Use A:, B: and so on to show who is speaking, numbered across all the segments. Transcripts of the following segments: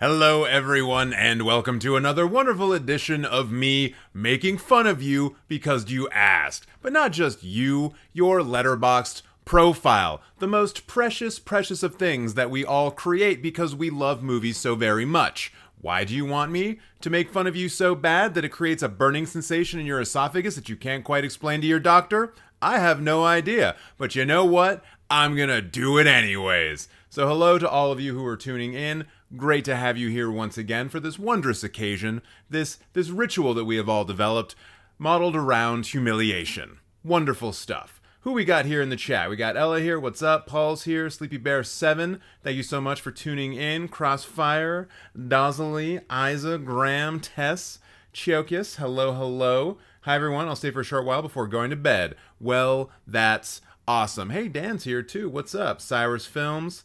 A: Hello, everyone, and welcome to another wonderful edition of me making fun of you because you asked. But not just you, your Letterboxd profile. The most precious of things that we all create because we love movies so very much. Why do you want me to make fun of you so bad that it creates a burning sensation in your esophagus that you can't quite explain to your doctor? I have no idea. But you know what? I'm gonna do it anyways. So hello to all of you who are tuning in. Great to have you here once again for this wondrous occasion, this ritual that we have all developed, modeled around humiliation. Wonderful stuff. Who we got here in the chat? We got Ella here. What's up? Paul's here. Sleepy Bear 7. Thank you so much for tuning in. Crossfire, Dozily, Isa, Graham, Tess, Chiokius. Hello. Hi everyone. I'll stay for a short while before going to bed. Well, that's awesome. Hey, Dan's here too. What's up? Cyrus Films.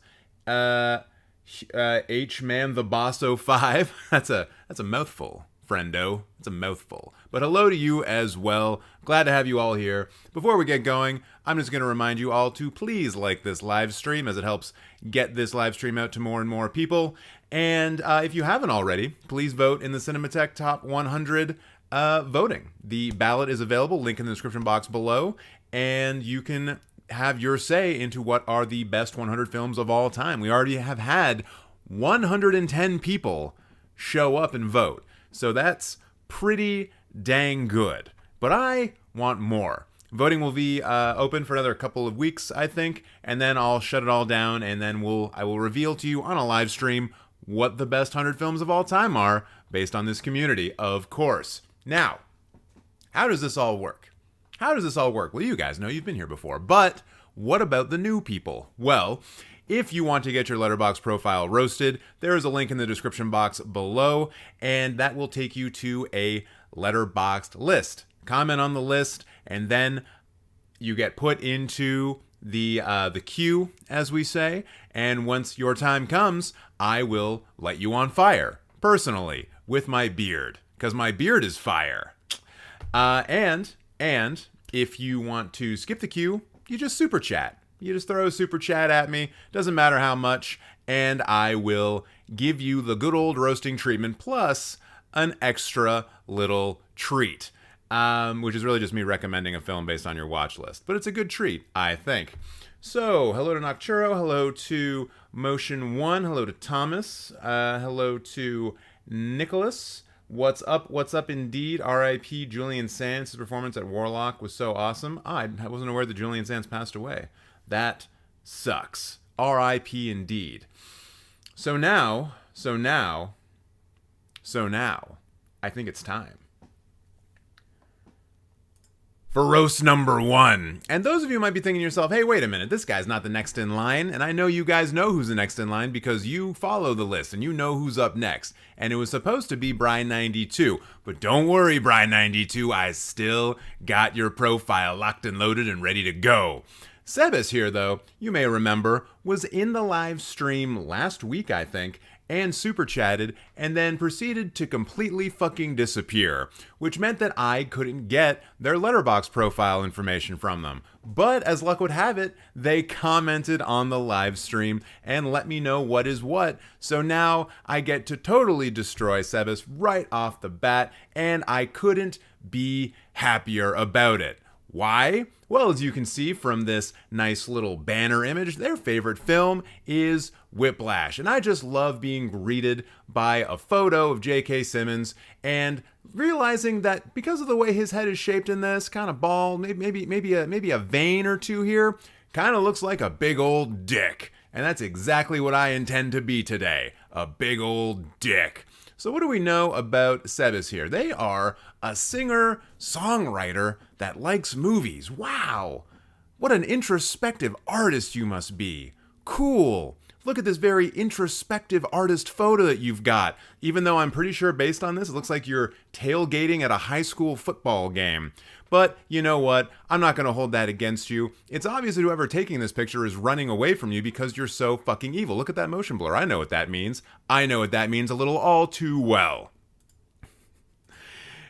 A: H-Man the Boss 05. That's a mouthful, friendo. It's a mouthful. But hello to you as well. Glad to have you all here. Before we get going, I'm just going to remind you all to please like this live stream as it helps get this live stream out to more and more people. And if you haven't already, please vote in the Cinemateq Top 100 voting. The ballot is available, link in the description box below, and you can have your say into what are the best 100 films of all time. We already have had 110 people show up and vote. So that's pretty dang good. But I want more. Voting will be open for another couple of weeks, I think, and then I'll shut it all down, and then I will reveal to you on a live stream what the best 100 films of all time are based on this community, of course. Now, how does this all work? Well, you guys know, you've been here before, but what about the new people? Well, if you want to get your Letterboxd profile roasted, there is a link in the description box below, and that will take you to a Letterboxd list. Comment on the list, and then you get put into the queue, as we say, and once your time comes, I will light you on fire, personally, with my beard, because my beard is fire. And if you want to skip the queue, you just super chat. You just throw a super chat at me, doesn't matter how much, and I will give you the good old roasting treatment plus an extra little treat, which is really just me recommending a film based on your watch list. But it's a good treat, I think. So, hello to Nocturo, hello to Motion 1, hello to Thomas, hello to Nicholas. What's up indeed? R.I.P. Julian Sands' performance at Warlock was so awesome. I wasn't aware that Julian Sands passed away. That sucks. R.I.P. indeed. So now, I think it's time for roast number 1. And those of you might be thinking to yourself, hey, wait a minute, this guy's not the next in line. And I know you guys know who's the next in line because you follow the list and you know who's up next. And it was supposed to be Bry92. But don't worry, Bry92, I still got your profile locked and loaded and ready to go. Sebas here, though, you may remember, was in the live stream last week, I think, and super chatted, and then proceeded to completely fucking disappear, which meant that I couldn't get their Letterboxd profile information from them. But as luck would have it, they commented on the live stream and let me know what is what, so now I get to totally destroy Sebas right off the bat, and I couldn't be happier about it. Why? Well, as you can see from this nice little banner image, their favorite film is Whiplash. And I just love being greeted by a photo of J.K. Simmons and realizing that because of the way his head is shaped in this, kind of bald, maybe a vein or two here, kind of looks like a big old dick. And that's exactly what I intend to be today, a big old dick. So what do we know about Sebas here? They are a singer-songwriter that likes movies. Wow! What an introspective artist you must be. Cool. Look at this very introspective artist photo that you've got. Even though I'm pretty sure based on this, it looks like you're tailgating at a high school football game. But you know what? I'm not going to hold that against you. It's obvious that whoever taking this picture is running away from you because you're so fucking evil. Look at that motion blur. I know what that means. I know what that means a little all too well.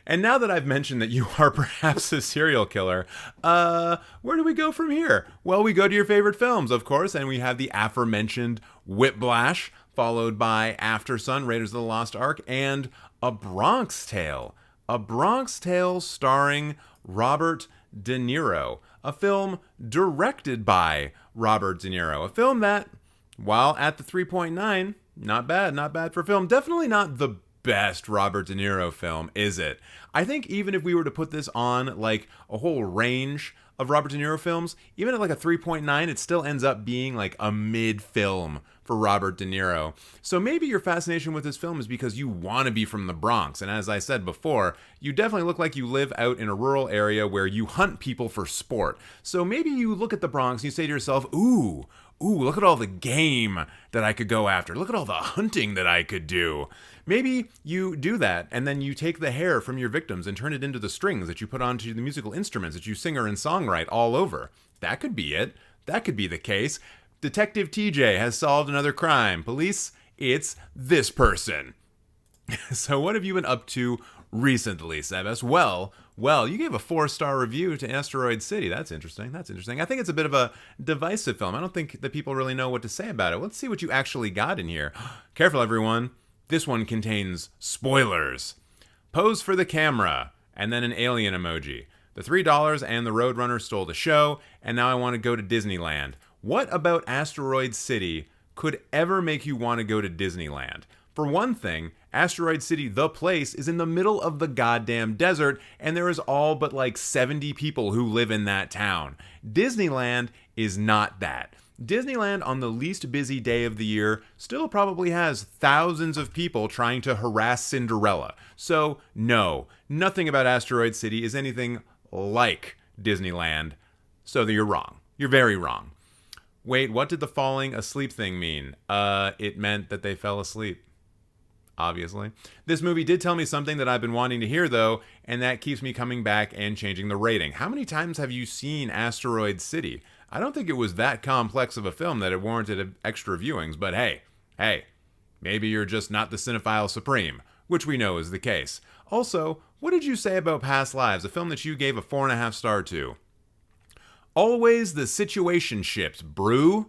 A: And now that I've mentioned that you are perhaps a serial killer, where do we go from here? Well, we go to your favorite films, of course, and we have the aforementioned Whiplash, followed by After Sun, Raiders of the Lost Ark, and A Bronx Tale. A Bronx Tale starring Robert De Niro. A film directed by Robert De Niro. A film that, while at the 3.9, not bad for film. Definitely not the best Robert De Niro film, is it? I think even if we were to put this on like a whole range of Robert De Niro films, even at like a 3.9, it still ends up being like a mid film for Robert De Niro. So maybe your fascination with this film is because you want to be from the Bronx. And as I said before, you definitely look like you live out in a rural area where you hunt people for sport. So maybe you look at the Bronx and you say to yourself, ooh, look at all the game that I could go after. Look at all the hunting that I could do. Maybe you do that, and then you take the hair from your victims and turn it into the strings that you put onto the musical instruments that you singer and songwrite all over. That could be it. That could be the case. Detective TJ has solved another crime. Police, it's this person. So what have you been up to recently, Sebas? Well, you gave a 4-star review to Asteroid City. That's interesting. I think it's a bit of a divisive film. I don't think that people really know what to say about it. Let's see what you actually got in here. Careful, everyone. This one contains spoilers. Pose for the camera, and then an alien emoji. The $3 and the Roadrunner stole the show, and now I want to go to Disneyland. What about Asteroid City could ever make you want to go to Disneyland? For one thing, Asteroid City, the place, is in the middle of the goddamn desert, and there is all but like 70 people who live in that town. Disneyland is not that. Disneyland, on the least busy day of the year, still probably has thousands of people trying to harass Cinderella. So, no, nothing about Asteroid City is anything like Disneyland. So you're wrong. You're very wrong. Wait, what did the falling asleep thing mean? It meant that they fell asleep. Obviously. This movie did tell me something that I've been wanting to hear, though, and that keeps me coming back and changing the rating. How many times have you seen Asteroid City? I don't think it was that complex of a film that it warranted extra viewings, but hey, maybe you're just not the cinephile supreme, which we know is the case. Also, what did you say about Past Lives, a film that you gave a 4.5 star to? Always the situationships. Brew?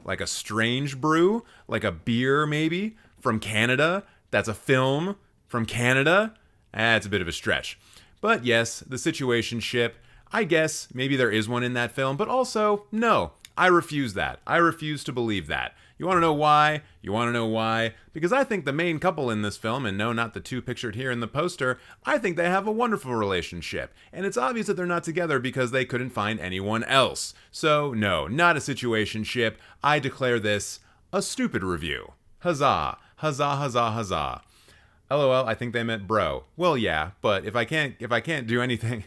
A: Like a strange brew? Like a beer, maybe? From Canada? That's a film from Canada? It's a bit of a stretch. But yes, the situationship. I guess maybe there is one in that film, but also, no. I refuse that. I refuse to believe that. You want to know why? Because I think the main couple in this film, and no, not the two pictured here in the poster, I think they have a wonderful relationship. And it's obvious that they're not together because they couldn't find anyone else. So, no, not a situationship. I declare this a stupid review. Huzzah. Huzzah, huzzah, huzzah. LOL, I think they meant bro. Well, yeah, but if I can't do anything,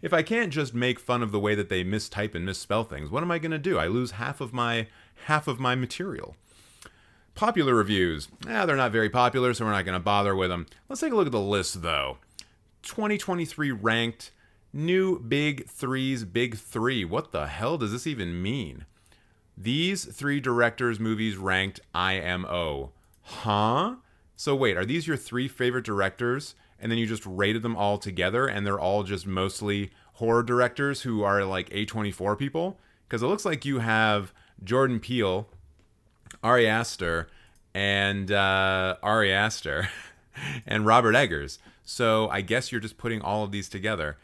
A: if I can't just make fun of the way that they mistype and misspell things, what am I going to do? I lose half of my material. Popular reviews. They're not very popular, so we're not going to bother with them. Let's take a look at the list, though. 2023 ranked new big threes, big three. What the hell does this even mean? These 3 directors' movies ranked IMO. Huh? So wait, are these your 3 favorite directors, and then you just rated them all together, and they're all just mostly horror directors who are like A24 people? Because it looks like you have Jordan Peele, Ari Aster, and and Robert Eggers. So I guess you're just putting all of these together.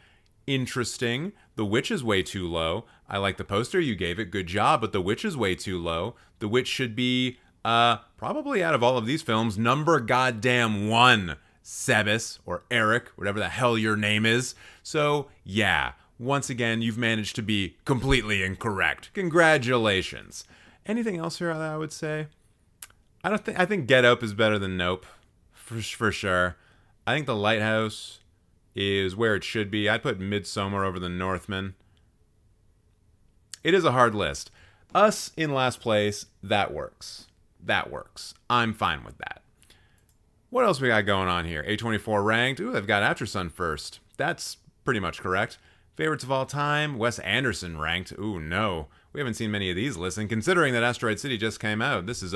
A: Interesting. The Witch is way too low. I like the poster you gave it. Good job, but The Witch is way too low. The Witch should be probably out of all of these films, number goddamn 1, Sebas, or Eric, whatever the hell your name is. So, yeah, once again, you've managed to be completely incorrect. Congratulations. Anything else here that I would say? I think Get Up is better than Nope, for sure. I think The Lighthouse is where it should be. I'd put Midsommar over The Northman. It is a hard list. Us in last place, that works. I'm fine with that. What else we got going on here? A24 ranked. Ooh, they've got After Sun first. That's pretty much correct. Favorites of all time, Wes Anderson ranked. Ooh, no. We haven't seen many of these lists, and considering that Asteroid City just came out, this is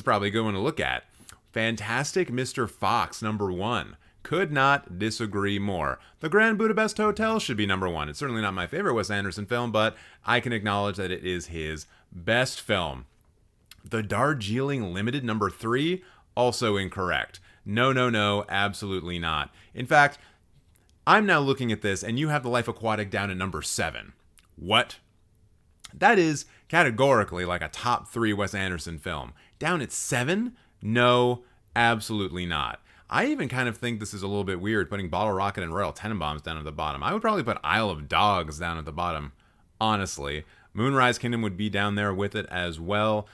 A: probably a good one to look at. Fantastic Mr. Fox, number 1. Could not disagree more. The Grand Budapest Hotel should be number 1. It's certainly not my favorite Wes Anderson film, but I can acknowledge that it is his best film. The Darjeeling Limited number 3, also incorrect. No, no, no, absolutely not. In fact, I'm now looking at this, and you have The Life Aquatic down at number 7. What? That is categorically like a top 3 Wes Anderson film. Down at 7? No, absolutely not. I even kind of think this is a little bit weird, putting Bottle Rocket and Royal Tenenbaums down at the bottom. I would probably put Isle of Dogs down at the bottom, honestly. Moonrise Kingdom would be down there with it as well.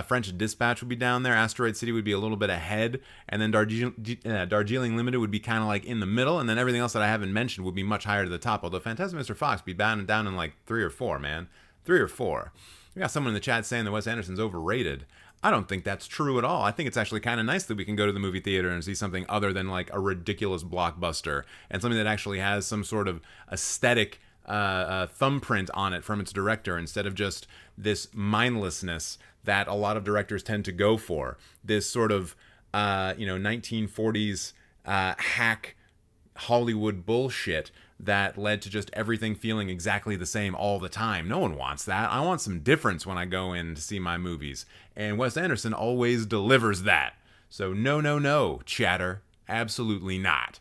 A: French Dispatch would be down there. Asteroid City would be a little bit ahead. And then Darjeeling Limited would be kind of like in the middle. And then everything else that I haven't mentioned would be much higher to the top. Although Fantastic Mr. Fox would be down in like 3 or 4, man. 3 or 4. We got someone in the chat saying that Wes Anderson's overrated. I don't think that's true at all. I think it's actually kind of nice that we can go to the movie theater and see something other than like a ridiculous blockbuster and something that actually has some sort of aesthetic thumbprint on it from its director instead of just this mindlessness that a lot of directors tend to go for. This sort of 1940s hack Hollywood bullshit that led to just everything feeling exactly the same all the time. No one wants that. I want some difference when I go in to see my movies. And Wes Anderson always delivers that. So no, no, no, chatter. Absolutely not.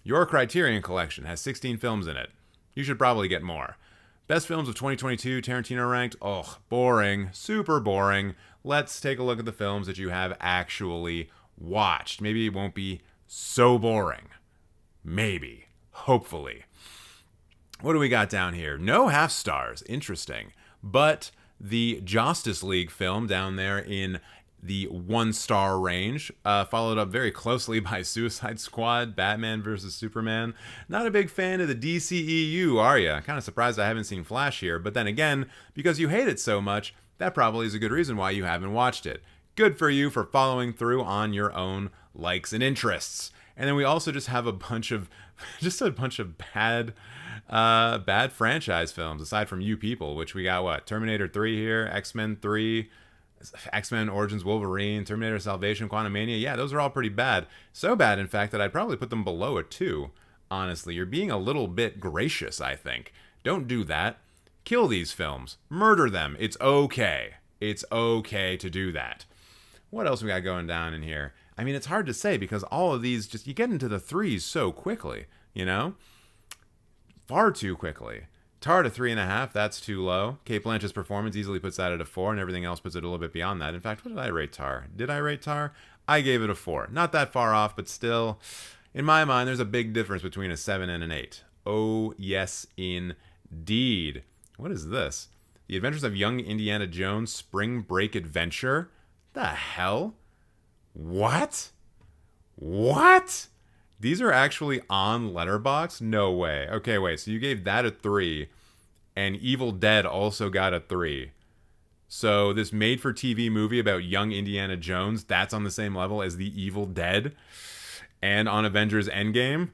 A: Your Criterion Collection has 16 films in it. You should probably get more. Best films of 2022, Tarantino ranked. Ugh, boring. Super boring. Let's take a look at the films that you have actually watched. Maybe it won't be so boring. Maybe. Hopefully. What do we got down here? No half stars. Interesting. But the Justice League film down there in the 1-star range, followed up very closely by Suicide Squad, Batman vs. Superman. Not a big fan of the DCEU, are ya? Kind of surprised I haven't seen Flash here, but then again, because you hate it so much, that probably is a good reason why you haven't watched it. Good for you for following through on your own likes and interests. And then we also just have a bunch of bad franchise films, aside from You People, which we got what? Terminator 3 here, X-Men 3, X-Men Origins Wolverine, Terminator Salvation, Quantumania. Yeah, those are all pretty bad. So bad, in fact, that I'd probably put them below a 2. Honestly, you're being a little bit gracious, I think. Don't do that. Kill these films. Murder them. It's okay. It's okay to do that. What else we got going down in here? I mean, it's hard to say because all of these just, you get into the 3s so quickly, you know? Far too quickly. Tar to 3.5, that's too low. Cate Blanchett's performance easily puts that at a 4, and everything else puts it a little bit beyond that. In fact, what did I rate Tar? Did I rate Tar? I gave it a 4. Not that far off, but still, in my mind, there's a big difference between a 7 and an 8. Oh, yes, indeed. What is this? The Adventures of Young Indiana Jones Spring Break Adventure? The hell? What? What? These are actually on Letterboxd? No way. Okay, wait. So you gave that a 3, and Evil Dead also got a 3. So this made-for-TV movie about young Indiana Jones, that's on the same level as The Evil Dead, and on Avengers Endgame?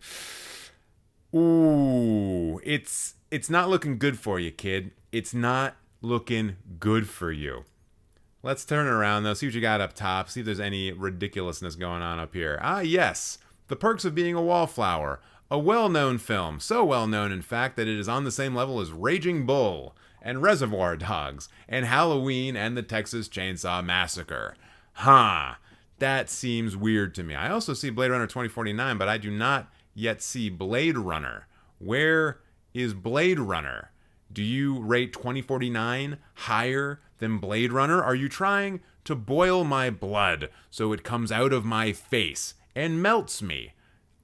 A: Ooh, it's not looking good for you, kid. It's not looking good for you. Let's turn it around, though. See what you got up top. See if there's any ridiculousness going on up here. Ah, yes. The Perks of Being a Wallflower. A well-known film. So well-known, in fact, that it is on the same level as Raging Bull, and Reservoir Dogs, and Halloween, and the Texas Chainsaw Massacre. Huh. That seems weird to me. I also see Blade Runner 2049, but I do not yet see Blade Runner. Where is Blade Runner? Do you rate 2049 higher than Blade Runner? Are you trying to boil my blood so it comes out of my face and melts me?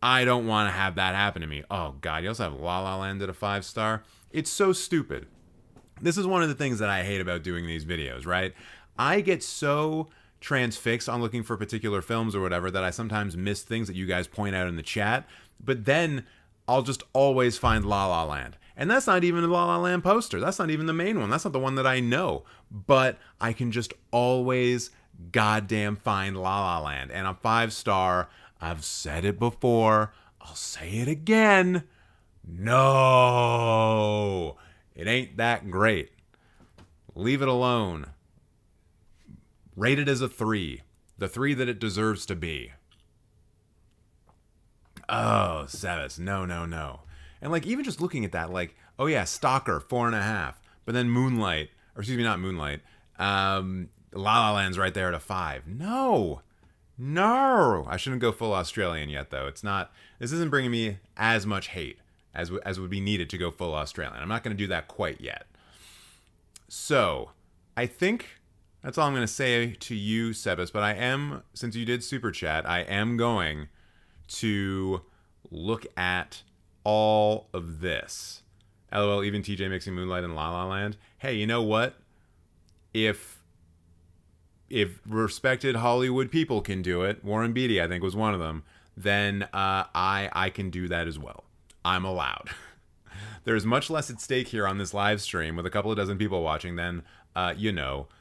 A: I don't want to have that happen to me. Oh, God. You also have La La Land at a 5-star. It's so stupid. This is one of the things that I hate about doing these videos, right? I get so transfixed on looking for particular films or whatever that I sometimes miss things that you guys point out in the chat. But then I'll just always find La La Land. And that's not even the La La Land poster. That's not even the main one. That's not the one that I know. But I can just always goddamn find La La Land. And a 5-star, I've said it before, I'll say it again. No, it ain't that great. Leave it alone. Rate it as a 3. The 3 that it deserves to be. Oh, Sebas. No, no, no. And like even just looking at that, like, oh yeah, Stalker 4.5, but then Moonlight, or excuse me, not Moonlight, La La Land's right there at a 5. No. I shouldn't go full Australian yet, though. It's not. This isn't bringing me as much hate as would be needed to go full Australian. I'm not going to do that quite yet. So, I think that's all I'm going to say to you, Sebas. But I am, since you did Super Chat, I am going to look at all of this. LOL, even TJ mixing Moonlight and La La Land. Hey, you know what? If respected Hollywood people can do it, Warren Beatty, I think, was one of them, then I can do that as well. I'm allowed. There's much less at stake here on this live stream with a couple of dozen people watching than,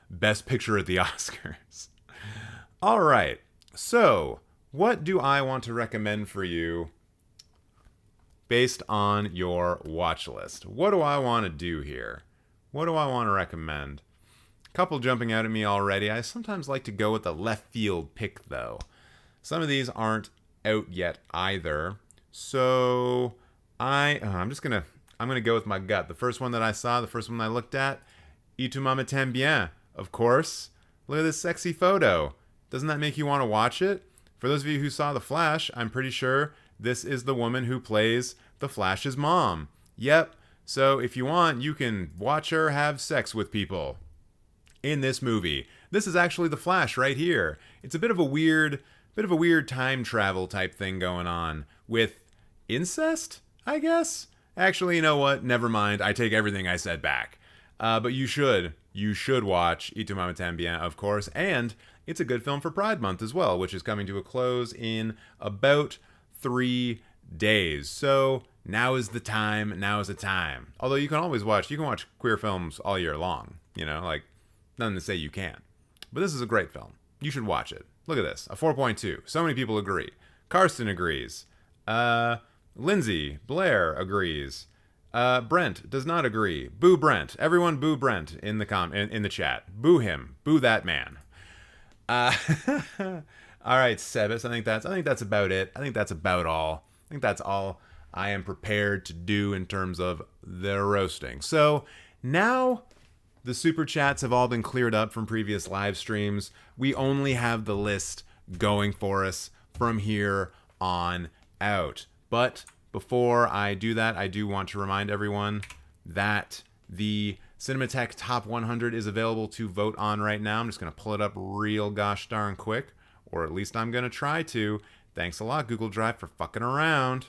A: Best Picture at the Oscars. All right. So, what do I want to recommend for you based on your watch list? What do I want to do here? What do I want to recommend? Couple jumping out at me already. I sometimes like to go with the left field pick, though. Some of these aren't out yet either. So I'm gonna go with my gut. The first one that I saw, the first one I looked at, Et tu m'aimes bien, of course. Look at this sexy photo. Doesn't that make you want to watch it? For those of you who saw The Flash, I'm pretty sure this is the woman who plays The Flash's mom. Yep. So if you want, you can watch her have sex with people in this movie. This is actually The Flash right here. It's a bit of a weird time travel type thing going on with incest, I guess. Actually, you know what? Never mind. I take everything I said back. But you should watch Et tu m'aimes bien, of course, and it's a good film for Pride Month as well, which is coming to a close in about 3 days. So now is the time. Although you can watch queer films all year long. Like, nothing to say you can't. But this is a great film. You should watch it. Look at this, a 4.2. So many people agree. Karsten agrees. Lindsay Blair agrees. Brent does not agree. Boo Brent. Everyone boo Brent in the chat. Boo him. Boo that man. All right, Sebas. I think that's about it. I think that's about all. I think that's all I am prepared to do in terms of the roasting. So now the super chats have all been cleared up from previous live streams. We only have the list going for us from here on out. But before I do that, I do want to remind everyone that the Cinemateq Top 100 is available to vote on right now. I'm just going to pull it up real gosh darn quick, or at least I'm going to try to. Thanks a lot, Google Drive, for fucking around.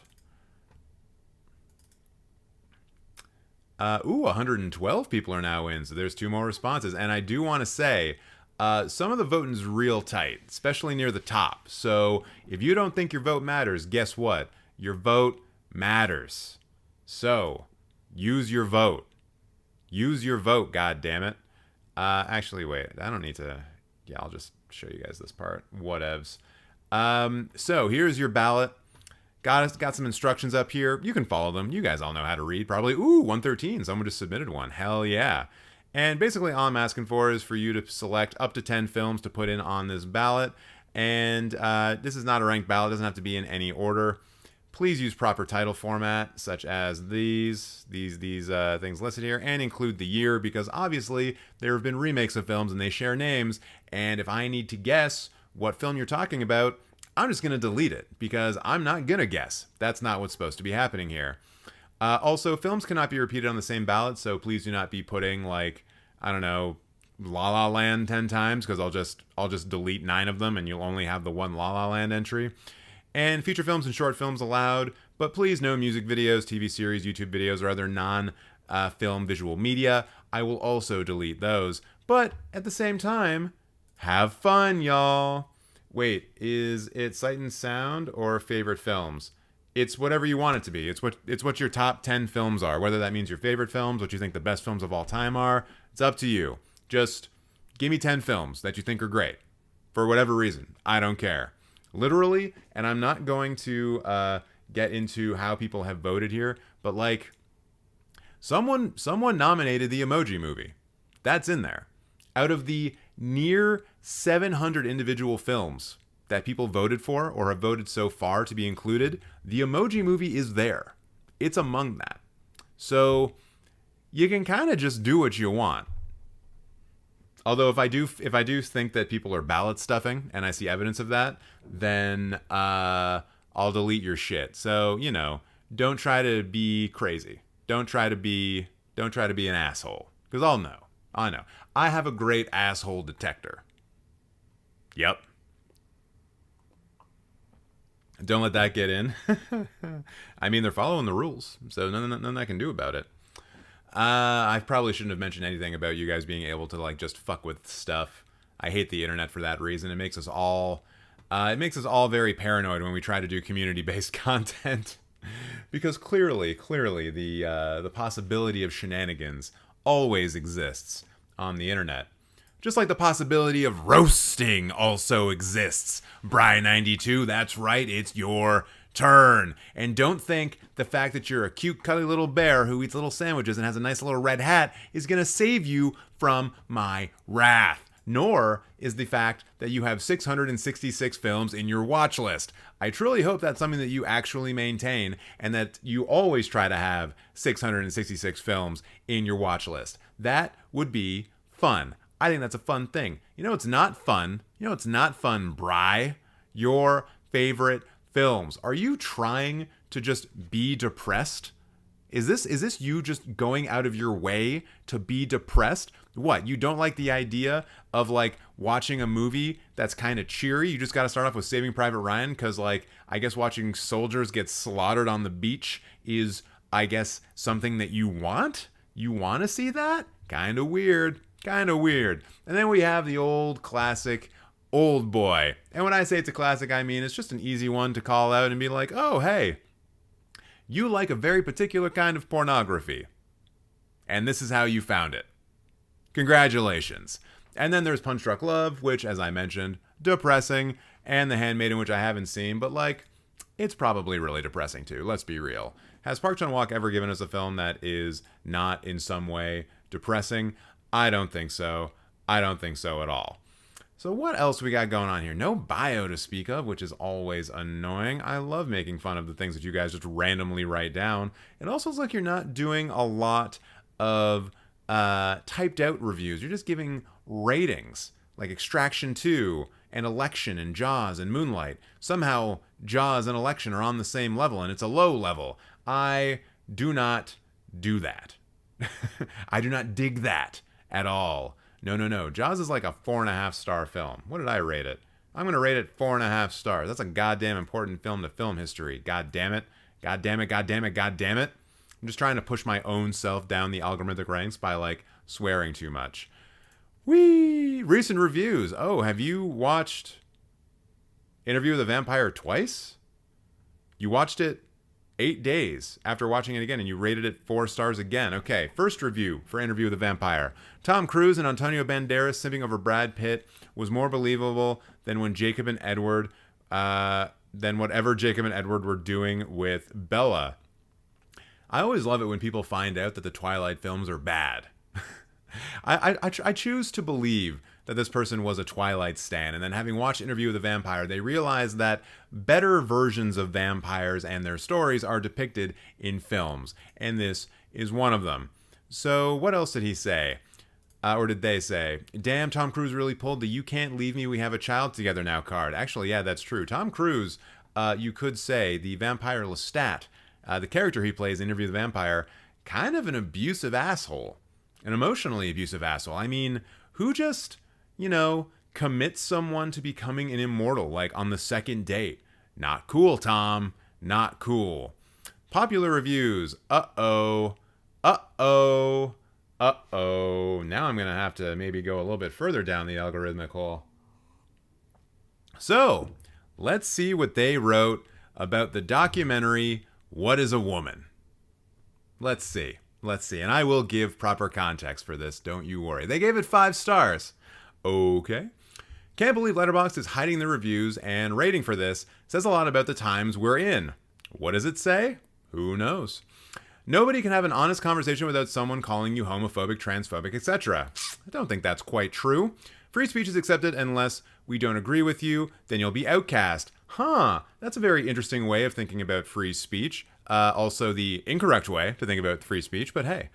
A: 112 people are now in, so there's 2 more responses. And I do want to say, some of the voting's real tight, especially near the top. So if you don't think your vote matters, guess what? Your vote matters. So use your vote. Use your vote, goddammit. Actually, wait, I don't need to. Yeah, I'll just show you guys this part. Whatevs. So here's your ballot. Got some instructions up here. You can follow them. You guys all know how to read, probably. Ooh, 113. Someone just submitted one. Hell yeah. And basically all I'm asking for is for you to select up to 10 films to put in on this ballot. And this is not a ranked ballot. It doesn't have to be in any order. Please use proper title format, such as these things listed here, and include the year, because obviously there have been remakes of films and they share names. And if I need to guess what film you're talking about, I'm just going to delete it, because I'm not going to guess. That's not what's supposed to be happening here. Also, films cannot be repeated on the same ballot, so please do not be putting, like, I don't know, La La Land 10 times, because I'll just delete 9 of them and you'll only have the one La La Land entry. And feature films and short films allowed, but please no music videos, TV series, YouTube videos, or other non-film visual media. I will also delete those. But at the same time, have fun, y'all. Wait, is it Sight and Sound or favorite films? It's whatever you want it to be. It's what your top 10 films are. Whether that means your favorite films, what you think the best films of all time are, it's up to you. Just give me 10 films that you think are great. For whatever reason. I don't care. Literally, and I'm not going to get into how people have voted here, but like, someone nominated the Emoji Movie. That's in there. Out of the near 700 individual films that people voted for or have voted so far to be included, the Emoji Movie is there. It's among that. So you can kind of just do what you want. Although if I do think that people are ballot stuffing and I see evidence of that, then I'll delete your shit. So, don't try to be crazy. Don't try to be an asshole. Because I'll know. I know. I have a great asshole detector. Yep. Don't let that get in. I mean, they're following the rules, so nothing I can do about it. I probably shouldn't have mentioned anything about you guys being able to just fuck with stuff. I hate the internet for that reason. It makes us all very paranoid when we try to do community-based content, because clearly the possibility of shenanigans always exists on the internet. Just like the possibility of roasting also exists. Bry92, that's right, it's your turn. And don't think the fact that you're a cute, cuddly little bear who eats little sandwiches and has a nice little red hat is going to save you from my wrath. Nor is the fact that you have 666 films in your watch list. I truly hope that's something that you actually maintain and that you always try to have 666 films in your watch list. That would be fun. I think that's a fun thing. It's not fun. It's not fun, Bry. Your favorite films. Are you trying to just be depressed? Is this you just going out of your way to be depressed? What? You don't like the idea of watching a movie that's kind of cheery? You just got to start off with Saving Private Ryan because I guess watching soldiers get slaughtered on the beach is, I guess, something that you want? You want to see that? Kind of weird. And then we have the old classic Old Boy. And when I say it's a classic, I mean it's just an easy one to call out and be like, oh, hey, you like a very particular kind of pornography. And this is how you found it. Congratulations. And then there's Punch Drunk Love, which, as I mentioned, depressing, and The Handmaiden, which I haven't seen, but it's probably really depressing too. Let's be real. Has Park Chan-wook ever given us a film that is not in some way depressing? I don't think so. I don't think so at all. So what else we got going on here? No bio to speak of, which is always annoying. I love making fun of the things that you guys just randomly write down. It also looks like you're not doing a lot of typed out reviews. You're just giving ratings, like Extraction 2 and Election and Jaws and Moonlight. Somehow Jaws and Election are on the same level, and it's a low level. I do not do that. I do not dig that at all. No. Jaws is like a 4.5 star film. What did I rate it? I'm going to rate it 4.5 stars. That's a goddamn important film to film history. God damn it. I'm just trying to push my own self down the algorithmic ranks by swearing too much. Whee! Recent reviews. Oh, have you watched Interview with a Vampire twice? You watched it 8 days after watching it again, and you rated it 4 stars again. Okay, first review for Interview with a Vampire. Tom Cruise and Antonio Banderas simping over Brad Pitt was more believable than when Jacob and Edward, than whatever Jacob and Edward were doing with Bella. I always love it when people find out that the Twilight films are bad. I choose to believe that this person was a Twilight stan, and then having watched Interview with a Vampire, they realized that better versions of vampires and their stories are depicted in films, and this is one of them. So what else did he say? Or did they say? Damn, Tom Cruise really pulled the "you can't leave me, we have a child together now" card. Actually, yeah, that's true. Tom Cruise, you could say, the vampire Lestat, the character he plays in Interview with a Vampire, kind of an abusive asshole. An emotionally abusive asshole. I mean, who just, commits someone to becoming an immortal, on the second date? Not cool, Tom. Not cool. Popular reviews. Uh-oh. Now I'm going to have to maybe go a little bit further down the algorithmic hole. So, let's see what they wrote about the documentary, What is a Woman? Let's see. And I will give proper context for this, don't you worry. They gave it 5 stars. Okay. Can't believe Letterboxd is hiding the reviews, and rating for this says a lot about the times we're in. What does it say? Who knows? Nobody can have an honest conversation without someone calling you homophobic, transphobic, etc. I don't think that's quite true. Free speech is accepted unless we don't agree with you, then you'll be outcast. That's a very interesting way of thinking about free speech. Also the incorrect way to think about free speech, but hey.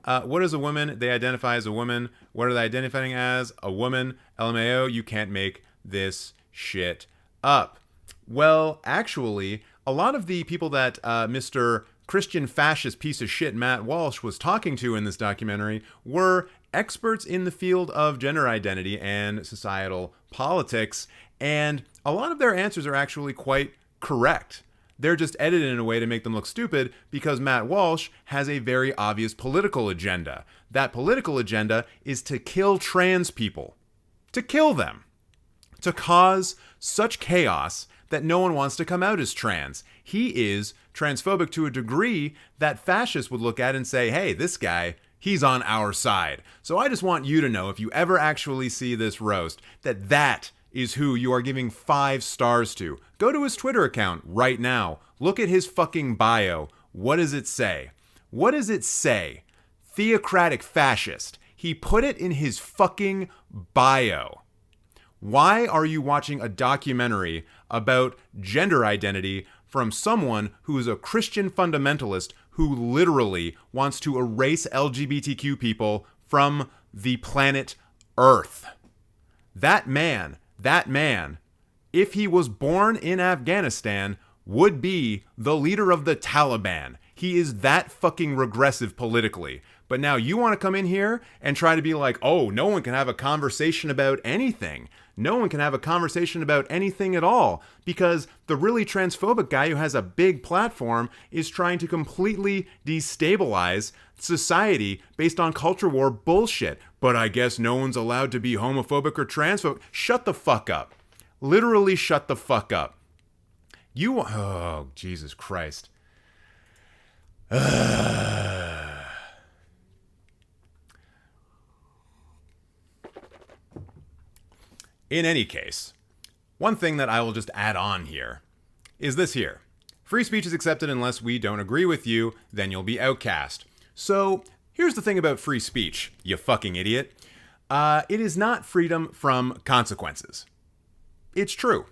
A: What is a woman? They identify as a woman. What are they identifying as? A woman. LMAO, you can't make this shit up. Well, actually, a lot of the people that Mr. Christian fascist piece of shit Matt Walsh was talking to in this documentary were experts in the field of gender identity and societal politics, and a lot of their answers are actually quite correct. They're just edited in a way to make them look stupid because Matt Walsh has a very obvious political agenda. That political agenda is to kill trans people. To kill them. To cause such chaos that no one wants to come out as trans. He is transphobic to a degree that fascists would look at and say, hey, this guy, he's on our side. So I just want you to know, if you ever actually see this roast, that is who you are giving 5 stars to. Go to his Twitter account right now. Look at his fucking bio. What does it say? What does it say? Theocratic fascist. He put it in his fucking bio. Why are you watching a documentary about gender identity from someone who is a Christian fundamentalist who literally wants to erase LGBTQ people from the planet Earth? That man, if he was born in Afghanistan, would be the leader of the Taliban. He is that fucking regressive politically. But now you want to come in here and try to be like, oh, no one can have a conversation about anything. No one can have a conversation about anything at all, because the really transphobic guy who has a big platform is trying to completely destabilize society based on culture war bullshit. But I guess no one's allowed to be homophobic or transphobic. Shut the fuck up. Literally shut the fuck up. Oh, Jesus Christ. In any case, one thing that I will just add on here is this here. Free speech is accepted unless we don't agree with you, then you'll be outcast. So here's the thing about free speech, you fucking idiot. It is not freedom from consequences. It's true.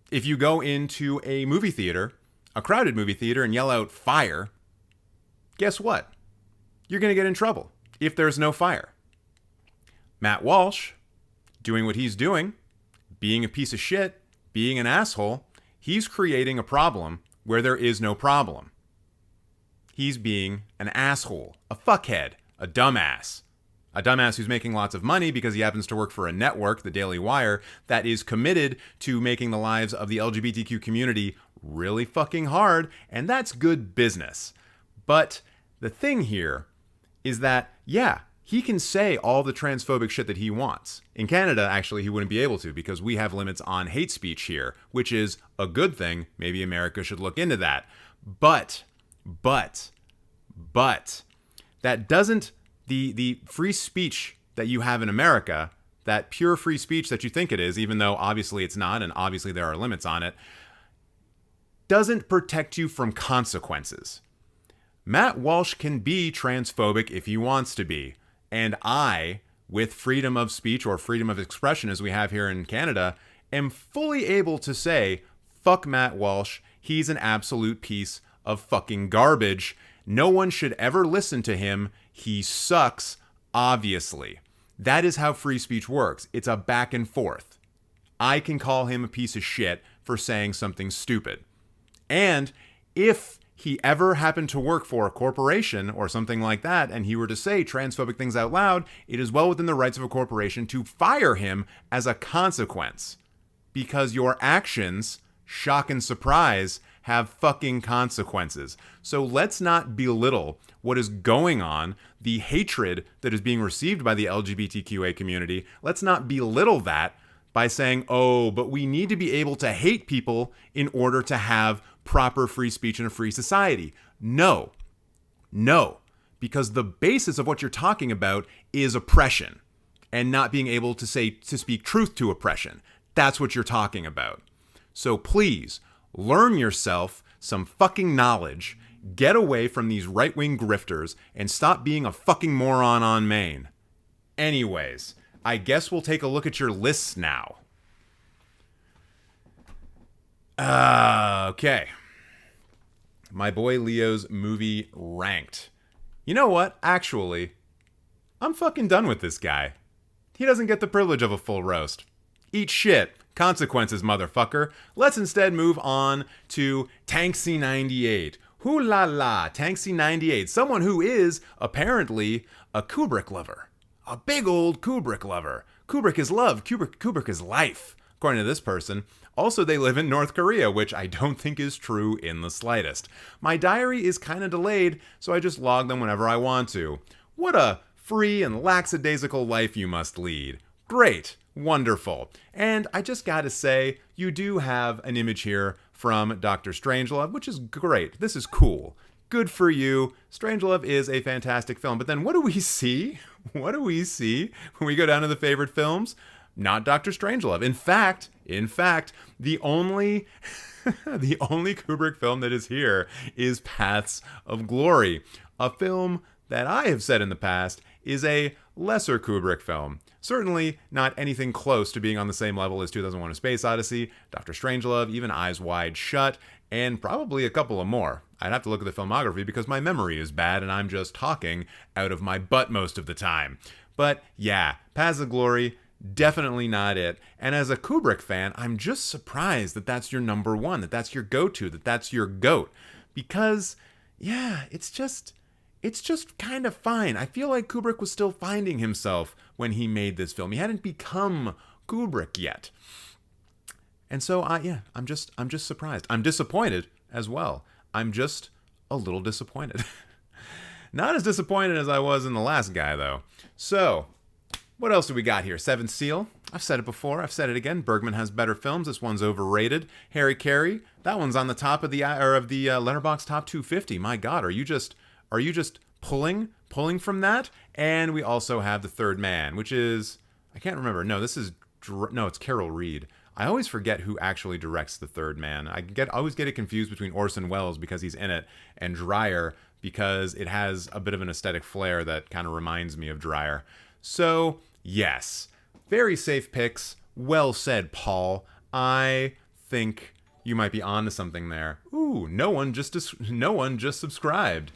A: If you go into a movie theater, a crowded movie theater, and yell out fire, guess what? You're going to get in trouble if there's no fire. Matt Walsh, doing what he's doing, being a piece of shit, being an asshole, he's creating a problem where there is no problem. He's being an asshole, a fuckhead, a dumbass. A dumbass who's making lots of money because he happens to work for a network, the Daily Wire, that is committed to making the lives of the LGBTQ community really fucking hard, and that's good business. But the thing here is that, yeah, he can say all the transphobic shit that he wants. In Canada, actually, he wouldn't be able to because we have limits on hate speech here, which is a good thing. Maybe America should look into that. But, that doesn't, the free speech that you have in America, that pure free speech that you think it is, even though obviously it's not, and obviously there are limits on it, doesn't protect you from consequences. Matt Walsh can be transphobic if he wants to be. And I, with freedom of speech or freedom of expression as we have here in Canada, am fully able to say, fuck Matt Walsh, he's an absolute piece of fucking garbage. No one should ever listen to him. He sucks, obviously. That is how free speech works. It's a back and forth. I can call him a piece of shit for saying something stupid. And if he ever happened to work for a corporation or something like that, and he were to say transphobic things out loud, it is well within the rights of a corporation to fire him as a consequence. Because your actions, shock and surprise, have fucking consequences. So let's not belittle what is going on, the hatred that is being received by the LGBTQA community. Let's not belittle that by saying, oh, but we need to be able to hate people in order to have proper free speech in a free society. No, because the basis of what you're talking about is oppression and not being able to speak truth to oppression. That's what you're talking about. So please, learn yourself some fucking knowledge, get away from these right-wing grifters, and stop being a fucking moron on Maine. Anyways, I guess we'll take a look at your lists now. Okay. My boy Leo's movie ranked. You know what? Actually, I'm fucking done with this guy. He doesn't get the privilege of a full roast. Eat shit. Consequences, motherfucker. Let's instead move on to Tankzzy98. Hoo la la, Tankzzy98. Someone who is, apparently, a Kubrick lover. A big old Kubrick lover. Kubrick is love. Kubrick is life, according to this person. Also, they live in North Korea, which I don't think is true in the slightest. My diary is kind of delayed, so I just log them whenever I want to. What a free and lackadaisical life you must lead. Great. Wonderful. And I just gotta say, you do have an image here from Dr. Strangelove, which is great. This is cool. Good for you. Strangelove is a fantastic film. But then what do we see? What do we see when we go down to the favorite films? Not Dr. Strangelove. In fact, the only the only Kubrick film that is here is Paths of Glory, a film that I have said in the past is a lesser Kubrick film. Certainly not anything close to being on the same level as 2001: A Space Odyssey, Dr. Strangelove, even Eyes Wide Shut, and probably a couple of more. I'd have to look at the filmography because my memory is bad and I'm just talking out of my butt most of the time. But yeah, Paths of Glory, definitely not it. And as a Kubrick fan, I'm just surprised that that's your number one, that that's your go-to, that that's your GOAT. Because, yeah, it's just kind of fine. I feel like Kubrick was still finding himself when he made this film. He hadn't become Kubrick yet. And so, I'm just surprised. I'm disappointed as well. I'm just a little disappointed. Not as disappointed as I was in the last guy, though. So, what else do we got here? Seventh Seal. I've said it before. I've said it again. Bergman has better films. This one's overrated. Harry Carey. That one's on the top of the Letterboxd top 250. My God, are you just pulling from that? And we also have The Third Man, which is, I can't remember. No, it's Carol Reed. I always forget who actually directs The Third Man. I always get it confused between Orson Welles because he's in it and Dreyer because it has a bit of an aesthetic flair that kind of reminds me of Dreyer. So, yes, very safe picks. Well said, Paul. I think you might be onto something there. Ooh, no one just subscribed.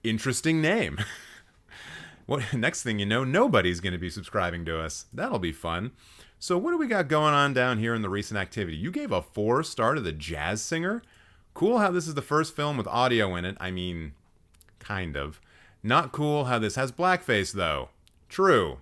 A: Interesting name. What next thing you know, nobody's going to be subscribing to us. That'll be fun. So what do we got going on down here in the recent activity? You gave a 4-star to The Jazz Singer? Cool how this is the first film with audio in it. I mean, kind of. Not cool how this has blackface, though. True.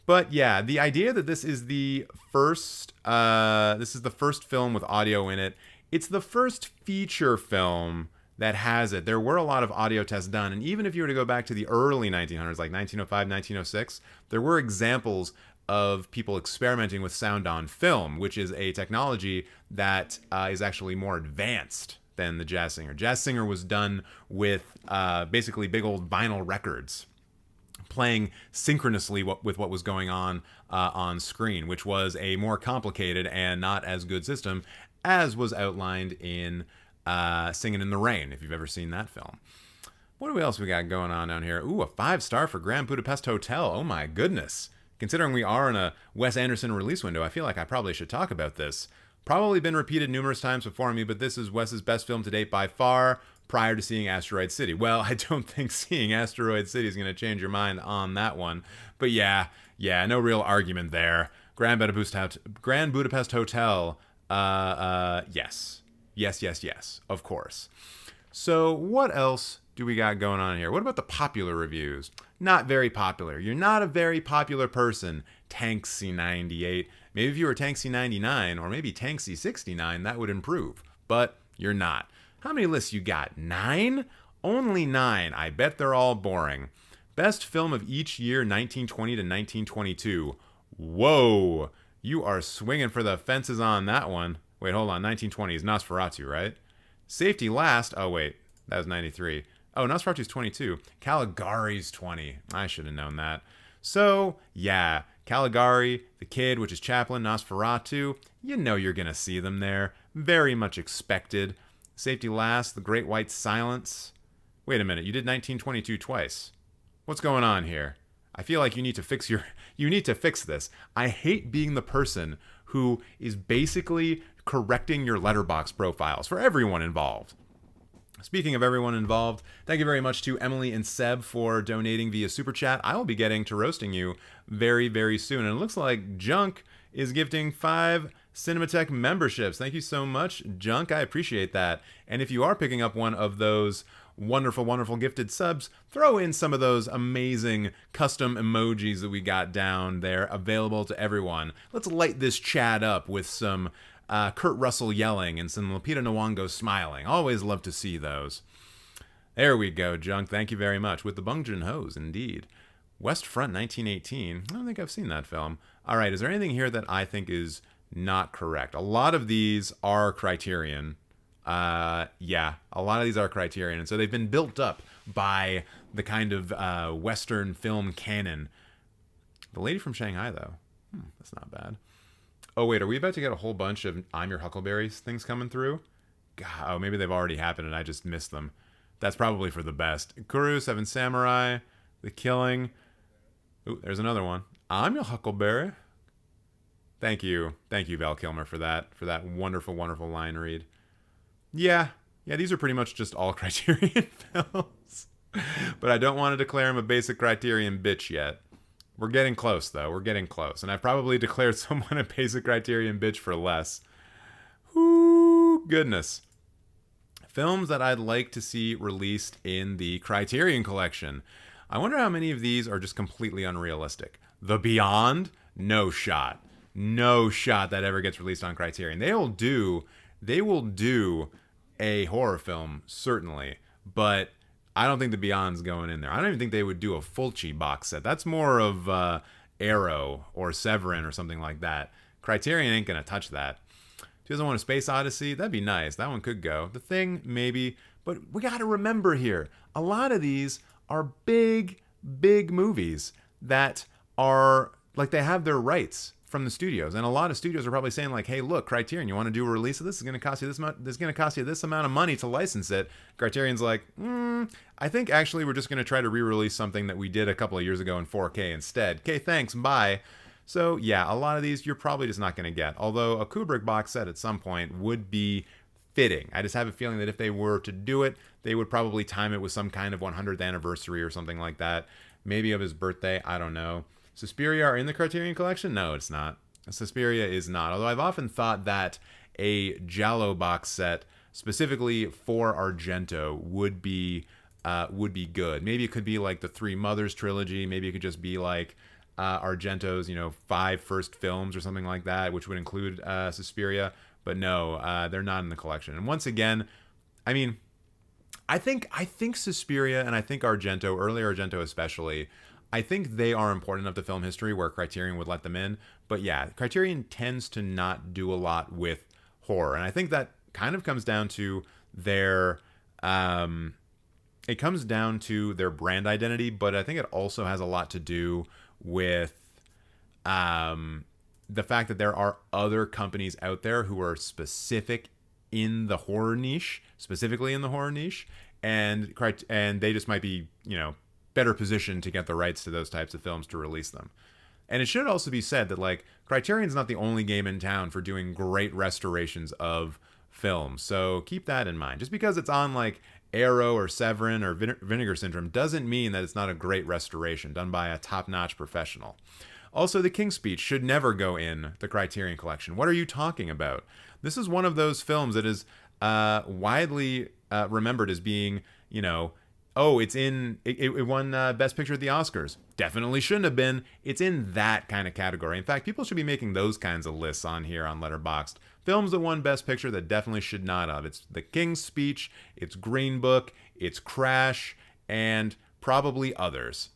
A: But yeah, the idea that this is the first film with audio in it. It's the first feature film that has it. There were a lot of audio tests done, and even if you were to go back to the early 1900s, like 1905, 1906, there were examples of people experimenting with sound on film, which is a technology that is actually more advanced than the Jazz Singer. Jazz Singer was done with basically big old vinyl records playing synchronously with what was going on screen, which was a more complicated and not as good system as was outlined in Singin' in the Rain, if you've ever seen that film. What else we got going on down here? Ooh, a 5-star for Grand Budapest Hotel. Oh my goodness. Considering we are in a Wes Anderson release window, I feel like I probably should talk about this. Probably been repeated numerous times before me, but this is Wes's best film to date by far, prior to seeing Asteroid City. Well, I don't think seeing Asteroid City is going to change your mind on that one. But yeah, no real argument there. Grand Budapest Hotel, yes. Yes, of course. So what else do we got going on here? What about the popular reviews? Not very popular. You're not a very popular person, Tankzzy98. Maybe if you were Tankzzy99 or maybe Tankzzy69, that would improve. But you're not. How many lists you got? 9? Only 9. I bet they're all boring. Best film of each year, 1920 to 1922. Whoa. You are swinging for the fences on that one. Wait, hold on. 1920 is Nosferatu, right? Safety Last. Oh, wait. That was 93. Oh, Nosferatu's 22. Caligari's 20. I should have known that. So, yeah. Caligari, The Kid, which is Chaplin, Nosferatu. You know you're going to see them there. Very much expected. Safety Last, The Great White Silence. Wait a minute. You did 1922 twice. What's going on here? I feel like you need to fix this. I hate being the person who is basically correcting your Letterboxd profiles for everyone involved. Speaking of everyone involved, thank you very much to Emily and Seb for donating via Super Chat. I will be getting to roasting you very, very soon. And it looks like Junk is gifting 5 Cinemateq memberships. Thank you so much, Junk. I appreciate that. And if you are picking up one of those wonderful, wonderful gifted subs, throw in some of those amazing custom emojis that we got down there available to everyone. Let's light this chat up with some Kurt Russell yelling and some Lupita Nyong'o smiling. Always love to see those. There we go, Junk. Thank you very much. With the Bong Joon-ho's, indeed. West Front 1918. I don't think I've seen that film. All right, is there anything here that I think is not correct? A lot of these are Criterion. Yeah, a lot of these are Criterion. And so they've been built up by the kind of Western film canon. The Lady from Shanghai, though. That's not bad. Oh, wait, are we about to get a whole bunch of I'm Your Huckleberry things coming through? God, oh, maybe they've already happened and I just missed them. That's probably for the best. Kuru, Seven Samurai, The Killing. Ooh, there's another one. I'm Your Huckleberry. Thank you. Thank you, Val Kilmer, for that wonderful, wonderful line read. Yeah, these are pretty much just all Criterion films. But I don't want to declare him a basic Criterion bitch yet. We're getting close, though. We're getting close. And I've probably declared someone a basic Criterion bitch for less. Ooh, goodness. Films that I'd like to see released in the Criterion Collection. I wonder how many of these are just completely unrealistic. The Beyond? No shot. No shot that ever gets released on Criterion. They will do a horror film, certainly. But I don't think The Beyond's going in there. I don't even think they would do a Fulci box set. That's more of Arrow or Severin or something like that. Criterion ain't going to touch that. 2001: A Space Odyssey, that'd be nice. That one could go. The Thing, maybe. But we got to remember here, a lot of these are big, big movies that are, like, they have their rights from the studios. And a lot of studios are probably saying, like, hey, look, Criterion, you want to do a release of this? It's going to cost you this much. This is going to cost you this amount of money to license it. Criterion's like, I think actually we're just going to try to re-release something that we did a couple of years ago in 4K instead. Okay, thanks, bye. So yeah, a lot of these you're probably just not going to get. Although a Kubrick box set at some point would be fitting. I just have a feeling that if they were to do it, they would probably time it with some kind of 100th anniversary or something like that. Maybe of his birthday, I don't know. Suspiria are in the Criterion Collection? No, it's not. Suspiria is not. Although I've often thought that a Giallo box set specifically for Argento would be good. Maybe it could be like the Three Mothers trilogy. Maybe it could just be like Argento's, 5 first films or something like that, which would include Suspiria. But no, they're not in the collection. And once again, I mean, I think Suspiria and I think Argento, early Argento especially, I think they are important enough to film history where Criterion would let them in. But yeah, Criterion tends to not do a lot with horror. And I think that kind of comes down to their brand identity, but I think it also has a lot to do with the fact that there are other companies out there who are specifically in the horror niche, and they just might be, better positioned to get the rights to those types of films to release them. And it should also be said that, like, Criterion's not the only game in town for doing great restorations of films. So keep that in mind. Just because it's on, like, Arrow or Severin or Vinegar Syndrome doesn't mean that it's not a great restoration done by a top-notch professional. Also, The King's Speech should never go in the Criterion Collection. What are you talking about? This is one of those films that is widely remembered as being, it won Best Picture at the Oscars. Definitely shouldn't have been. It's in that kind of category. In fact, people should be making those kinds of lists on here on Letterboxd. Films that won Best Picture that definitely should not have. It's The King's Speech, it's Green Book, it's Crash, and probably others.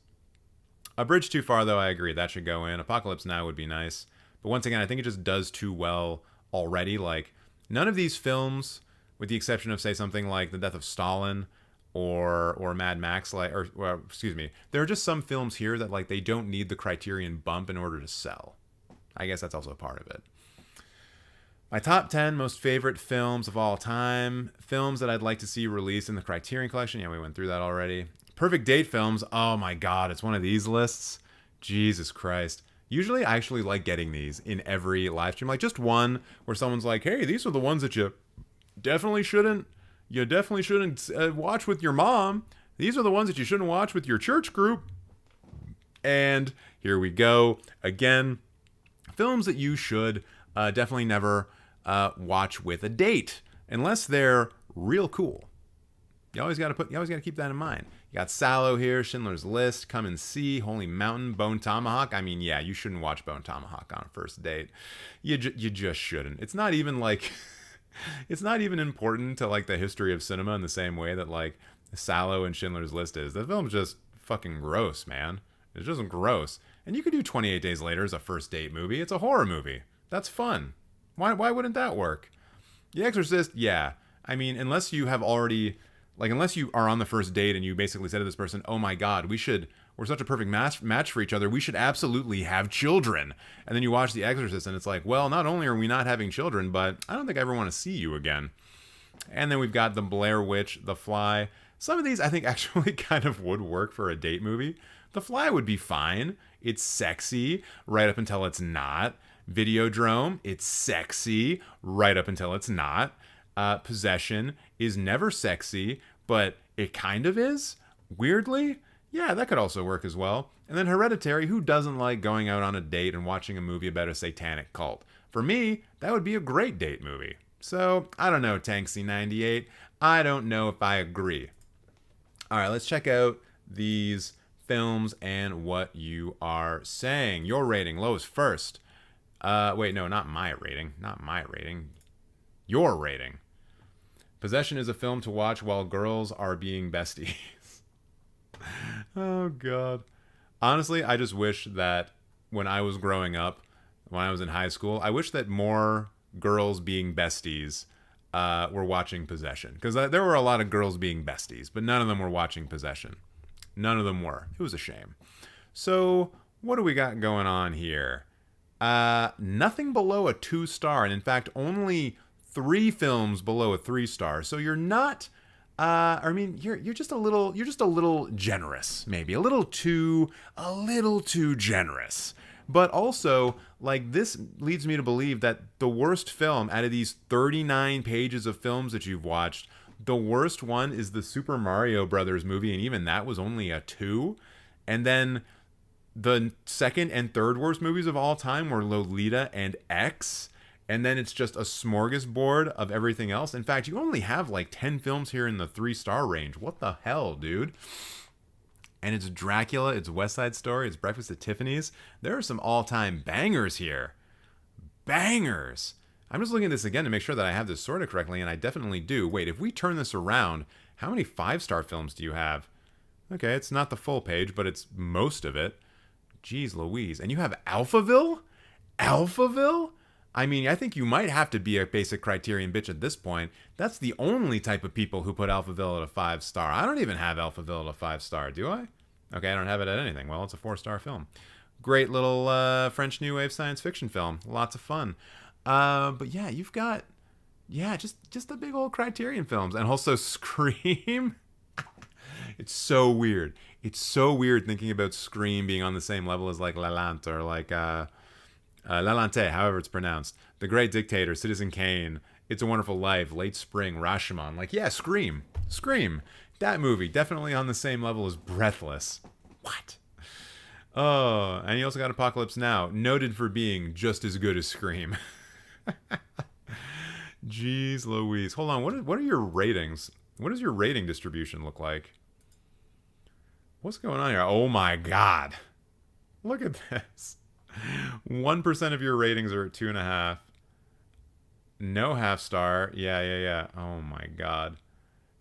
A: A Bridge Too Far, though, I agree. That should go in. Apocalypse Now would be nice. But once again, I think it just does too well already. Like, none of these films, with the exception of, say, something like The Death of Stalin or Mad Max, there are just some films here that, like, they don't need the Criterion bump in order to sell. I guess that's also part of it. My top 10 most favorite films of all time. Films that I'd like to see released in the Criterion Collection. Yeah, we went through that already. Perfect date films. Oh my God, it's one of these lists. Jesus Christ. Usually I actually like getting these in every live stream. Like just one where someone's like, hey, these are the ones that you definitely shouldn't, you definitely shouldn't watch with your mom. These are the ones that you shouldn't watch with your church group. And here we go. Again, films that you should definitely never watch with a date, unless they're real cool. You always got to keep that in mind. You got Sallow here, Schindler's List, Come and See, Holy Mountain, Bone Tomahawk. I mean, yeah, you shouldn't watch Bone Tomahawk on a first date. You just shouldn't. It's not even like it's not even important to like the history of cinema in the same way that like Sallow and Schindler's List is. The film's just fucking gross, man. It's just gross. And you could do 28 Days Later as a first date movie. It's a horror movie. That's fun. Why wouldn't that work? The Exorcist, yeah. I mean, unless you have already, like, unless you are on the first date and you basically say to this person, oh my God, we're such a perfect match for each other, we should absolutely have children. And then you watch The Exorcist and it's like, well, not only are we not having children, but I don't think I ever want to see you again. And then we've got The Blair Witch, The Fly. Some of these I think actually kind of would work for a date movie. The Fly would be fine. It's sexy right up until it's not. Videodrome, it's sexy right up until it's not. Possession is never sexy, but it kind of is, weirdly. Yeah, that could also work as well. And then Hereditary, who doesn't like going out on a date and watching a movie about a satanic cult? For me, that would be a great date movie. So, I don't know, Tankzzy98. I don't know if I agree. All right, let's check out these films and what you are saying. Your rating, lowest first. Wait, no, not my rating. Not my rating. Your rating. Possession is a film to watch while girls are being besties. Oh, God. Honestly, I just wish that when I was growing up, when I was in high school, I wish that more girls being besties were watching Possession. Because there were a lot of girls being besties, but none of them were watching Possession. None of them were. It was a shame. So, what do we got going on here? Nothing below a 2-star, and in fact, only 3 films below a 3-star. So you're not. I mean, you're just a little generous, maybe a little too generous. But also, like, this leads me to believe that the worst film out of these 39 pages of films that you've watched, the worst one is the Super Mario Brothers movie, and even that was only a 2. And then the second and third worst movies of all time were Lolita and X. And then it's just a smorgasbord of everything else. In fact, you only have like 10 films here in the 3-star range. What the hell, dude? And it's Dracula, it's West Side Story, it's Breakfast at Tiffany's. There are some all-time bangers here. Bangers. I'm just looking at this again to make sure that I have this sorted correctly, and I definitely do. Wait, if we turn this around, how many 5-star films do you have? Okay, it's not the full page, but it's most of it. Jeez Louise. And you have Alphaville? Alphaville? I mean, I think you might have to be a basic Criterion bitch at this point. That's the only type of people who put Alphaville at a 5-star. I don't even have Alphaville at a 5-star, do I? Okay, I don't have it at anything. Well, it's a 4-star film. Great little French New Wave science fiction film. Lots of fun. But yeah, you've got, just the big old Criterion films. And also Scream. It's so weird. It's so weird thinking about Scream being on the same level as like La Lante or like La Lante, however it's pronounced. The Great Dictator, Citizen Kane, It's a Wonderful Life, Late Spring, Rashomon. Like, yeah, Scream. That movie, definitely on the same level as Breathless. What? Oh, and you also got Apocalypse Now, noted for being just as good as Scream. Jeez Louise. Hold on, what are your ratings? What does your rating distribution look like? What's going on here? Oh my God. Look at this. 1% of your ratings are at 2.5. No half-star. Yeah. Oh my God.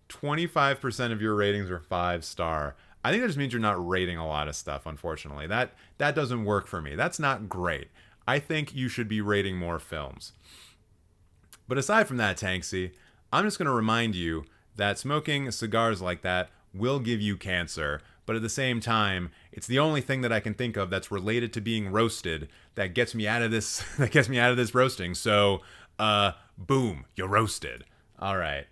A: 25% of your ratings are 5-star. I think that just means you're not rating a lot of stuff, unfortunately. That doesn't work for me. That's not great. I think you should be rating more films. But aside from that, Tankzzy, I'm just going to remind you that smoking cigars like that will give you cancer. But at the same time, it's the only thing that I can think of that's related to being roasted that gets me out of this roasting. So, boom, you're roasted. All right,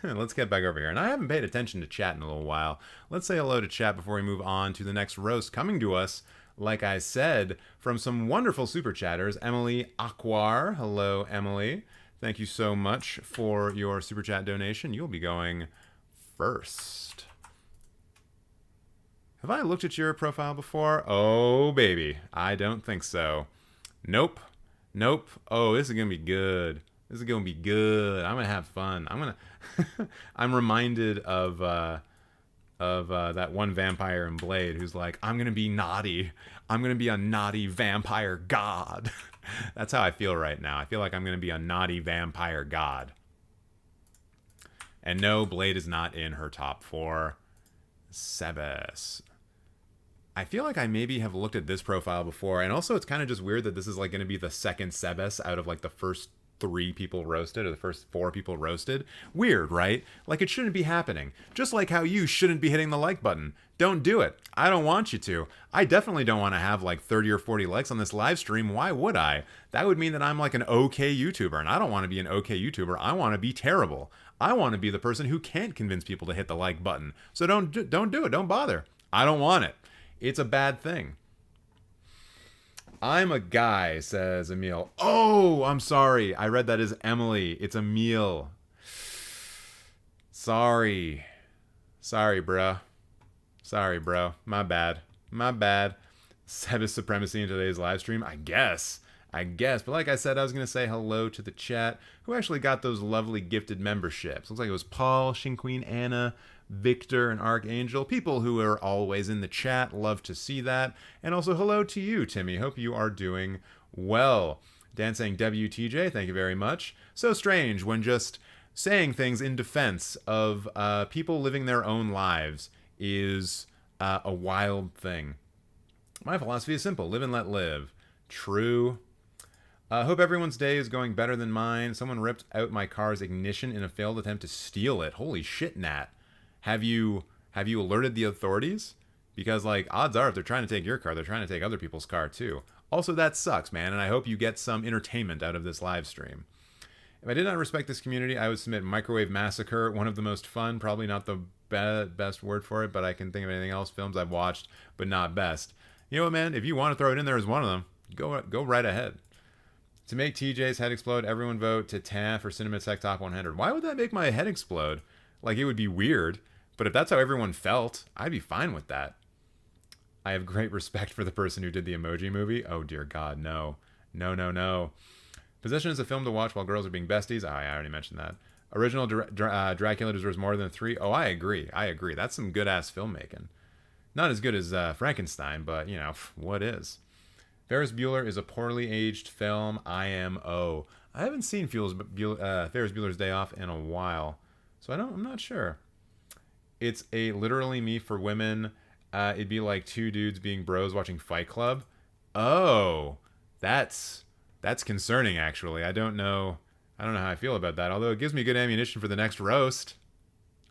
A: let's get back over here. And I haven't paid attention to chat in a little while. Let's say hello to chat before we move on to the next roast coming to us, like I said, from some wonderful super chatters. Emily Aquar. Hello, Emily. Thank you so much for your super chat donation. You'll be going first. Have I looked at your profile before? Oh, baby. I don't think so. Nope. Nope. Oh, this is going to be good. This is going to be good. I'm going to have fun. I'm reminded of that one vampire in Blade who's like, I'm going to be naughty. I'm going to be a naughty vampire god. That's how I feel right now. I feel like I'm going to be a naughty vampire god. And no, Blade is not in her top 4. Sebas. I feel like I maybe have looked at this profile before, and also it's kind of just weird that this is like going to be the second Sebas out of like the first 3 people roasted, or the first 4 people roasted. Weird, right? Like, it shouldn't be happening. Just like how you shouldn't be hitting the like button. Don't do it. I don't want you to. I definitely don't want to have like 30 or 40 likes on this live stream. Why would I? That would mean that I'm like an okay YouTuber, and I don't want to be an okay YouTuber. I want to be terrible. I want to be the person who can't convince people to hit the like button. So don't do it. Don't bother. I don't want it. It's a bad thing. I'm a guy, says Emile. Oh, I'm sorry. I read that as Emily. It's Emile. Sorry. Sorry, bro. Sorry, bro. My bad. My bad. Sebas supremacy in today's live stream? I guess. But like I said, I was going to say hello to the chat who actually got those lovely gifted memberships. Looks like it was Paul, Shin Queen Anna, Victor, and Archangel. People who are always in the chat. Love to see that. And also hello to you, Timmy. Hope you are doing well. Dan saying WTJ, thank you very much. So strange when just saying things in defense of people living their own lives is a wild thing. My philosophy is simple. Live and let live. True. Hope everyone's day is going better than mine. Someone ripped out my car's ignition in a failed attempt to steal it. Holy shit, Nat. Have you alerted the authorities? Because, like, odds are if they're trying to take your car, they're trying to take other people's car too. Also, that sucks, man, and I hope you get some entertainment out of this live stream. If I did not respect this community, I would submit Microwave Massacre, one of the most fun, probably not the best word for it, but I can think of anything else, films I've watched, but not best. You know what, man? If you want to throw it in there as one of them, go right ahead. To make TJ's head explode, everyone vote to TAF for Cinemateq Top 100. Why would that make my head explode? Like, it would be weird, but if that's how everyone felt, I'd be fine with that. I have great respect for the person who did the Emoji Movie. Oh, dear God, no. No. Possession is a film to watch while girls are being besties. Oh, I already mentioned that. Original Dracula deserves more than 3. Oh, I agree. That's some good-ass filmmaking. Not as good as Frankenstein, but, you know, what is? Ferris Bueller is a poorly aged film. IMO. I haven't seen Ferris Bueller's Day Off in a while, so I'm not sure. It's a literally me for women. It'd be like 2 dudes being bros watching Fight Club. Oh, that's concerning, actually. I don't know how I feel about that, although it gives me good ammunition for the next roast.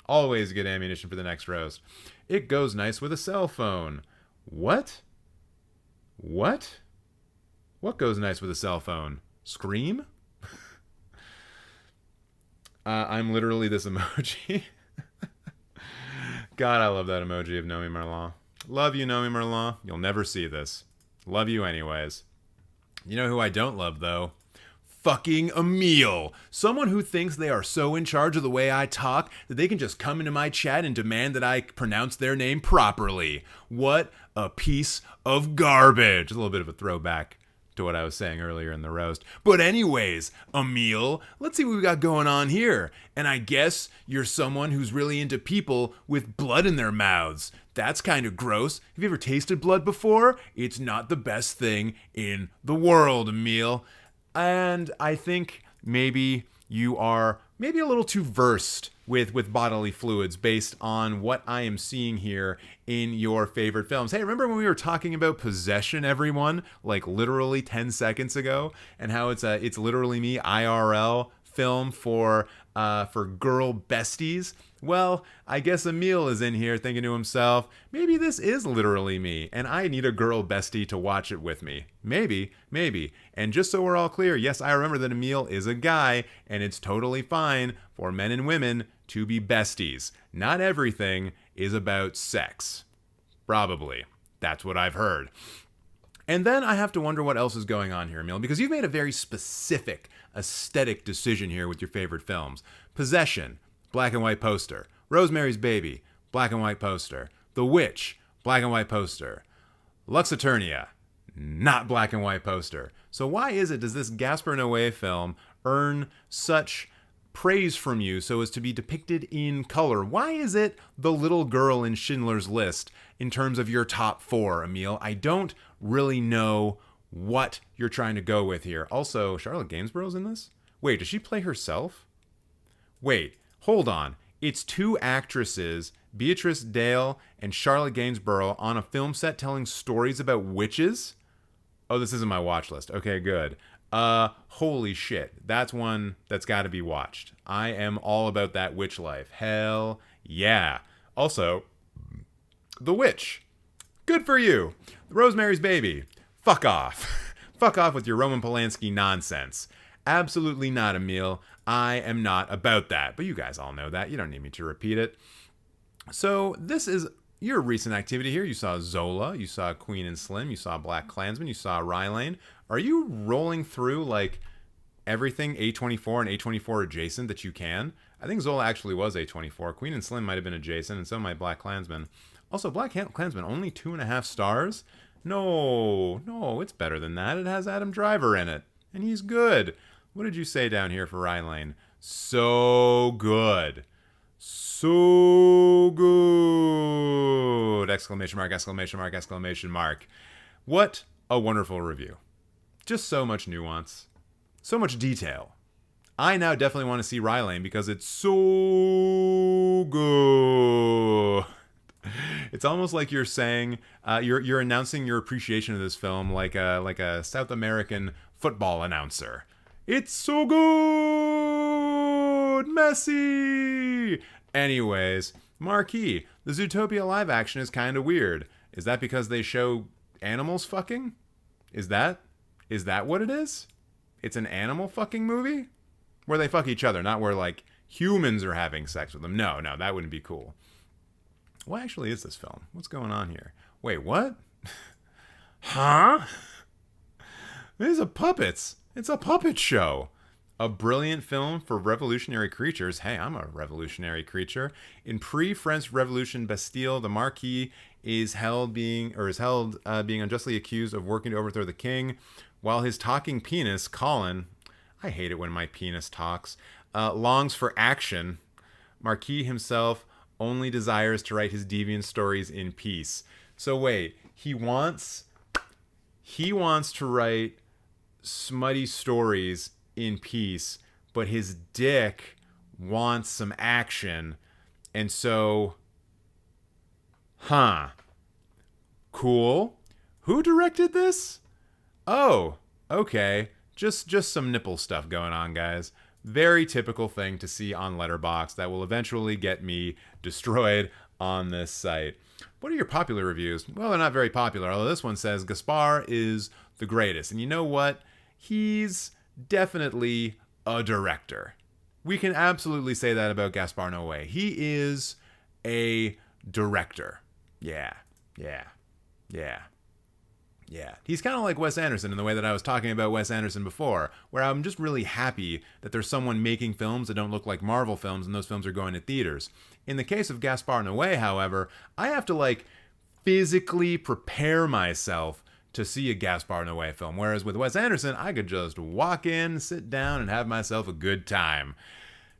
A: Always good ammunition for the next roast. It goes nice with a cell phone. What? What goes nice with a cell phone? Scream? I'm literally this emoji. God, I love that emoji of Nomi Merlan. Love you, Nomi Merlan. You'll never see this. Love you anyways. You know who I don't love, though? Fucking Emile. Someone who thinks they are so in charge of the way I talk that they can just come into my chat and demand that I pronounce their name properly. What a piece of garbage. A little bit of a throwback to what I was saying earlier in the roast. But anyways, Emile, let's see what we got going on here. And I guess you're someone who's really into people with blood in their mouths. That's kind of gross. Have you ever tasted blood before? It's not the best thing in the world, Emile. And I think maybe you are a little too versed with bodily fluids based on what I am seeing here in your favorite films. Hey, remember when we were talking about Possession, everyone? Like literally 10 seconds ago, and how it's literally me IRL film for girl besties? Well, I guess Emile is in here thinking to himself, maybe this is literally me, and I need a girl bestie to watch it with me. Maybe. And just so we're all clear, yes, I remember that Emile is a guy, and it's totally fine for men and women to be besties. Not everything is about sex. Probably. That's what I've heard. And then I have to wonder what else is going on here, Emile, because you've made a very specific aesthetic decision here with your favorite films. Possession, black and white poster. Rosemary's Baby, black and white poster. The Witch, black and white poster. Lux Eternia, not black and white poster. So why does this Gaspar Noé film earn such praise from you so as to be depicted in color? Why is it the little girl in Schindler's List in terms of your top 4, Emile? I don't really know what you're trying to go with here. Also, Charlotte Gainsborough's in this? Wait, does she play herself? Wait, hold on. It's 2 actresses, Beatrice Dale and Charlotte Gainsborough, on a film set telling stories about witches? Oh, this isn't my watch list. Okay, good. Holy shit. That's one that's got to be watched. I am all about that witch life. Hell yeah. Also, The Witch. Good for you. Rosemary's Baby. Fuck off. Fuck off with your Roman Polanski nonsense. Absolutely not, Emile. I am not about that. But you guys all know that. You don't need me to repeat it. So this is your recent activity here. You saw Zola. You saw Queen and Slim. You saw Black Klansman. You saw Rylane. Are you rolling through like everything A24 and A24 adjacent that you can? I think Zola actually was A24. Queen and Slim might have been adjacent, and so might Black Klansman. Also, Black Klansman, only 2.5 stars? No, it's better than that. It has Adam Driver in it, and he's good. What did you say down here for Rylane? So good. So good! Exclamation mark, exclamation mark, exclamation mark. What a wonderful review. Just so much nuance. So much detail. I now definitely want to see Rylane because it's so good. It's almost like you're saying, you're announcing your appreciation of this film like a South American football announcer. It's so good! Messi! Anyways, Marquis, the Zootopia live action is kind of weird. Is that because they show animals fucking? Is that what it is? It's an animal fucking movie? Where they fuck each other, not where, like, humans are having sex with them. No, that wouldn't be cool. What actually is this film? What's going on here? Wait, what? Huh? These are puppets. It's a puppet show. A brilliant film for revolutionary creatures. Hey, I'm a revolutionary creature. In pre-French Revolution Bastille, the Marquis is held being unjustly accused of working to overthrow the king, while his talking penis, Colin, I hate it when my penis talks, longs for action. Marquis himself only desires to write his deviant stories in peace. So wait, he wants to write smutty stories in peace, but his dick wants some action, and so, cool. Who directed this? Oh, okay. Just some nipple stuff going on, guys. Very typical thing to see on Letterboxd that will eventually get me destroyed on this site. What are your popular reviews? Well, they're not very popular, although this one says Gaspar is the greatest. And you know what? He's definitely a director. We can absolutely say that about Gaspar Noé. He is a director. Yeah. He's kind of like Wes Anderson in the way that I was talking about Wes Anderson before, where I'm just really happy that there's someone making films that don't look like Marvel films, and those films are going to theaters. In the case of Gaspar Noé, however, I have to physically prepare myself to see a Gaspar Noé film, whereas with Wes Anderson, I could just walk in, sit down, and have myself a good time.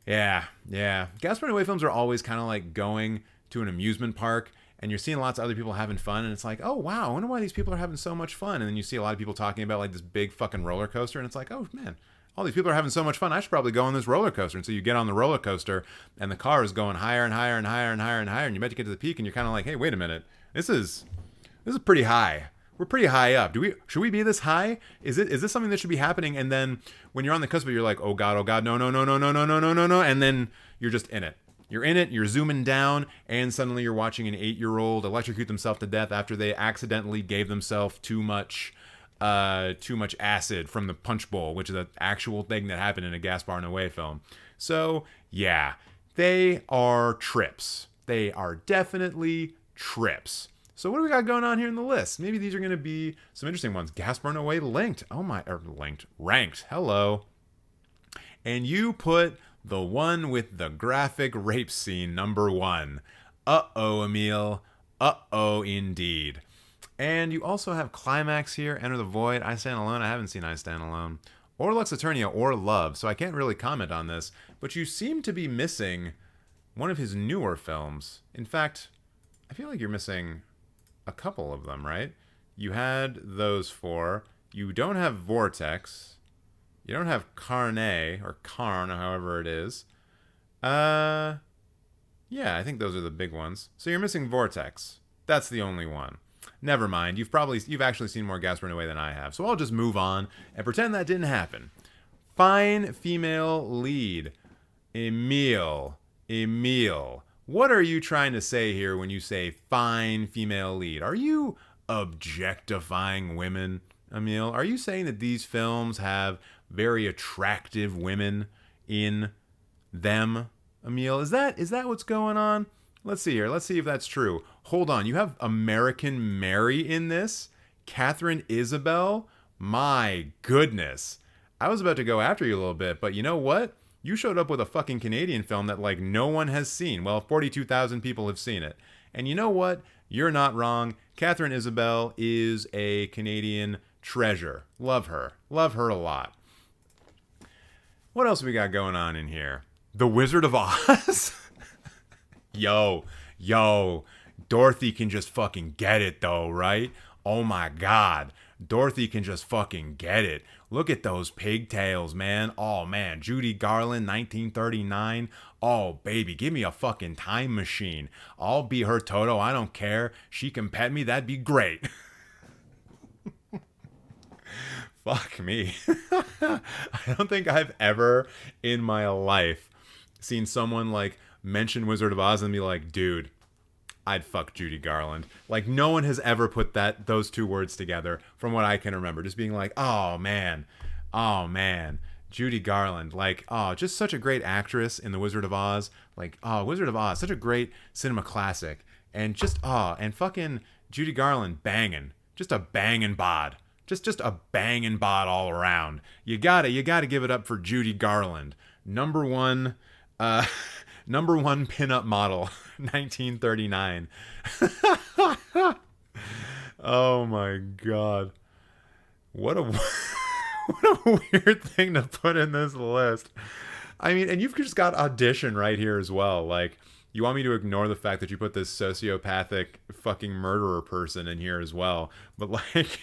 A: Yeah. Gaspar Noé films are always kind of like going to an amusement park, and you're seeing lots of other people having fun, and it's like, oh, wow, I wonder why these people are having so much fun. And then you see a lot of people talking about this big fucking roller coaster, and it's like, oh, man, all these people are having so much fun. I should probably go on this roller coaster. And so you get on the roller coaster, and the car is going higher and higher and higher and higher and higher, and you bet you get to the peak, and you're kind of like, hey, wait a minute. This is pretty high. We're pretty high up. Should we be this high? Is this something that should be happening? And then when you're on the cusp, you're like, oh God, no, and then you're just in it. You're in it, you're zooming down, and suddenly you're watching an 8-year-old electrocute themselves to death after they accidentally gave themselves too much acid from the punch bowl, which is an actual thing that happened in a Gaspar Noé film. So, yeah, they are trips. They are definitely trips. So what do we got going on here in the list? Maybe these are going to be some interesting ones. Gaspar Noé ranked. Hello. And you put the one with the graphic rape scene number 1. Uh-oh, Emile. Uh-oh, indeed. And you also have Climax here, Enter the Void, I Stand Alone. I haven't seen I Stand Alone. Or Lux Eternia or Love, so I can't really comment on this. But you seem to be missing one of his newer films. In fact, I feel like you're missing a couple of them, right? You had those 4. You don't have Vortex. You don't have Carne, or Carn, however it is. Yeah, I think those are the big ones. So you're missing Vortex. That's the only one. Never mind. You've actually seen more Gaspar Noé than I have. So I'll just move on and pretend that didn't happen. Fine female lead. Emile. What are you trying to say here when you say fine female lead? Are you objectifying women, Emile? Are you saying that these films have very attractive women in them, Emile? Is that what's going on? Let's see here. Let's see if that's true. Hold on. You have American Mary in this? Catherine Isabel? My goodness. I was about to go after you a little bit, but you know what? You showed up with a fucking Canadian film that, like, no one has seen. Well, 42,000 people have seen it. And you know what? You're not wrong. Catherine Isabel is a Canadian treasure. Love her. Love her a lot. What else we got going on in here? The Wizard of Oz? Yo, Dorothy can just fucking get it though, right? Oh my God. Dorothy can just fucking get it. Look at those pigtails, man. Oh man, Judy Garland, 1939. Oh baby, give me a fucking time machine. I'll be her Toto, I don't care. She can pet me, that'd be great. Fuck me. I don't think I've ever in my life seen someone like mention Wizard of Oz and be like, dude, I'd fuck Judy Garland. Like, no one has ever put those two words together from what I can remember. Just being like, oh man, Judy Garland. Like, oh, just such a great actress in The Wizard of Oz. Like, oh, Wizard of Oz, such a great cinema classic. And just, and fucking Judy Garland banging. Just a banging bod. Just a banging bod all around. You gotta give it up for Judy Garland. Number one pinup model, 1939. Oh my God. What a weird thing to put in this list. I mean, and you've just got Audition right here as well. Like, you want me to ignore the fact that you put this sociopathic fucking murderer person in here as well. But like,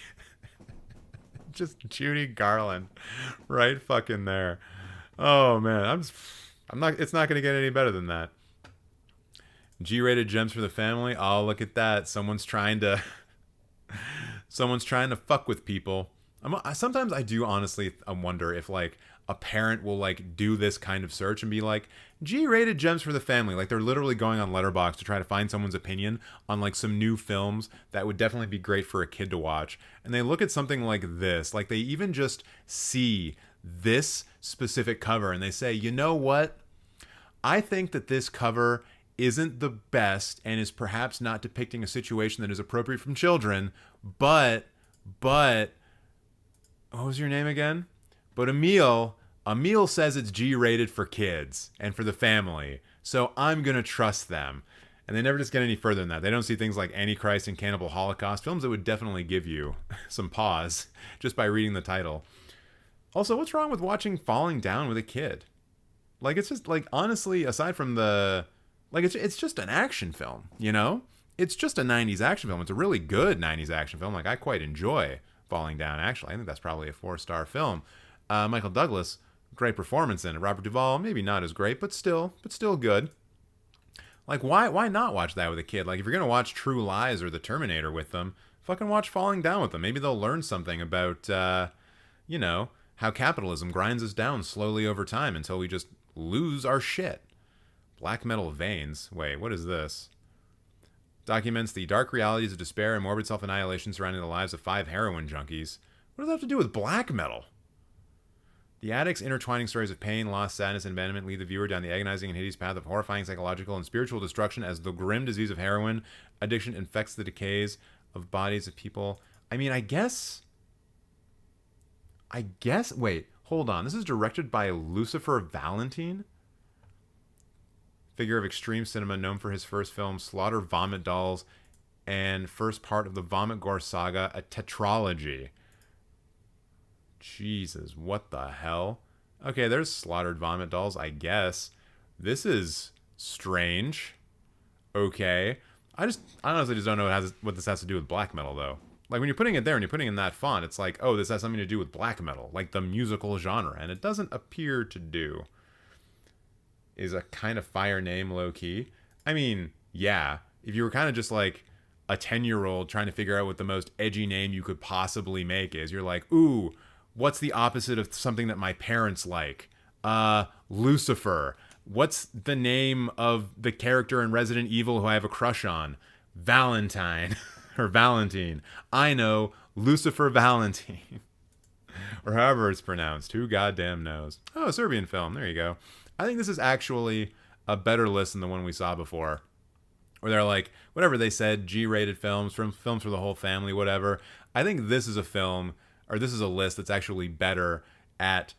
A: just Judy Garland right fucking there. Oh man, it's not going to get any better than that. G-rated gems for the family. Oh, look at that. Someone's trying to fuck with people. Sometimes I do honestly wonder if like a parent will like do this kind of search and be like, G-rated gems for the family. Like they're literally going on Letterboxd to try to find someone's opinion on like some new films that would definitely be great for a kid to watch. And they look at something like this. Like they even just see this specific cover and they say, you know what? I think that this cover isn't the best and is perhaps not depicting a situation that is appropriate from children, but what was your name again? But Emile says it's G-rated for kids and for the family, so I'm gonna trust them. And they never just get any further than that. They don't see things like Antichrist and Cannibal Holocaust, films that would definitely give you some pause just by reading the title. Also, what's wrong with watching Falling Down with a kid? Like, it's just, like, honestly, aside from the... Like, it's just an action film, you know? It's just a 90s action film. It's a really good 90s action film. Like, I quite enjoy Falling Down, actually. I think that's probably a 4-star film. Michael Douglas, great performance in it. Robert Duvall, maybe not as great, but still good. Like, why not watch that with a kid? Like, if you're going to watch True Lies or The Terminator with them, fucking watch Falling Down with them. Maybe they'll learn something about, you know, how capitalism grinds us down slowly over time until we just lose our shit. Black Metal Veins. Wait, what is this? Documents the dark realities of despair and morbid self-annihilation surrounding the lives of 5 heroin junkies. What does that have to do with black metal? The addict's intertwining stories of pain, loss, sadness, and abandonment lead the viewer down the agonizing and hideous path of horrifying psychological and spiritual destruction as the grim disease of heroin addiction infects the decays of bodies of people. I mean, I guess... Wait, Hold on. This is directed by Lucifer Valentine? Figure of extreme cinema, known for his first film, Slaughter Vomit Dolls, and first part of the Vomit Gore Saga, a tetralogy. Jesus, what the hell? Okay, there's Slaughtered Vomit Dolls, I guess. This is strange. Okay. I honestly just don't know what this has to do with black metal, though. Like, when you're putting it there and you're putting it in that font, it's like, oh, this has something to do with black metal, like the musical genre, and it doesn't appear to do. Is a kind of fire name, low-key. I mean, yeah, if you were kind of just like a 10-year-old trying to figure out what the most edgy name you could possibly make is, you're like, ooh, what's the opposite of something that my parents like? Lucifer. What's the name of the character in Resident Evil who I have a crush on? Valentine. Or Valentine. I know, Lucifer Valentine. Or however it's pronounced. Who goddamn knows? Oh, a Serbian film. There you go. I think this is actually a better list than the one we saw before. Where they're like, whatever they said, G-rated films, films for the whole family, whatever. I think this is a film, or this is a list that's actually better at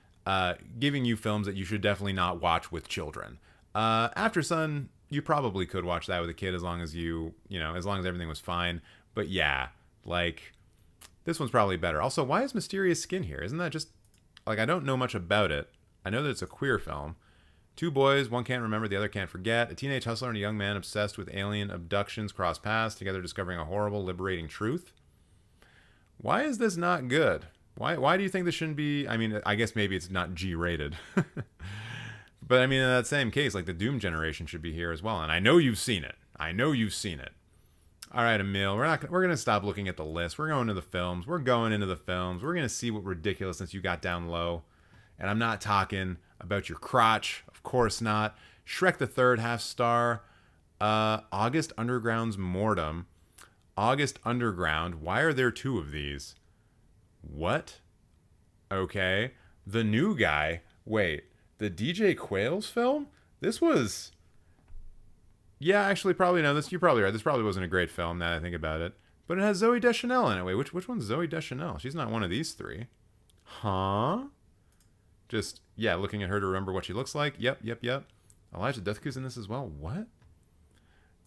A: giving you films that you should definitely not watch with children. After Sun, you probably could watch that with a kid as long as as long as everything was fine. But yeah, like, this one's probably better. Also, why is Mysterious Skin here? Isn't that just, like, I don't know much about it. I know that it's a queer film. Two boys, one can't remember, the other can't forget. A teenage hustler and a young man obsessed with alien abductions cross paths, together discovering a horrible, liberating truth. Why is this not good? Why do you think this shouldn't be... I mean, I guess maybe it's not G-rated. But I mean, in that same case, like, the Doom generation should be here as well. And I know you've seen it. All right, Emile, we're going to stop looking at the list. We're going to the films. We're going to see what ridiculousness you got down low. And I'm not talking about your crotch. Of course not. Shrek the Third, half star. August Underground's Mortem. August Underground. Why are there two of these? What? Okay. The New Guy. Wait. The DJ Quails film? This was... Yeah, actually, probably no. You're probably right. This probably wasn't a great film, now that I think about it. But it has Zoe Deschanel in it. Wait, which one's Zoe Deschanel? She's not one of these three. Huh? Just, yeah, looking at her to remember what she looks like. Yep. Elijah Duthku's in this as well. What?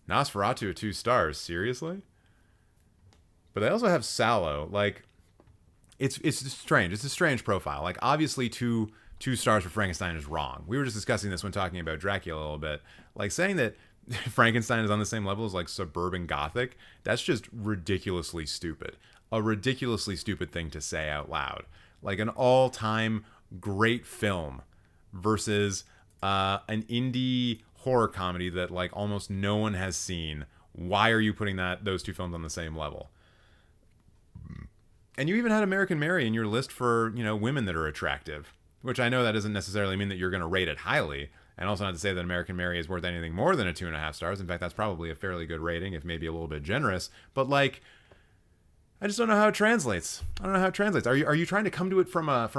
A: Nosferatu, 2 stars. Seriously? But they also have Sallow. Like, it's strange. It's a strange profile. Like, obviously, two stars for Frankenstein is wrong. We were just discussing this when talking about Dracula a little bit. Like, saying that Frankenstein is on the same level as, like, suburban gothic, that's just ridiculously stupid. A ridiculously stupid thing to say out loud. Like, an all-time great film versus an indie horror comedy that, like, almost no one has seen. Why are you putting those two films on the same level? And you even had American Mary in your list for, women that are attractive, which I know that doesn't necessarily mean that you're going to rate it highly. And also not to say that American Mary is worth anything more than a 2.5 stars. In fact, that's probably a fairly good rating, if maybe a little bit generous. But, like, I just don't know how it translates. Are you trying to come to it from a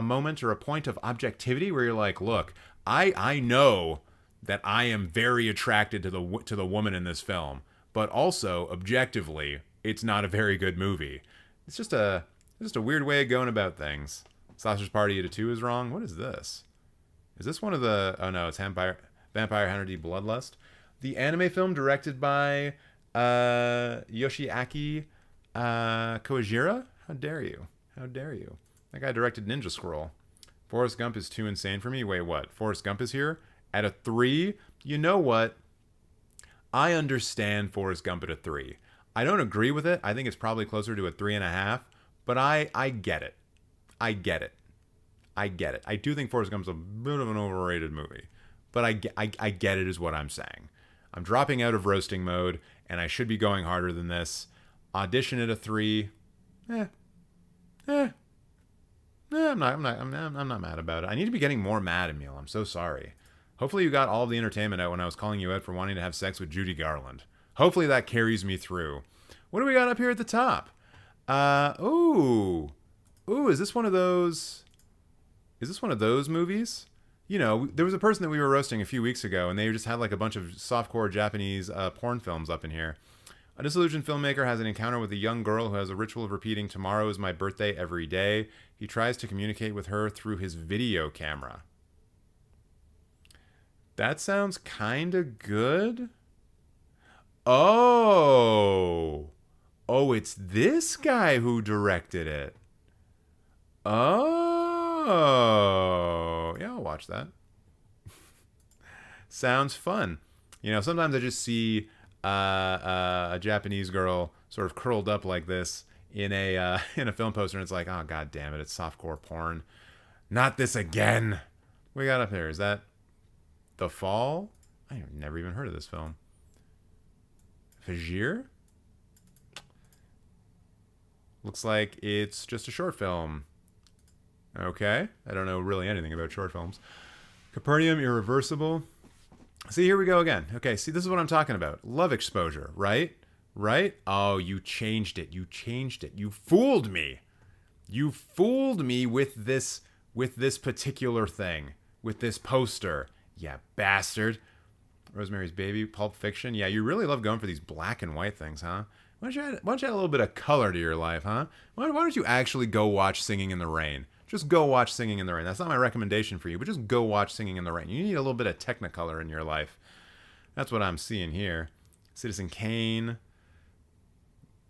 A: moment or a point of objectivity where you're like, look, I know that I am very attracted to the woman in this film, but also objectively, it's not a very good movie. It's just a weird way of going about things. Sausage Party at a 2 is wrong. What is this? Is this one of the... Oh, no, it's Vampire Hunter D Bloodlust. The anime film directed by Yoshiaki Kojira? How dare you? That guy directed Ninja Scroll. Forrest Gump is too insane for me. Wait, what? Forrest Gump is here? At a 3? You know what? I understand Forrest Gump at a 3. I don't agree with it. I think it's probably closer to a 3.5. But I get it. I get it. I do think Forrest Gump's a bit of an overrated movie. But I get it is what I'm saying. I'm dropping out of roasting mode, and I should be going harder than this. Audition at a 3. I'm not mad about it. I need to be getting more mad, Emile. I'm so sorry. Hopefully you got all of the entertainment out when I was calling you out for wanting to have sex with Judy Garland. Hopefully that carries me through. What do we got up here at the top? Ooh, is this one of those... Is this one of those movies? There was a person that we were roasting a few weeks ago, and they just had like a bunch of softcore Japanese porn films up in here. A disillusioned filmmaker has an encounter with a young girl who has a ritual of repeating, "Tomorrow is my birthday," every day. He tries to communicate with her through his video camera. That sounds kind of good. Oh. Oh, it's this guy who directed it. Oh. Yeah, I'll watch that. Sounds fun. You know, sometimes I just see a Japanese girl sort of curled up like this in a film poster, and it's like, oh, god damn it, it's softcore porn. Not this again. What we got up there? Is that The Fall? I've never even heard of this film. Fajir? Looks like it's just a short film. Okay. I don't know really anything about short films. Capernaum Irreversible. See, here we go again. Okay, see, this is what I'm talking about. Love exposure, right? Right? Oh, you changed it. You changed it. You fooled me. You fooled me with this particular thing. With this poster. Yeah, bastard. Rosemary's Baby, Pulp Fiction. Yeah, you really love going for these black and white things, huh? Why don't you add a little bit of color to your life, huh? Why don't you actually go watch Singing in the Rain? Just go watch Singing in the Rain. That's not my recommendation for you, but just go watch Singing in the Rain. You need a little bit of Technicolor in your life. That's what I'm seeing here. Citizen Kane.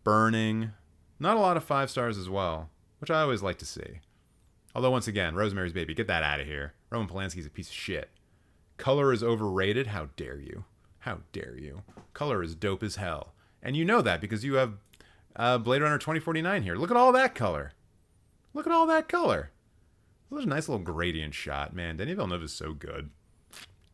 A: Burning. Not a lot of 5 stars as well, which I always like to see. Although, once again, Rosemary's Baby, get that out of here. Roman Polanski's a piece of shit. Color is overrated? How dare you? How dare you? Color is dope as hell. And you know that because you have Blade Runner 2049 here. Look at all that color. Look at all that color. There's a nice little gradient shot. Man, Denis Villeneuve is so good.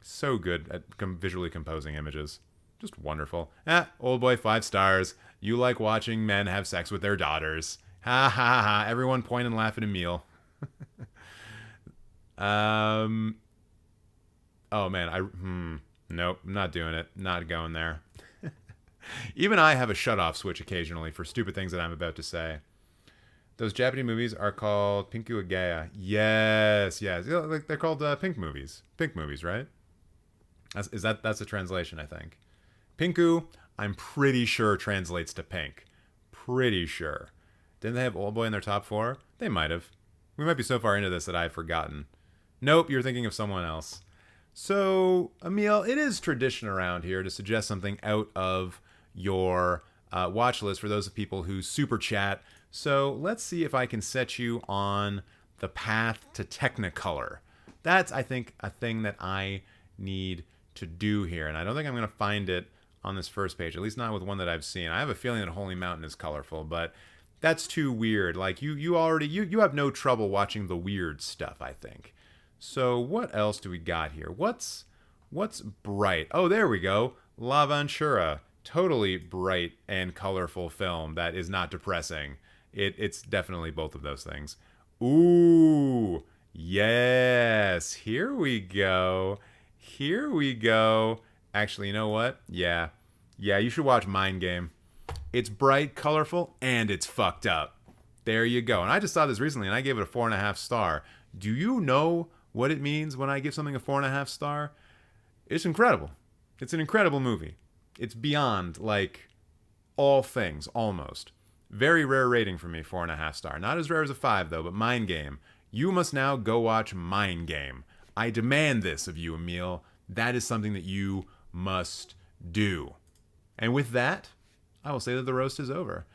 A: So good at visually composing images. Just wonderful. Old boy, 5 stars. You like watching men have sex with their daughters. Ha ha ha. Everyone point and laugh at Emile. Oh man, nope, I'm not doing it. Not going there. Even I have a shut-off switch occasionally for stupid things that I'm about to say. Those Japanese movies are called Pinku Agaya. Yes. They're called pink movies. Pink movies, right? That's a translation, I think. Pinku, I'm pretty sure translates to pink. Pretty sure. Didn't they have Old Boy in their top 4? They might have. We might be so far into this that I've forgotten. Nope, you're thinking of someone else. So, Emile, it is tradition around here to suggest something out of your watch list for those people who super chat. So let's see if I can set you on the path to Technicolor. That's, I think, a thing that I need to do here. And I don't think I'm going to find it on this first page, at least not with one that I've seen. I have a feeling that Holy Mountain is colorful, but that's too weird. Like, you have no trouble watching the weird stuff, I think. So what else do we got here? What's bright? Oh, there we go. La Ventura. Totally bright and colorful film that is not depressing. It's definitely both of those things. Ooh, yes. Here we go. Here we go. Actually, you know what? Yeah, you should watch Mind Game. It's bright, colorful, and it's fucked up. There you go. And I just saw this recently, and I gave it a 4.5 star. Do you know what it means when I give something a 4.5 star? It's incredible. It's an incredible movie. It's beyond, like, all things, almost. Very rare rating for me, 4.5 star. Not as rare as a 5, though, but Mind Game. You must now go watch Mind Game. I demand this of you, Emile. That is something that you must do. And with that, I will say that the roast is over.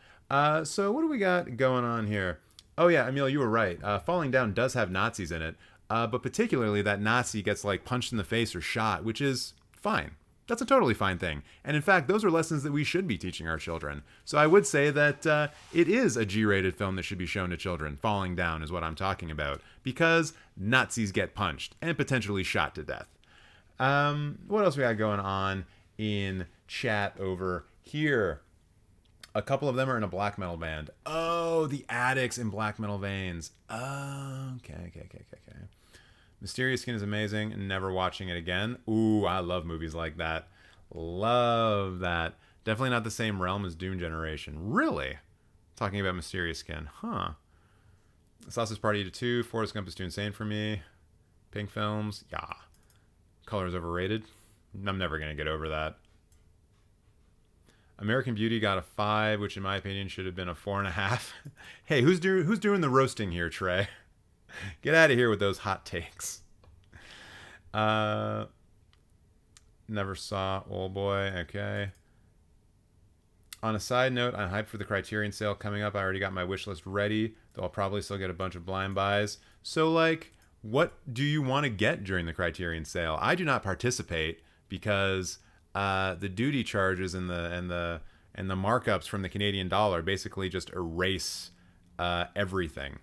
A: So what do we got going on here? Oh yeah, Emile, you were right. Falling Down does have Nazis in it, but particularly that Nazi gets like punched in the face or shot, which is fine. That's a totally fine thing. And in fact, those are lessons that we should be teaching our children. So I would say that it is a G-rated film that should be shown to children. Falling Down is what I'm talking about. Because Nazis get punched and potentially shot to death. What else we got going on in chat over here? A couple of them are in a black metal band. Oh, the Addicts in Black Metal Veins. Oh, okay. Mysterious Skin is amazing. Never watching it again. Ooh, I love movies like that. Love that. Definitely not the same realm as Dune Generation. Really? Talking about Mysterious Skin. Huh. Sausage Party 2. Forrest Gump is too insane for me. Pink Films. Yeah. Color is overrated. I'm never going to get over that. American Beauty got a 5, which in my opinion should have been a 4.5. Hey, who's doing the roasting here, Trey? Get out of here with those hot takes. Never saw Old Boy. Okay. On a side note, I'm hyped for the Criterion sale coming up. I already got my wish list ready, though I'll probably still get a bunch of blind buys. So, like, what do you want to get during the Criterion sale? I do not participate because the duty charges and the markups from the Canadian dollar basically just erase everything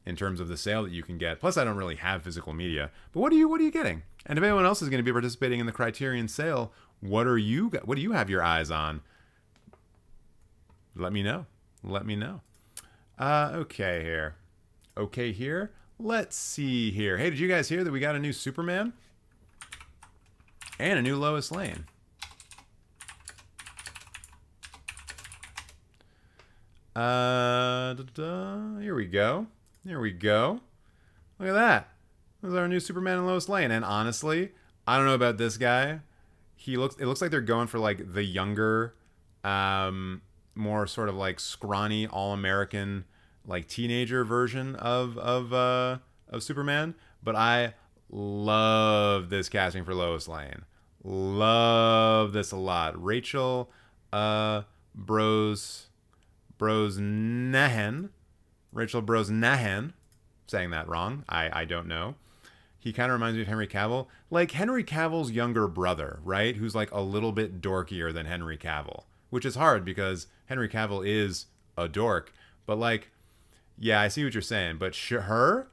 A: in terms of the sale that you can get. Plus, I don't really have physical media. But what are you getting? And if anyone else is going to be participating in the Criterion sale, what do you have your eyes on? Let me know. Okay here. Let's see here. Hey, did you guys hear that we got a new Superman? And a new Lois Lane. Here we go. Look at that. This is our new Superman and Lois Lane. And honestly, I don't know about this guy. It looks like they're going for like the younger, more sort of like scrawny, all-American, like teenager version of Superman. But I love this casting for Lois Lane. Love this a lot. Rachel Brosnahan. Saying that wrong. I don't know. He kind of reminds me of Henry Cavill. Like Henry Cavill's younger brother, right? Who's like a little bit dorkier than Henry Cavill. Which is hard because Henry Cavill is a dork. But like, yeah, I see what you're saying. But her,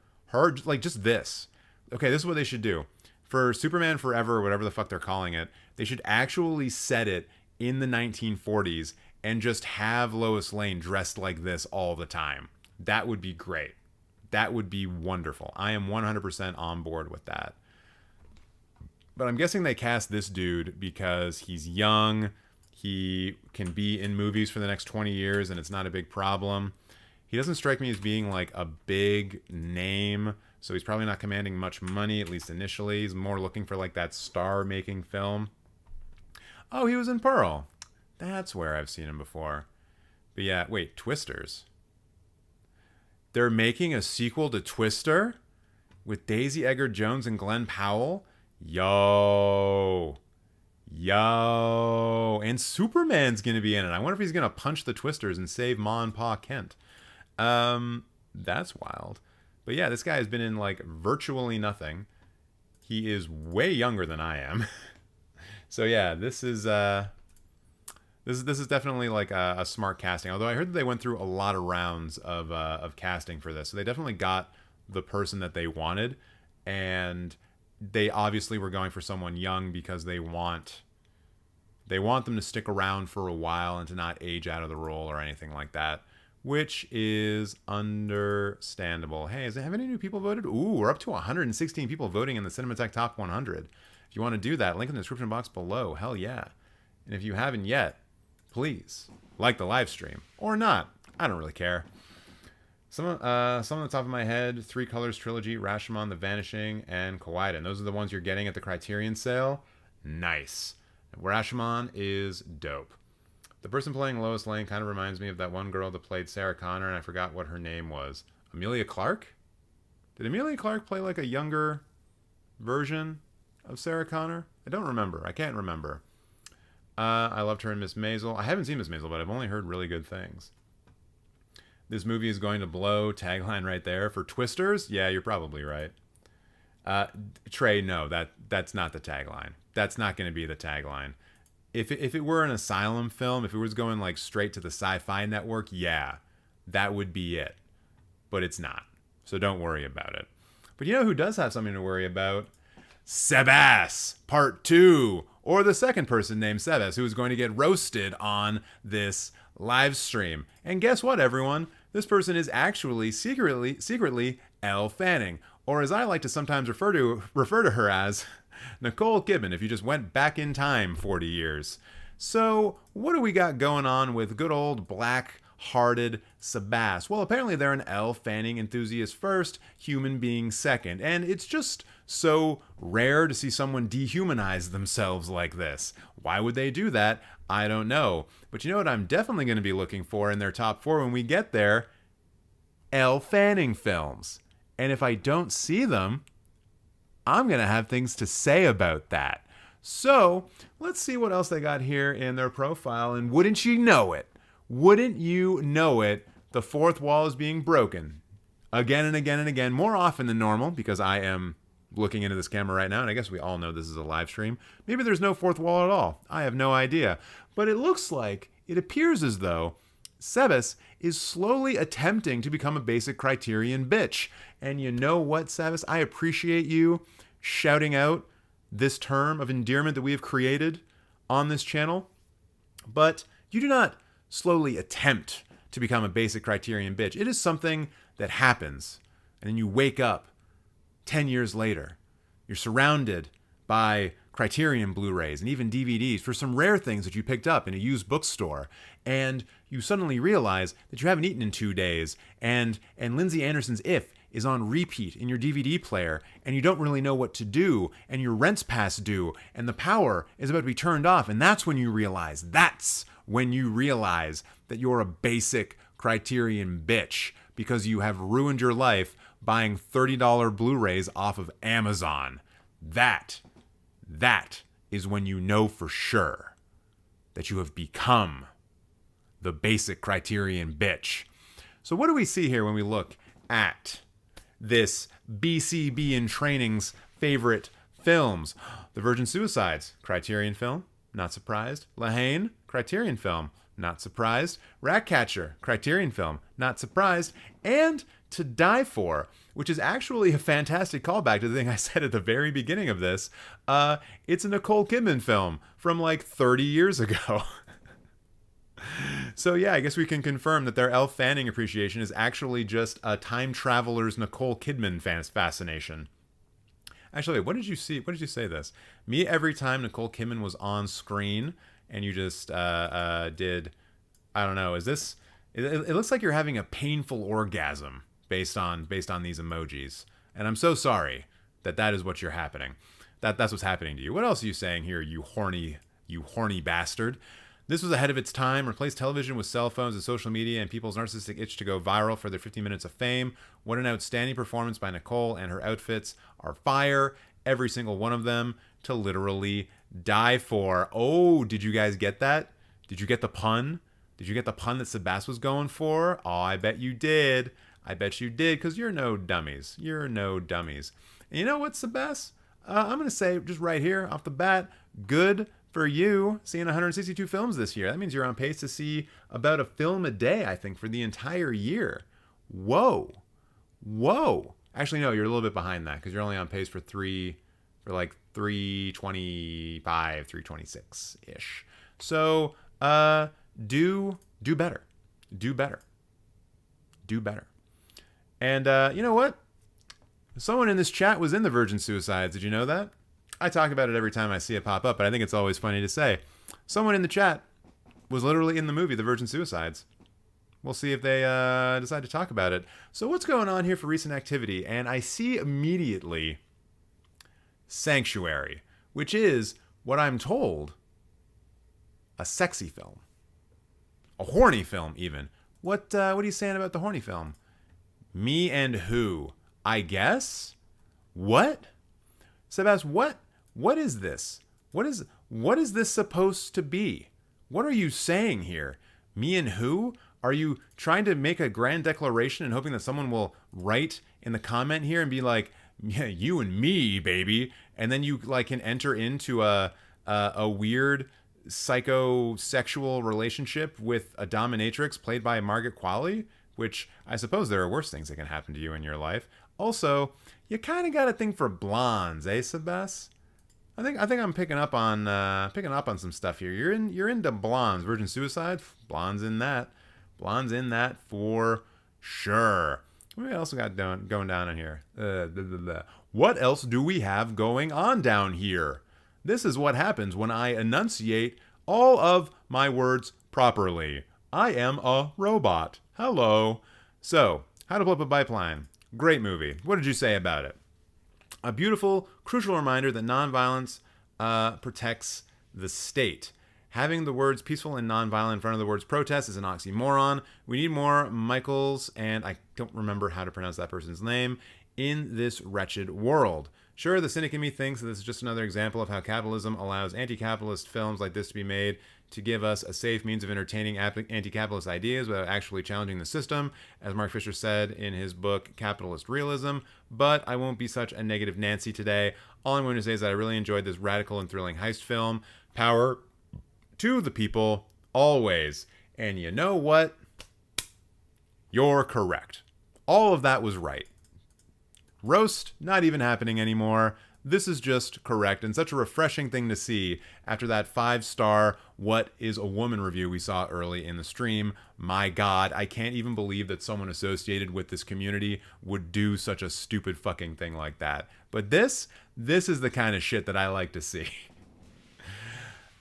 A: like just this. Okay, this is what they should do. For Superman Forever, or whatever the fuck they're calling it, they should actually set it in the 1940s and just have Lois Lane dressed like this all the time. That would be great. That would be wonderful. I am 100% on board with that. But I'm guessing they cast this dude because he's young. He can be in movies for the next 20 years and it's not a big problem. He doesn't strike me as being like a big name, so he's probably not commanding much money, at least initially. He's more looking for like that star-making film. Oh, he was in Pearl. That's where I've seen him before. But yeah, wait, Twisters. They're making a sequel to Twister with Daisy Edgar-Jones and Glenn Powell? Yo. And Superman's going to be in it. I wonder if he's going to punch the Twisters and save Ma and Pa Kent. That's wild. But yeah, this guy has been in like virtually nothing. He is way younger than I am. So yeah, this is definitely like a smart casting. Although I heard that they went through a lot of rounds of casting for this, so they definitely got the person that they wanted, and they obviously were going for someone young because they want them to stick around for a while and to not age out of the role or anything like that, which is understandable. Hey, have any new people voted? Ooh, we're up to 116 people voting in the Cinemateq Top 100. If you want to do that, link in the description box below. Hell yeah. And if you haven't yet, please like the live stream or not. I don't really care. Some on the top of my head: Three Colors Trilogy, Rashomon, The Vanishing, and Kawaii. And those are the ones you're getting at the Criterion sale. Nice. Rashomon is dope. The person playing Lois Lane kind of reminds me of that one girl that played Sarah Connor, and I forgot what her name was. Emilia Clarke? Did Emilia Clarke play like a younger version of Sarah Connor? I don't remember. I can't remember. I loved her in Miss Maisel. I haven't seen Miss Maisel, but I've only heard really good things. This movie is going to blow. Tagline right there. For Twisters? Yeah, you're probably right. Trey, no, that's not the tagline. That's not going to be the tagline. If it were an Asylum film, if it was going like straight to the Sci-Fi Network, yeah, that would be it. But it's not. So don't worry about it. But you know who does have something to worry about? Sebas, Part 2. Or the second person named Sebas, who is going to get roasted on this live stream. And guess what, everyone? This person is actually secretly Elle Fanning. Or as I like to sometimes refer to her as, Nicole Kidman, if you just went back in time 40 years. So what do we got going on with good old black cold-hearted Sebas? Well, apparently they're an Elle fanning enthusiast first, human being second, and it's just so rare to see someone dehumanize themselves like this. Why would they do that? I don't know. But you know what I'm definitely going to be looking for in their top 4 when we get there? Elle fanning films. And if I don't see them, I'm going to have things to say about that. So let's see what else they got here in their profile. And wouldn't you know it? Wouldn't you know it? The fourth wall is being broken again and again and again, more often than normal, because I am looking into this camera right now, and I guess we all know this is a live stream. Maybe there's no fourth wall at all. I have no idea. But it looks like, it appears as though Sebas is slowly attempting to become a basic Criterion bitch. And you know what, Sebas? I appreciate you shouting out this term of endearment that we have created on this channel. But you do not slowly attempt to become a basic Criterion bitch. It is something that happens. And then you wake up 10 years later. You're surrounded by Criterion Blu-rays and even DVDs for some rare things that you picked up in a used bookstore, and you suddenly realize that you haven't eaten in 2 days, and Lindsay Anderson's If is on repeat in your DVD player, and you don't really know what to do, and your rent's past due, and the power is about to be turned off, and that's when you realize that you're a basic Criterion bitch because you have ruined your life buying $30 Blu-rays off of Amazon. That is when you know for sure that you have become the basic Criterion bitch. So what do we see here when we look at this BCB in Training's favorite films? The Virgin Suicides, Criterion film, not surprised. Lahane, Criterion film, not surprised. Ratcatcher, Criterion film, not surprised. And To Die For, which is actually a fantastic callback to the thing I said at the very beginning of this. It's a Nicole Kidman film from like 30 years ago. So yeah, I guess we can confirm that their Elle fanning appreciation is actually just a time traveler's Nicole Kidman fascination. Actually, what did you see? What did you say this? Me every time Nicole Kidman was on screen and you just did, I don't know, is this, it looks like you're having a painful orgasm based on these emojis. And I'm so sorry that is what you're happening. That's what's happening to you. What else are you saying here, you horny bastard? This was ahead of its time, replaced television with cell phones and social media and people's narcissistic itch to go viral for their 15 minutes of fame. What an outstanding performance by Nicole, and her outfits are fire, every single one of them, to literally die for. Oh, did you guys get that? Did you get the pun? Did you get the pun that Sebas was going for? Oh, I bet you did. I bet you did, because you're no dummies. You're no dummies. And you know what, Sebas? I'm going to say just right here off the bat, good for you seeing 162 films this year. That means you're on pace to see about a film a day, I think, for the entire year. Whoa. Actually, no, you're a little bit behind that because you're only on pace for 325, 326-ish. So, do better. Do better. And you know what? Someone in this chat was in the Virgin Suicides. Did you know that? I talk about it every time I see it pop up, but I think it's always funny to say. Someone in the chat was literally in the movie The Virgin Suicides. We'll see if they decide to talk about it. So what's going on here for recent activity? And I see immediately Sanctuary, which is, what I'm told, a sexy film. A horny film, even. What are you saying about the horny film? Me and who? I guess? What? Sebas, what is this? What is this supposed to be? What are you saying here? Me and who? Are you trying to make a grand declaration and hoping that someone will write in the comment here and be like, yeah, you and me, baby, and then you like can enter into a weird psychosexual relationship with a dominatrix played by Margaret Qualley, which I suppose there are worse things that can happen to you in your life. Also, you kind of got a thing for blondes, eh, Sebas? I think I'm picking up on some stuff here. You're into blondes. Virgin Suicide, blondes in that for sure. What else we got going down in here? What else do we have going on down here? This is what happens when I enunciate all of my words properly. I am a robot. Hello. So, How to Blow Up a Pipeline. Great movie. What did you say about it? A beautiful, crucial reminder that nonviolence protects the state. Having the words peaceful and nonviolent in front of the words protest is an oxymoron. We need more Michaels, and I don't remember how to pronounce that person's name, in this wretched world. Sure, the cynic in me thinks that this is just another example of how capitalism allows anti-capitalist films like this to be made to give us a safe means of entertaining anti-capitalist ideas without actually challenging the system, as Mark Fisher said in his book, Capitalist Realism. But I won't be such a negative Nancy today. All I'm going to say is that I really enjoyed this radical and thrilling heist film. Power to the people, always. And you know what? You're correct. All of that was right. Roast, not even happening anymore. This is just correct, and such a refreshing thing to see after that 5-star What is a Woman review we saw early in the stream. My God, I can't even believe that someone associated with this community would do such a stupid fucking thing like that. But this is the kind of shit that I like to see.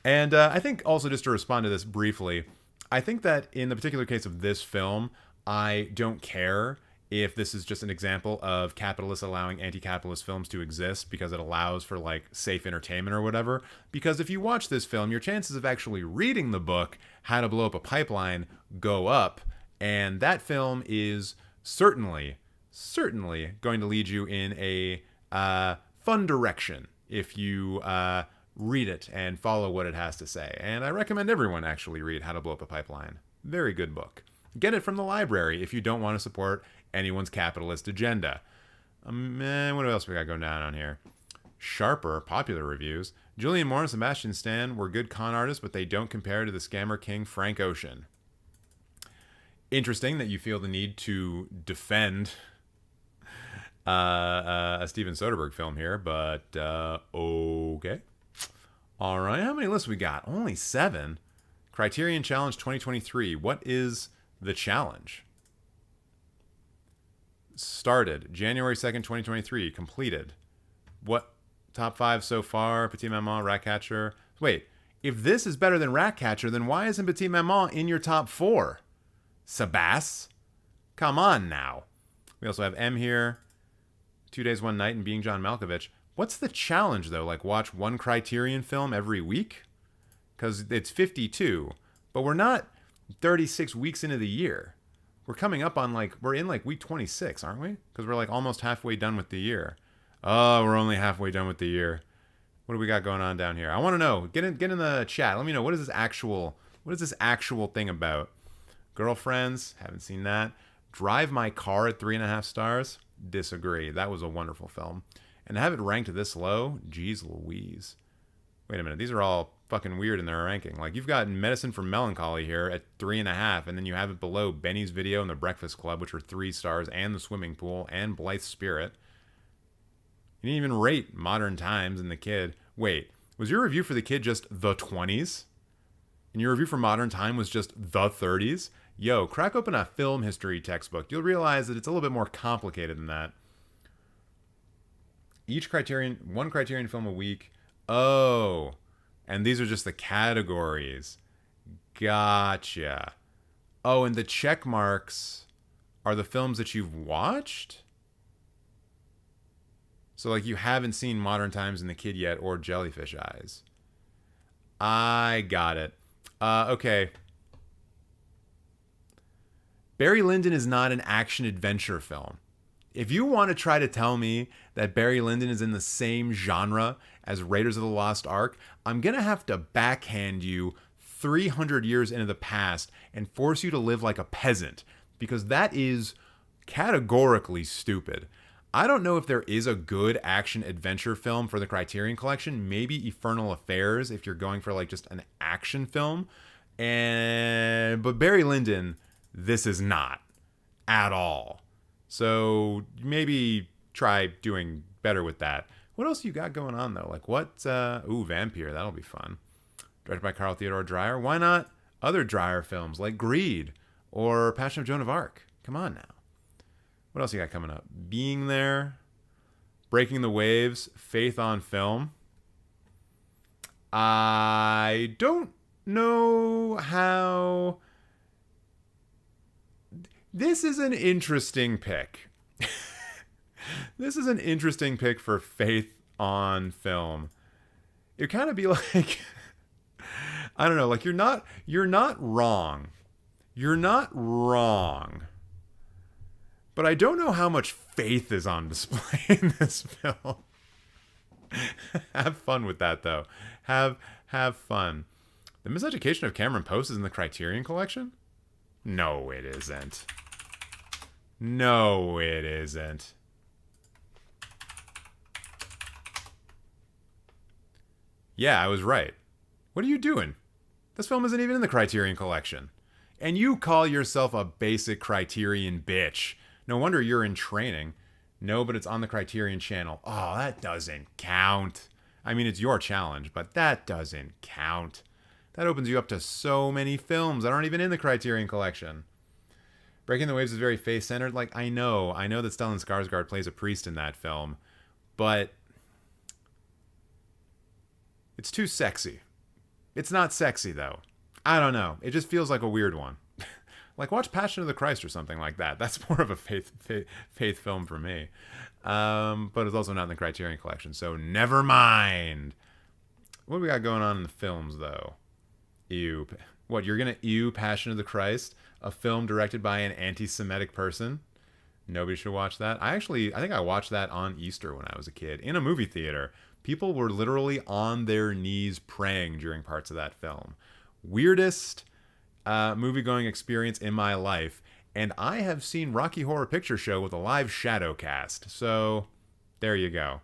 A: And I think also, just to respond to this briefly, I think that in the particular case of this film, I don't care if this is just an example of capitalists allowing anti-capitalist films to exist because it allows for like safe entertainment or whatever. Because if you watch this film, your chances of actually reading the book, How to Blow Up a Pipeline, go up. And that film is certainly going to lead you in a fun direction if you read it and follow what it has to say. And I recommend everyone actually read How to Blow Up a Pipeline. Very good book. Get it from the library if you don't want to support anyone's capitalist agenda. What else we got going down on here? Sharper, popular reviews. Julian Moore and Sebastian Stan were good con artists, but they don't compare to the scammer king Frank Ocean. Interesting that you feel the need to defend a Steven Soderbergh film here, but okay. All right, how many lists we got? Only 7. Criterion Challenge 2023. What is the challenge? Started January 2nd, 2023. Completed. What top 5 so far? Petit Maman, Ratcatcher. Wait, if this is better than Ratcatcher, then why isn't Petit Maman in your top 4? Sebas? Come on now. We also have M here. 2 Days, One Night, and Being John Malkovich. What's the challenge, though? Like, watch one Criterion film every week? Because it's 52. But we're not 36 weeks into the year. We're coming up on, like, we're in, like, week 26, aren't we? Because we're, like, almost halfway done with the year. Oh, we're only halfway done with the year. What do we got going on down here? I want to know. Get in the chat. Let me know. What is this actual thing about? Girlfriends? Haven't seen that. Drive My Car at 3.5 stars? Disagree. That was a wonderful film. And to have it ranked this low? Geez Louise. Wait a minute. These are all fucking weird in their ranking. Like, you've got Medicine for Melancholy here at 3.5, and then you have it below Benny's Video and The Breakfast Club, which are 3 stars, and The Swimming Pool, and Blythe Spirit. You didn't even rate Modern Times and The Kid. Wait, was your review for The Kid just the 20s? And your review for Modern Time was just the 30s? Yo, crack open a film history textbook. You'll realize that it's a little bit more complicated than that. One Criterion film a week. Oh, and these are just the categories. Gotcha. Oh, and the check marks are the films that you've watched? So, like, you haven't seen Modern Times and The Kid yet, or Jellyfish Eyes. I got it. Okay. Barry Lyndon is not an action-adventure film. If you want to try to tell me that Barry Lyndon is in the same genre as Raiders of the Lost Ark, I'm going to have to backhand you 300 years into the past and force you to live like a peasant, because that is categorically stupid. I don't know if there is a good action-adventure film for the Criterion Collection. Maybe Infernal Affairs if you're going for like just an action film. But Barry Lyndon, this is not at all. So maybe try doing better with that. What else you got going on, though? Like, what? Vampire. That'll be fun. Directed by Carl Theodore Dreyer. Why not other Dreyer films like Greed or Passion of Joan of Arc? Come on now. What else you got coming up? Being There. Breaking the Waves. Faith on Film. I don't know how This is an interesting pick. This is an interesting pick for Faith on Film. It'd kind of be like, I don't know, like you're not wrong. You're not wrong. But I don't know how much faith is on display in this film. Have fun with that though. Have fun. The Miseducation of Cameron Post is in the Criterion Collection? No, it isn't. No, it isn't. Yeah, I was right. What are you doing? This film isn't even in the Criterion Collection. And you call yourself a basic Criterion bitch. No wonder you're in training. No, but it's on the Criterion channel. Oh, that doesn't count. I mean, it's your challenge, but that doesn't count. That opens you up to so many films that aren't even in the Criterion Collection. Breaking the Waves is very face-centered. Like, I know that Stellan Skarsgård plays a priest in that film, but it's too sexy. It's not sexy, though. I don't know. It just feels like a weird one. Like, watch Passion of the Christ or something like that. That's more of a faith film for me. But it's also not in the Criterion Collection, so never mind. What do we got going on in the films, though? Ew. What, you're going to ew Passion of the Christ? A film directed by an anti-Semitic person? Nobody should watch that. I think I watched that on Easter when I was a kid in a movie theater. People were literally on their knees praying during parts of that film. Weirdest movie-going experience in my life. And I have seen Rocky Horror Picture Show with a live shadow cast. So, there you go.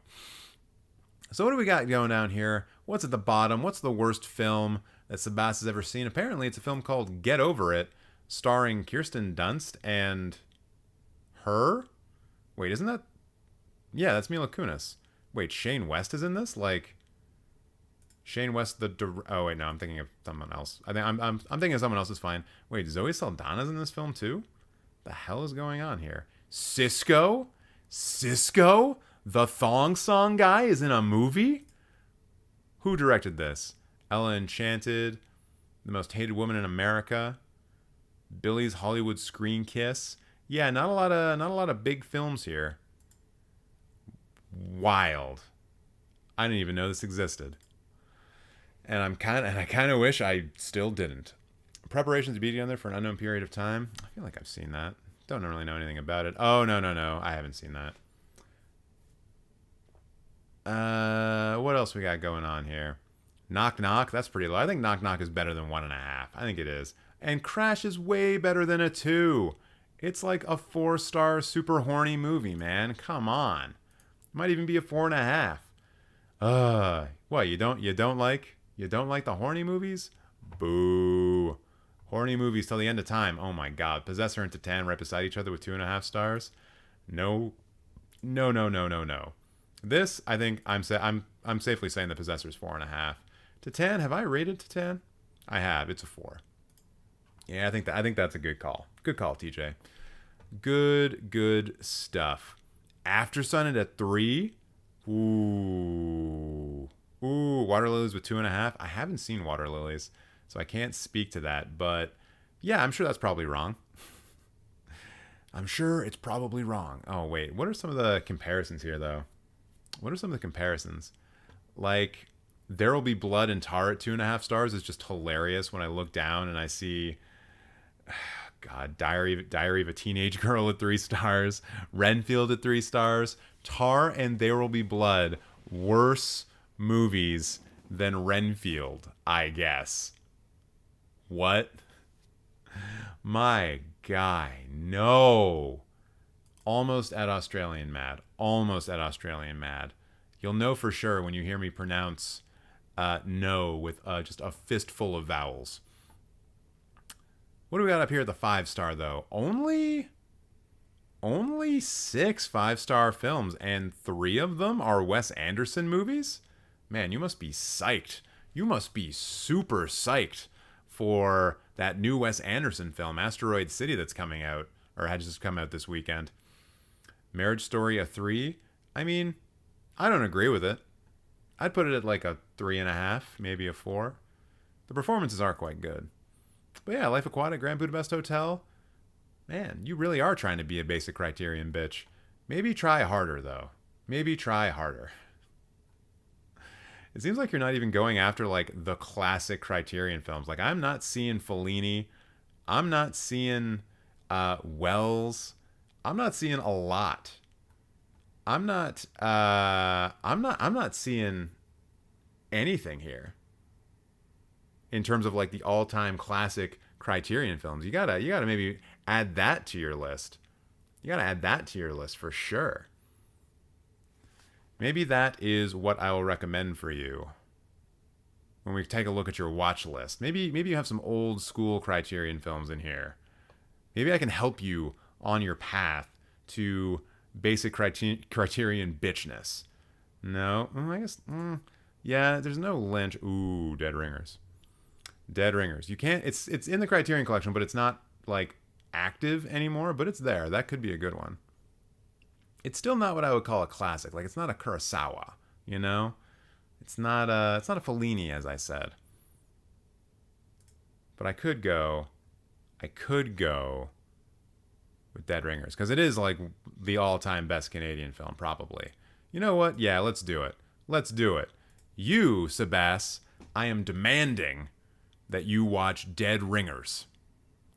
A: So what do we got going down here? What's at the bottom? What's the worst film that Sebas has ever seen? Apparently, it's a film called Get Over It, starring Kirsten Dunst and her? Wait, isn't that... Yeah, that's Mila Kunis. Wait, Shane West is in this? Like... Shane West, oh wait, no, I'm thinking of someone else. I'm thinking of someone else is fine. Wait, Zoe Saldana's in this film too? The hell is going on here? Cisco, the Thong Song guy, is in a movie. Who directed this? Ella Enchanted, The Most Hated Woman in America, Billy's Hollywood Screen Kiss. Yeah, not a lot of big films here. Wild. I didn't even know this existed. And I kind of wish I still didn't. Preparations to be together for an unknown period of time. I feel like I've seen that. Don't really know anything about it. Oh, no. I haven't seen that. What else we got going on here? Knock Knock. That's pretty low. I think Knock Knock is better than 1.5. I think it is. And Crash is way better than a 2. It's like a 4-star super horny movie, man. Come on. Might even be a 4.5. What, you don't like the horny movies? Boo. Horny movies till the end of time. Oh my god. Possessor and Titan right beside each other with 2.5 stars. No. This, I think I'm safely saying the Possessor's 4.5. Titan, have I rated Titan? I have. It's a 4. Yeah, I think that's a good call. Good call, TJ. Good stuff. After Sun at a 3. Ooh, Water Lilies with 2.5. I haven't seen Water Lilies, so I can't speak to that. But yeah, I'm sure that's probably wrong. I'm sure it's probably wrong. Oh wait, what are some of the comparisons here though? What are some of the comparisons? Like, There Will Be Blood and Tar at 2.5 stars is just hilarious when I look down and I see, God, Diary of a Teenage Girl at 3 stars, Renfield at 3 stars, Tar and There Will Be Blood, worse movies than Renfield, I guess. What? My guy, no. Almost at Australian Mad. You'll know for sure when you hear me pronounce no with just a fistful of vowels. What do we got up here at the 5-star, though? Only 6 5-star films, and 3 of them are Wes Anderson movies? Man, you must be psyched. You must be super psyched for that new Wes Anderson film, Asteroid City, that's coming out, or had just come out this weekend. Marriage Story, a 3? I mean, I don't agree with it. I'd put it at like a 3.5, maybe a 4. The performances are quite good. But yeah, Life Aquatic, Grand Budapest Hotel. Man, you really are trying to be a basic Criterion bitch. Maybe try harder, though. Maybe try harder. It seems like you're not even going after, like, the classic Criterion films. Like, I'm not seeing Fellini. I'm not seeing Wells. I'm not seeing a lot. I'm not seeing anything here in terms of, like, the all-time classic Criterion films. You gotta maybe add that to your list. You gotta add that to your list for sure. Maybe that is what I will recommend for you when we take a look at your watch list. Maybe you have some old school Criterion films in here. Maybe I can help you on your path to basic Criterion bitchness. No, I guess, yeah, there's no Lynch. Ooh, Dead Ringers. Dead Ringers. You can't, it's in the Criterion collection, but it's not, like, active anymore, but it's there. That could be a good one. It's still not what I would call a classic. Like, it's not a Kurosawa, you know? It's not a Fellini, as I said. But I could go with Dead Ringers, because it is, like, the all-time best Canadian film, probably. You know what? Yeah, let's do it. Let's do it. You, Sebas, I am demanding that you watch Dead Ringers.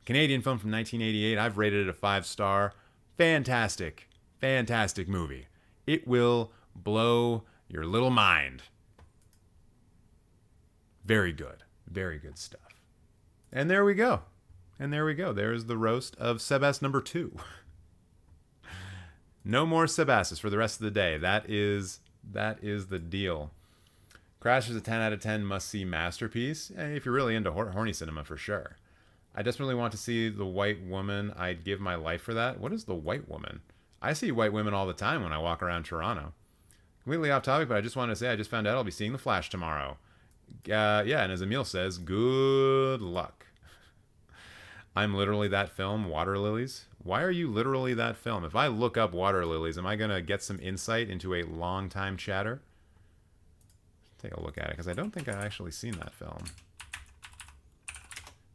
A: Canadian film from 1988. I've rated it a 5-star. Fantastic, fantastic movie. It will blow your little mind. Very good stuff. And there we go. There's the Roast of Sebas number 2. No more Sebases for the rest of the day. That is the deal. Crash is a 10 out of 10 must-see masterpiece. If you're really into horny cinema, for sure. I desperately want to see The White Woman. I'd give my life for that. What is The White Woman? I see white women all the time when I walk around Toronto. Completely off topic, but I just wanted to say I just found out I'll be seeing The Flash tomorrow. Yeah, and as Emile says, good luck. I'm literally that film, Water Lilies. Why are you literally that film? If I look up Water Lilies, am I going to get some insight into a long-time chatter? Take a look at it, because I don't think I've actually seen that film.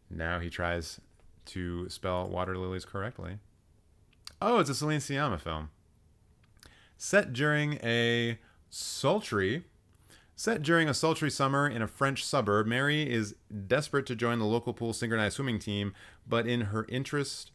A: Now he tries to spell Water Lilies correctly. Oh, it's a Celine Sciamma film. Set during a sultry summer in a French suburb, Mary is desperate to join the local pool synchronized swimming team, but is her interest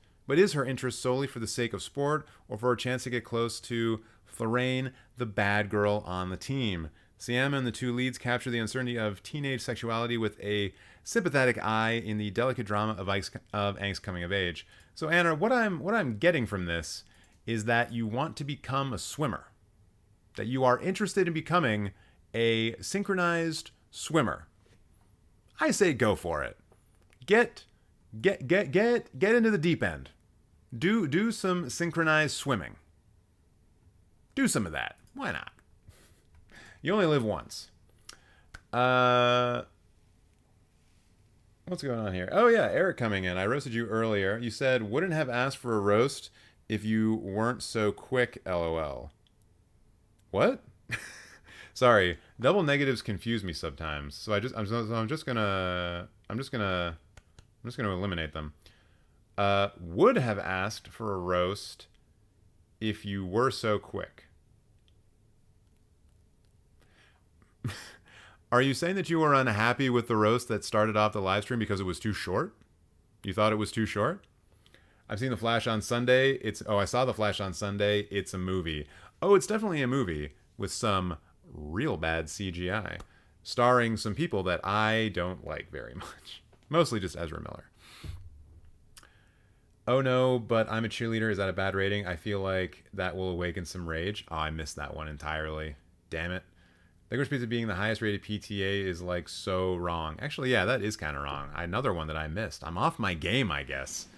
A: solely for the sake of sport or for a chance to get close to Florine, the bad girl on the team? Sciamma and the two leads capture the uncertainty of teenage sexuality with a sympathetic eye in the delicate drama of angst coming of age. So Anna, what I'm getting from this is that you want to become a swimmer, that you are interested in becoming a synchronized swimmer. I say go for it. Get into the deep end. Do some synchronized swimming. Do some of that. Why not? You only live once. What's going on here? Oh yeah, Eric coming in. I roasted you earlier. You said wouldn't have asked for a roast if you weren't so quick, LOL. What? Sorry, double negatives confuse me sometimes. So I'm just gonna eliminate them. Would have asked for a roast if you were so quick. Are you saying that you were unhappy with the roast that started off the live stream because it was too short? You thought it was too short? I've seen The Flash on Sunday. I saw The Flash on Sunday. It's a movie. Oh, it's definitely a movie with some real bad CGI, starring some people that I don't like very much. Mostly just Ezra Miller. Oh no, but I'm a cheerleader. Is that a bad rating? I feel like that will awaken some rage. Oh, I missed that one entirely. Damn it. Licorice Pizza being the highest rated PTA is like so wrong. Actually, yeah, that is kind of wrong. Another one that I missed. I'm off my game, I guess.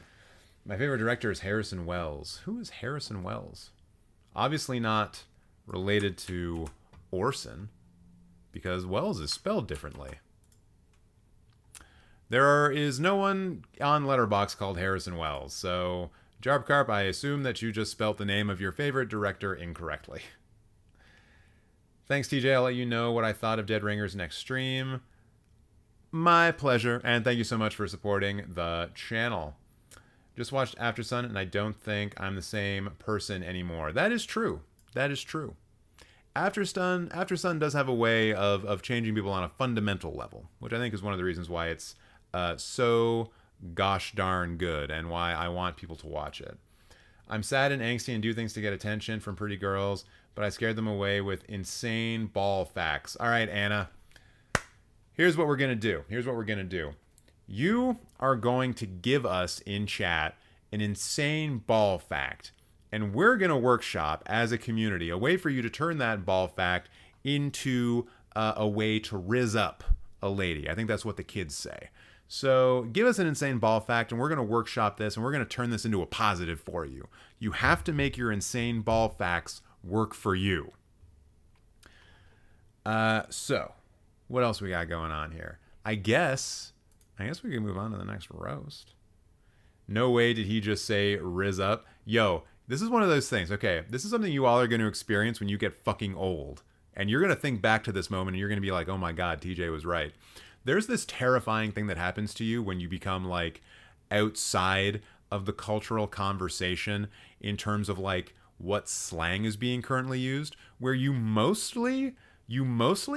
A: My favorite director is Harrison Wells. Who is Harrison Wells? Obviously not related to Orson, because Wells is spelled differently. There is no one on Letterboxd called Harrison Wells, so Jarbcarp, I assume that you just spelt the name of your favorite director incorrectly. Thanks, TJ. I'll let you know what I thought of Dead Ringers next stream. My pleasure, and thank you so much for supporting the channel. Just watched After Sun, and I don't think I'm the same person anymore. That is true. That is true. After Sun does have a way of changing people on a fundamental level, which I think is one of the reasons why it's so gosh darn good and why I want people to watch it. I'm sad and angsty and do things to get attention from pretty girls, but I scared them away with insane ball facts. All right, Anna. Here's what we're going to do. You are going to give us in chat an insane ball fact, and we're going to workshop as a community a way for you to turn that ball fact into a way to rizz up a lady. I think that's what the kids say. So give us an insane ball fact, and we're going to workshop this, and we're going to turn this into a positive for you. You have to make your insane ball facts work for you. So what else we got going on here? I guess we can move on to the next roast. No way did he just say rizz up. Yo, this is one of those things. Okay, this is something you all are going to experience when you get fucking old. And you're going to think back to this moment and you're going to be like, oh my God, TJ was right. There's this terrifying thing that happens to you when you become like outside of the cultural conversation in terms of like what slang is being currently used, where you mostly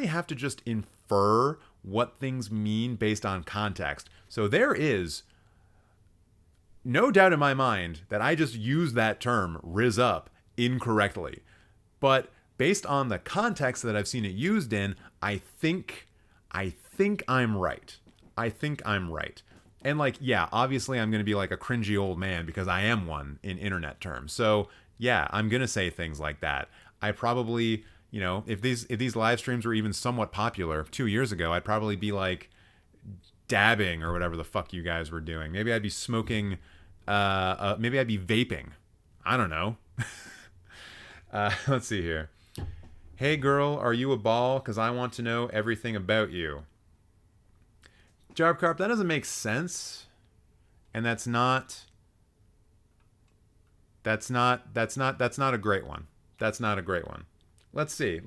A: have to just infer what things mean based on context. So there is no doubt in my mind that I just used that term rizz up incorrectly. But based on the context that I've seen it used in, I think I'm right. And like, yeah, obviously I'm going to be like a cringy old man because I am one in internet terms. So yeah, I'm going to say things like that. I probably, if these live streams were even somewhat popular 2 years ago, I'd probably be like dabbing or whatever the fuck you guys were doing. Maybe I'd be smoking, maybe I'd be vaping. I don't know. Let's see here. Hey girl, are you a ball? Because I want to know everything about you. Jarbcarp, that doesn't make sense. And that's not a great one. That's not a great one. Let's see.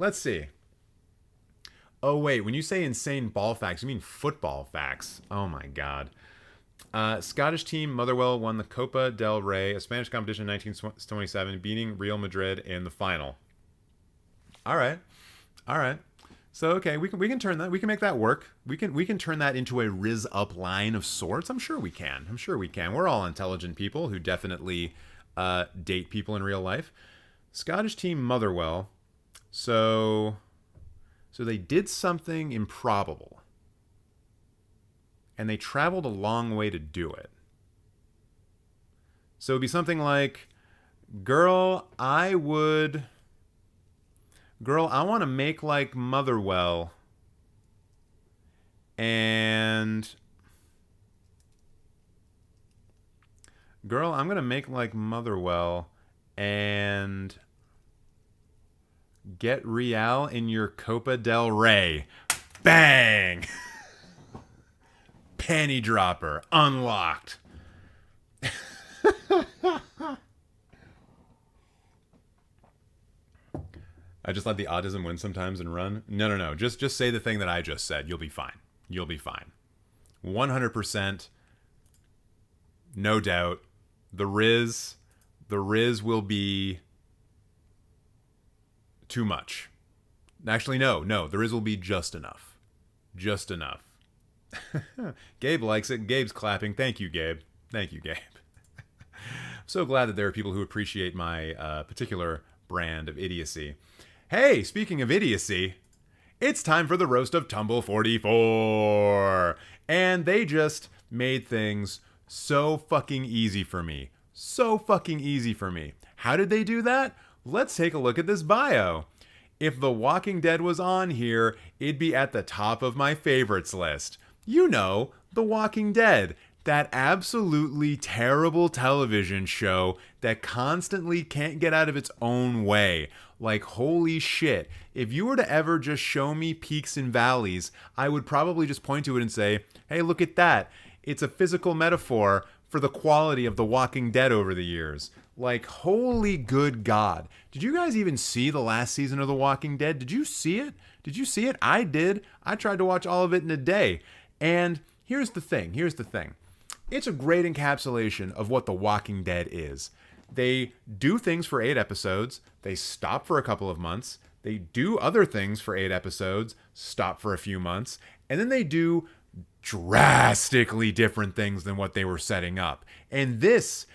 A: Oh wait, when you say insane ball facts, you mean football facts. Oh my God. Scottish team Motherwell won the Copa del Rey, a Spanish competition in 1927, beating Real Madrid in the final. All right. So okay, we can turn that. We can make that work. We can turn that into a rizz up line of sorts. I'm sure we can. We're all intelligent people who definitely date people in real life. Scottish team Motherwell. So they did something improbable. And they traveled a long way to do it. So it'd be something like, girl, I want to make like Motherwell. And girl, I'm going to make like Motherwell and get Real in your Copa del Rey. Bang! Panty dropper unlocked. I just let the autism win sometimes and run. No. Just say the thing that I just said. You'll be fine. 100%. No doubt. The Riz will be too much. Actually, no. The Riz will be just enough. Gabe likes it. Gabe's clapping. Thank you, Gabe. I'm so glad that there are people who appreciate my particular brand of idiocy. Hey, speaking of idiocy, it's time for the Roast of Tumble44. And they just made things so fucking easy for me. How did they do that? Let's take a look at this bio. If The Walking Dead was on here, it'd be at the top of my favorites list. You know, The Walking Dead. That absolutely terrible television show that constantly can't get out of its own way. Like, holy shit. If you were to ever just show me peaks and valleys, I would probably just point to it and say, hey, look at that. It's a physical metaphor for the quality of The Walking Dead over the years. Like, holy good God. Did you guys even see the last season of The Walking Dead? Did you see it? I did. I tried to watch all of it in a day. And here's the thing. It's a great encapsulation of what The Walking Dead is. They do things for 8 episodes, they stop for a couple of months, they do other things for 8 episodes, stop for a few months, and then they do drastically different things than what they were setting up. And this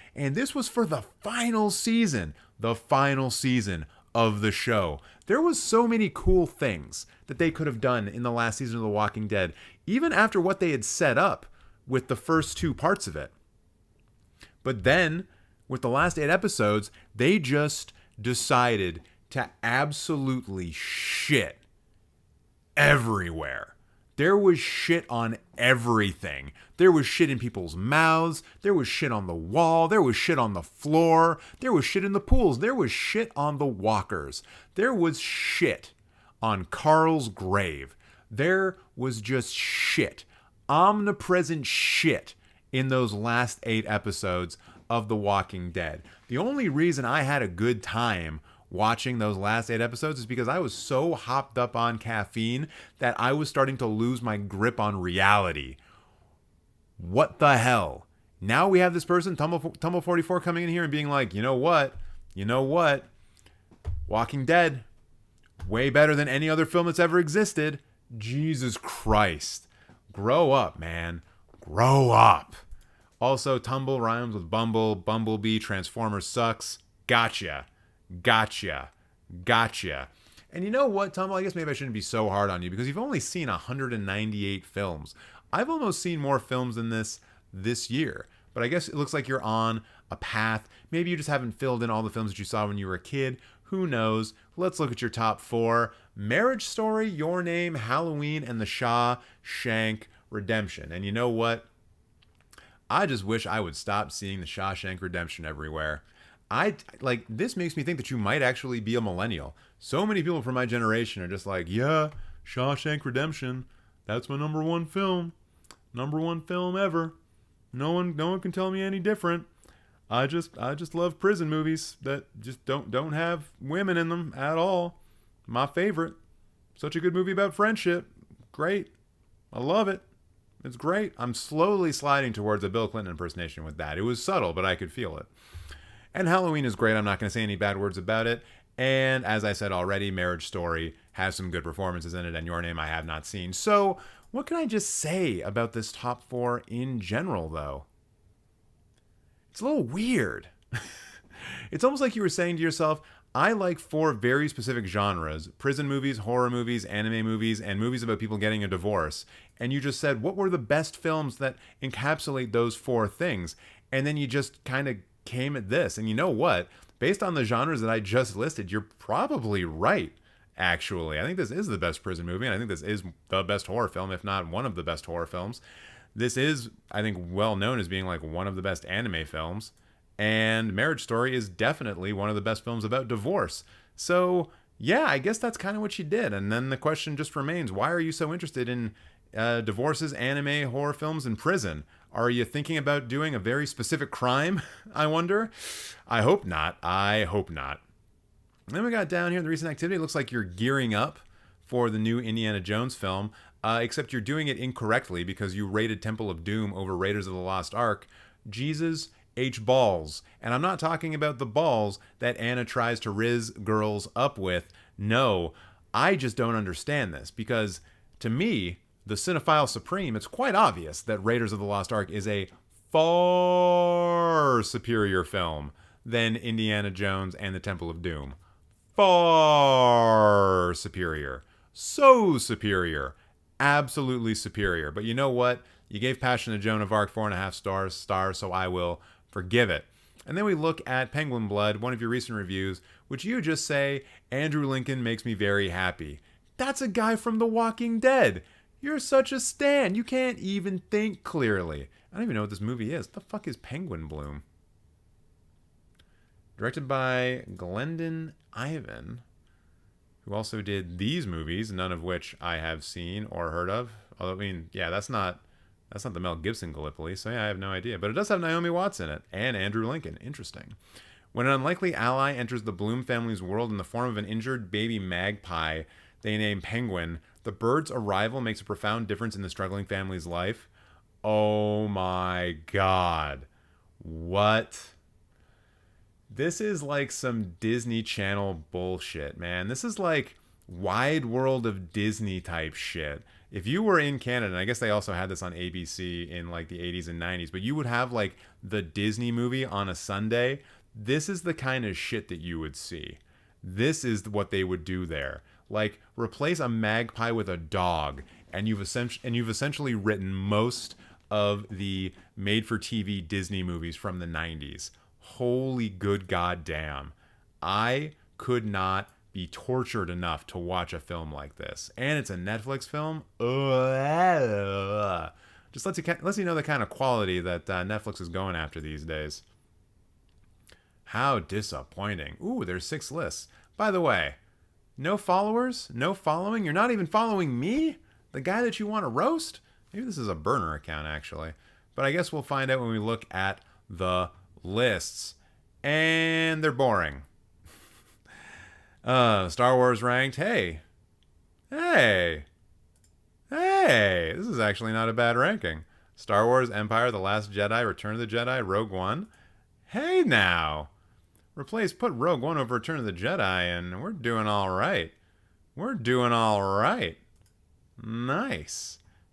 A: was for the final season of the show. There was so many cool things that they could have done in the last season of The Walking Dead, even after what they had set up with the first 2 parts of it. But then, with the last 8 episodes, they just decided to absolutely shit everywhere. There was shit on everything. There was shit in people's mouths. There was shit on the wall. There was shit on the floor. There was shit in the pools. There was shit on the walkers. There was shit on Carl's grave. There was just shit. Omnipresent shit in those last 8 episodes of The Walking Dead. The only reason I had a good time watching those last 8 episodes is because I was so hopped up on caffeine that I was starting to lose my grip on reality. What the hell? Now we have this person, Tumble44, coming in here and being like, you know what? Walking Dead, way better than any other film that's ever existed. Jesus Christ. Grow up, man. Grow up. Also, Tumble rhymes with Bumble. Bumblebee. Transformers sucks. Gotcha. And you know what, Tumble? I guess maybe I shouldn't be so hard on you because you've only seen 198 films. I've almost seen more films than this year. But I guess it looks like you're on a path. Maybe you just haven't filled in all the films that you saw when you were a kid. Who knows? Let's look at your top 4. Marriage Story, Your Name, Halloween, and The Shawshank Redemption. And you know what? I just wish I would stop seeing The Shawshank Redemption everywhere. This makes me think that you might actually be a millennial. So many people from my generation are just like, yeah, Shawshank Redemption, that's my number 1 film. Number 1 film ever. No one can tell me any different. I just love prison movies that just don't have women in them at all. My favorite. Such a good movie about friendship. Great. I love it. It's great. I'm slowly sliding towards a Bill Clinton impersonation with that. It was subtle, but I could feel it. And Halloween is great. I'm not going to say any bad words about it. And as I said already, Marriage Story has some good performances in it, and Your Name I have not seen. So what can I just say about this top 4 in general, though? It's a little weird. It's almost like you were saying to yourself, I like 4 very specific genres: prison movies, horror movies, anime movies, and movies about people getting a divorce. And you just said, what were the best films that encapsulate those 4 things? And then you just kind of came at this. And you know what? Based on the genres that I just listed, you're probably right, actually. I think this is the best prison movie, and I think this is the best horror film, if not one of the best horror films. This is, I think, well known as being like one of the best anime films. And Marriage Story is definitely one of the best films about divorce. So, yeah, I guess that's kind of what you did. And then the question just remains, why are you so interested in divorces, anime, horror films, and prison? Are you thinking about doing a very specific crime, I wonder? I hope not. And then we got down here in the recent activity. It looks like you're gearing up for the new Indiana Jones film, except you're doing it incorrectly because you rated Temple of Doom over Raiders of the Lost Ark. Jesus H. Balls. And I'm not talking about the balls that Anna tries to riz girls up with. No, I just don't understand this because to me, the cinephile supreme, it's quite obvious that Raiders of the Lost Ark is a far superior film than Indiana Jones and the Temple of Doom. Far superior. So superior. Absolutely superior. But you know what? You gave Passion of Joan of Arc 4.5 stars, so I will forgive it. And then we look at Penguin Blood, one of your recent reviews, which you just say, Andrew Lincoln makes me very happy. That's a guy from The Walking Dead. You're such a stan. You can't even think clearly. I don't even know what this movie is. What the fuck is Penguin Bloom? Directed by Glendon Ivan, who also did these movies, none of which I have seen or heard of. Although, I mean, yeah, that's not the Mel Gibson Gallipoli, so yeah, I have no idea. But it does have Naomi Watts in it, and Andrew Lincoln. Interesting. When an unlikely ally enters the Bloom family's world in the form of an injured baby magpie they name Penguin, the bird's arrival makes a profound difference in the struggling family's life. Oh my god. What? This is like some Disney Channel bullshit, man. This is like Wide World of Disney type shit. If you were in Canada, and I guess they also had this on ABC in like the 80s and 90s, but you would have like the Disney movie on a Sunday. This is the kind of shit that you would see. This is what they would do there. Like replace a magpie with a dog, and you've essentially written most of the made-for-TV Disney movies from the 90s. Holy good goddamn. I could not be tortured enough to watch a film like this. And it's a Netflix film. Just lets you know the kind of quality that Netflix is going after these days. How disappointing. Ooh, there's 6 lists. By the way, no followers? No following? You're not even following me? The guy that you want to roast? Maybe this is a burner account, actually. But I guess we'll find out when we look at the lists. And they're boring. Star Wars ranked. Hey. This is actually not a bad ranking. Star Wars, Empire, The Last Jedi, Return of the Jedi, Rogue One. Hey now. Put Rogue One over Return of the Jedi, and we're doing all right. Nice.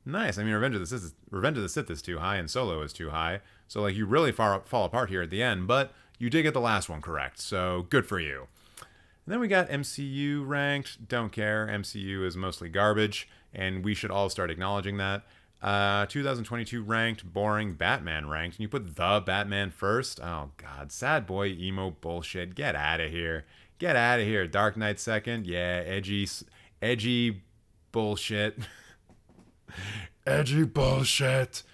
A: I mean, Revenge of the Sith is too high, and Solo is too high. So, like, you really fall apart here at the end, but you did get the last one correct, so good for you. And then we got MCU ranked. Don't care. MCU is mostly garbage, and we should all start acknowledging that. 2022 ranked, boring. Batman ranked, and you put the Batman first. Oh god, sad boy emo bullshit. Get out of here. Dark Knight second. Yeah, edgy bullshit. Edgy bullshit.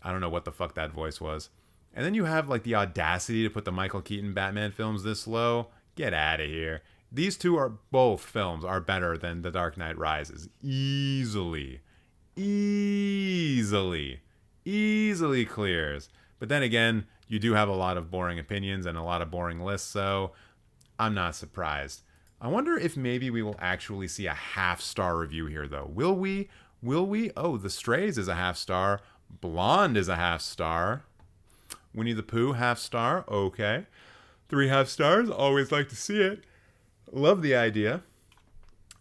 A: I don't know what the fuck that voice was. And then you have like the audacity to put the Michael Keaton Batman films this low. Get out of here. These both films are better than The Dark Knight Rises. Easily clears. But then again, you do have a lot of boring opinions and a lot of boring lists, so I'm not surprised. I wonder if maybe we will actually see a half-star review here, though. Will we? Oh, The Strays is a half-star. Blonde is a half-star. Winnie the Pooh, half-star. Okay. 3 half-stars. Always like to see it. Love the idea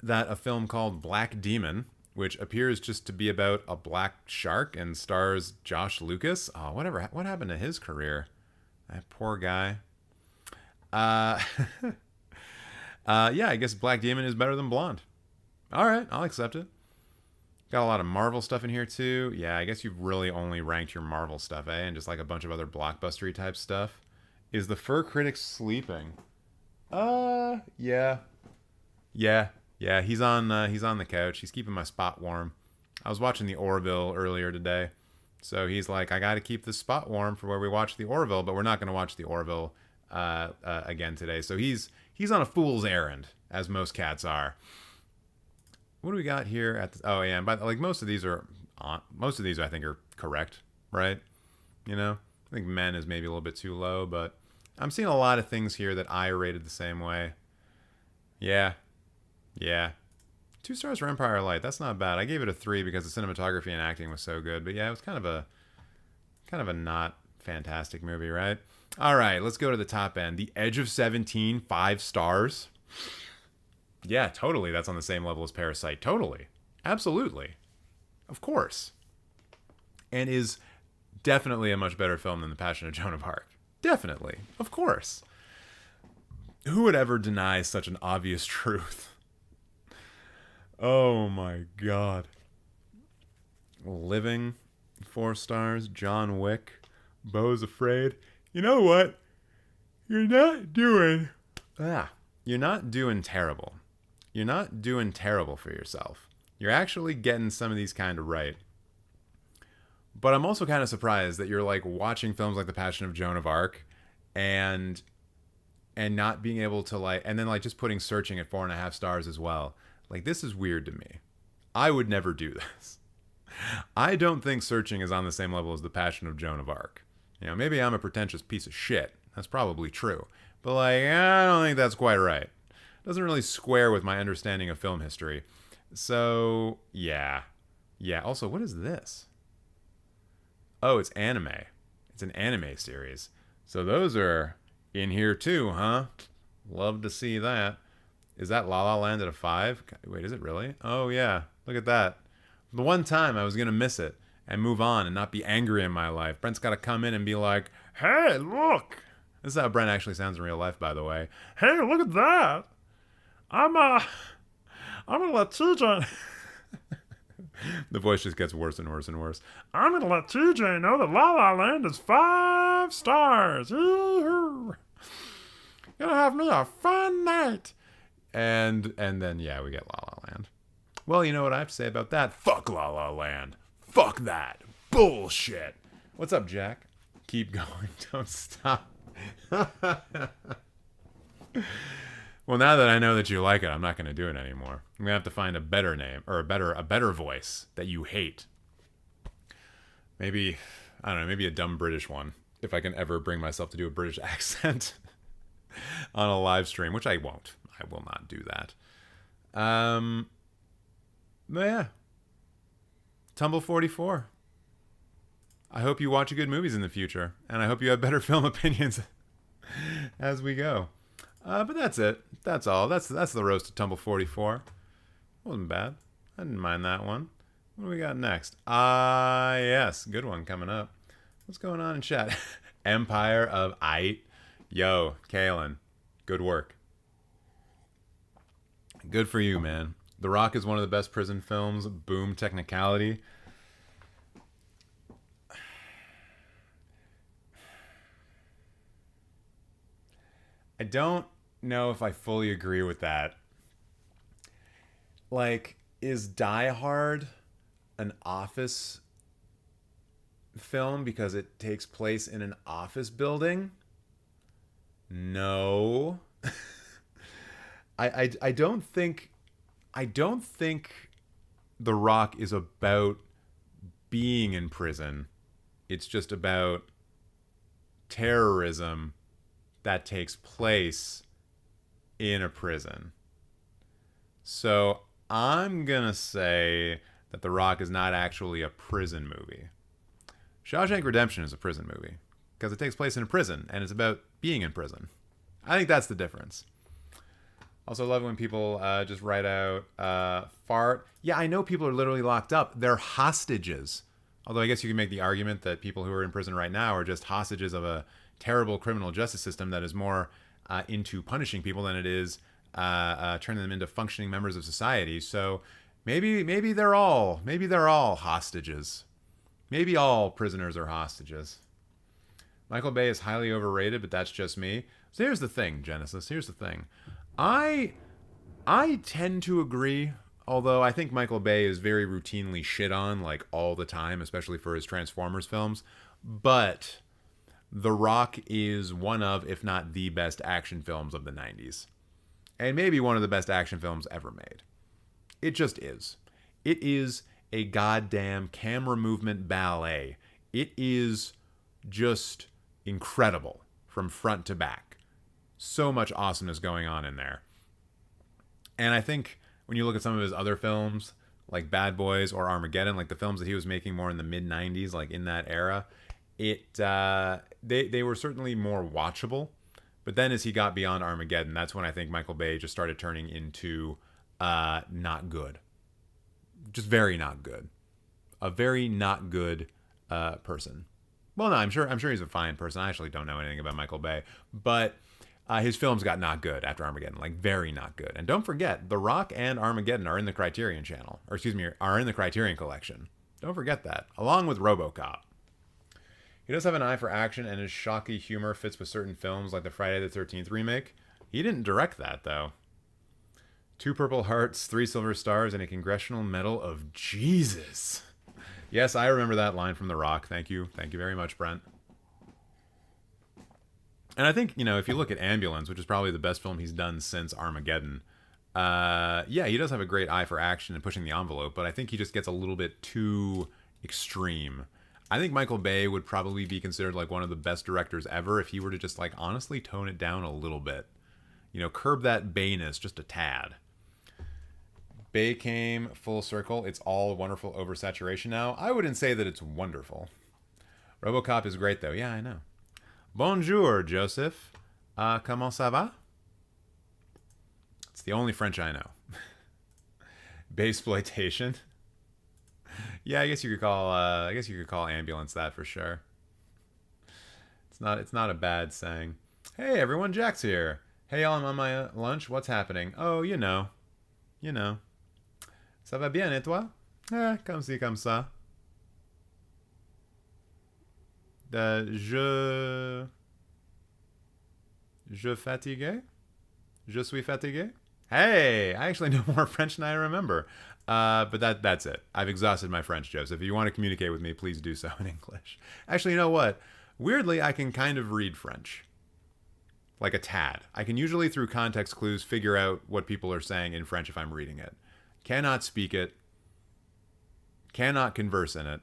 A: that a film called Black Demon, which appears just to be about a black shark and stars Josh Lucas. Oh, whatever. What happened to his career? That poor guy. Yeah, I guess Black Demon is better than Blonde. All right, I'll accept it. Got a lot of Marvel stuff in here, too. Yeah, I guess you've really only ranked your Marvel stuff, eh? And just like a bunch of other blockbustery type stuff. Is the Fur Critic sleeping? Yeah. He's on the couch. He's keeping my spot warm. I was watching the Orville earlier today, so he's like, I got to keep the spot warm for where we watch the Orville, but we're not going to watch the Orville again today. So he's on a fool's errand, as most cats are. What do we got here at the, oh yeah, and like most of these I think are correct, right? You know, I think Men is maybe a little bit too low, but I'm seeing a lot of things here that I rated the same way. Yeah. 2 stars for Empire Light. That's not bad. I gave it a 3 because the cinematography and acting was so good. But yeah, it was kind of a not fantastic movie, right? All right, let's go to the top end. The Edge of 17, 5 stars. Yeah, totally. That's on the same level as Parasite. Totally. Absolutely. Of course. And is definitely a much better film than The Passion of Joan of Arc. Definitely. Of course. Who would ever deny such an obvious truth? Oh my god. Living, 4 stars. John Wick. Beau's Afraid. You know what? You're not doing terrible. You're not doing terrible for yourself. You're actually getting some of these kind of right. But I'm also kind of surprised that you're like watching films like The Passion of Joan of Arc and not being able to like, and then like just putting Searching at 4.5 stars as well. Like, this is weird to me. I would never do this. I don't think Searching is on the same level as The Passion of Joan of Arc. You know, maybe I'm a pretentious piece of shit. That's probably true. But like, I don't think that's quite right. It doesn't really square with my understanding of film history. So, yeah. Also, what is this? Oh, it's anime. It's an anime series. So those are in here too, huh? Love to see that. Is that La La Land at a 5? Wait, is it really? Oh, yeah. Look at that. The one time I was going to miss it and move on and not be angry in my life. Brent's got to come in and be like, hey, look. This is how Brent actually sounds in real life, by the way. Hey, look at that. I'm going to let TJ... The voice just gets worse and worse and worse. I'm going to let TJ know that La La Land is 5 stars. Gonna have me a fun night. And then, yeah, we get La La Land. Well, you know what I have to say about that? Fuck La La Land. Fuck that. Bullshit. What's up, Jack? Keep going. Don't stop. Well, now that I know that you like it, I'm not going to do it anymore. I'm going to have to find a better name, or a better voice that you hate. Maybe, I don't know, maybe a dumb British one, if I can ever bring myself to do a British accent on a live stream, which I won't. I will not do that. But yeah. Tumble44. I hope you watch good movies in the future, and I hope you have better film opinions as we go. But that's it. That's all. That's the Roast of Tumble44. Wasn't bad. I didn't mind that one. What do we got next? Yes. Good one coming up. What's going on in chat? Empire of Aight. Yo, Kalen. Good work. Good for you, man. The Rock is one of the best prison films. Boom, technicality. I don't know if I fully agree with that. Like, is Die Hard an office film because it takes place in an office building? No. I don't think The Rock is about being in prison. It's just about terrorism that takes place in a prison. So I'm gonna say that The Rock is not actually a prison movie. Shawshank Redemption is a prison movie because it takes place in a prison and it's about being in prison. I think that's the difference. Also love when people just write out fart. Yeah, I know people are literally locked up. They're hostages. Although I guess you can make the argument that people who are in prison right now are just hostages of a terrible criminal justice system that is more into punishing people than it is turning them into functioning members of society. So maybe they're all hostages. Maybe all prisoners are hostages. Michael Bay is highly overrated, but that's just me. So here's the thing, Genesis. Here's the thing. I tend to agree, although I think Michael Bay is very routinely shit on, like, all the time, especially for his Transformers films. But The Rock is one of, if not the best action films of the 90s. And maybe one of the best action films ever made. It just is. It is a goddamn camera movement ballet. It is just incredible from front to back. So much awesomeness going on in there. And I think when you look at some of his other films, like Bad Boys or Armageddon, like the films that he was making more in the mid-90s, like in that era, they were certainly more watchable. But then as he got beyond Armageddon, that's when I think Michael Bay just started turning into not good. Just very not good. A very not good person. Well, no, I'm sure he's a fine person. I actually don't know anything about Michael Bay. But his films got not good after Armageddon, like very not good. And don't forget, The Rock and Armageddon are in the Criterion channel. Or excuse me, are in the Criterion collection. Don't forget that. Along with RoboCop. He does have an eye for action, and his shocky humor fits with certain films like the Friday the 13th remake. He didn't direct that, though. 2 Purple Hearts, 3 Silver Stars, and a Congressional Medal of Jesus. Yes, I remember that line from The Rock. Thank you. Thank you very much, Brent. And I think, if you look at Ambulance, which is probably the best film he's done since Armageddon, yeah, he does have a great eye for action and pushing the envelope, but I think he just gets a little bit too extreme. I think Michael Bay would probably be considered like one of the best directors ever if he were to just like honestly tone it down a little bit. Curb that Bayness just a tad. Bay came full circle. It's all wonderful oversaturation now. I wouldn't say that it's wonderful. RoboCop is great, though. Yeah, I know. Bonjour, Joseph. Comment ça va? It's the only French I know. Baseploitation. Yeah, I guess you could call ambulance that for sure. It's not a bad saying. Hey everyone, Jack's here. Hey y'all, I'm on my lunch. What's happening? Oh, you know. Ça va bien et toi? Comme ci comme ça. Je fatigué? Je suis fatigué? Hey, I actually know more French than I remember. But that's it. I've exhausted my French, Joseph. If you want to communicate with me, please do so in English. Actually, you know what? Weirdly, I can kind of read French. Like a tad. I can usually, through context clues, figure out what people are saying in French if I'm reading it. Cannot speak it. Cannot converse in it.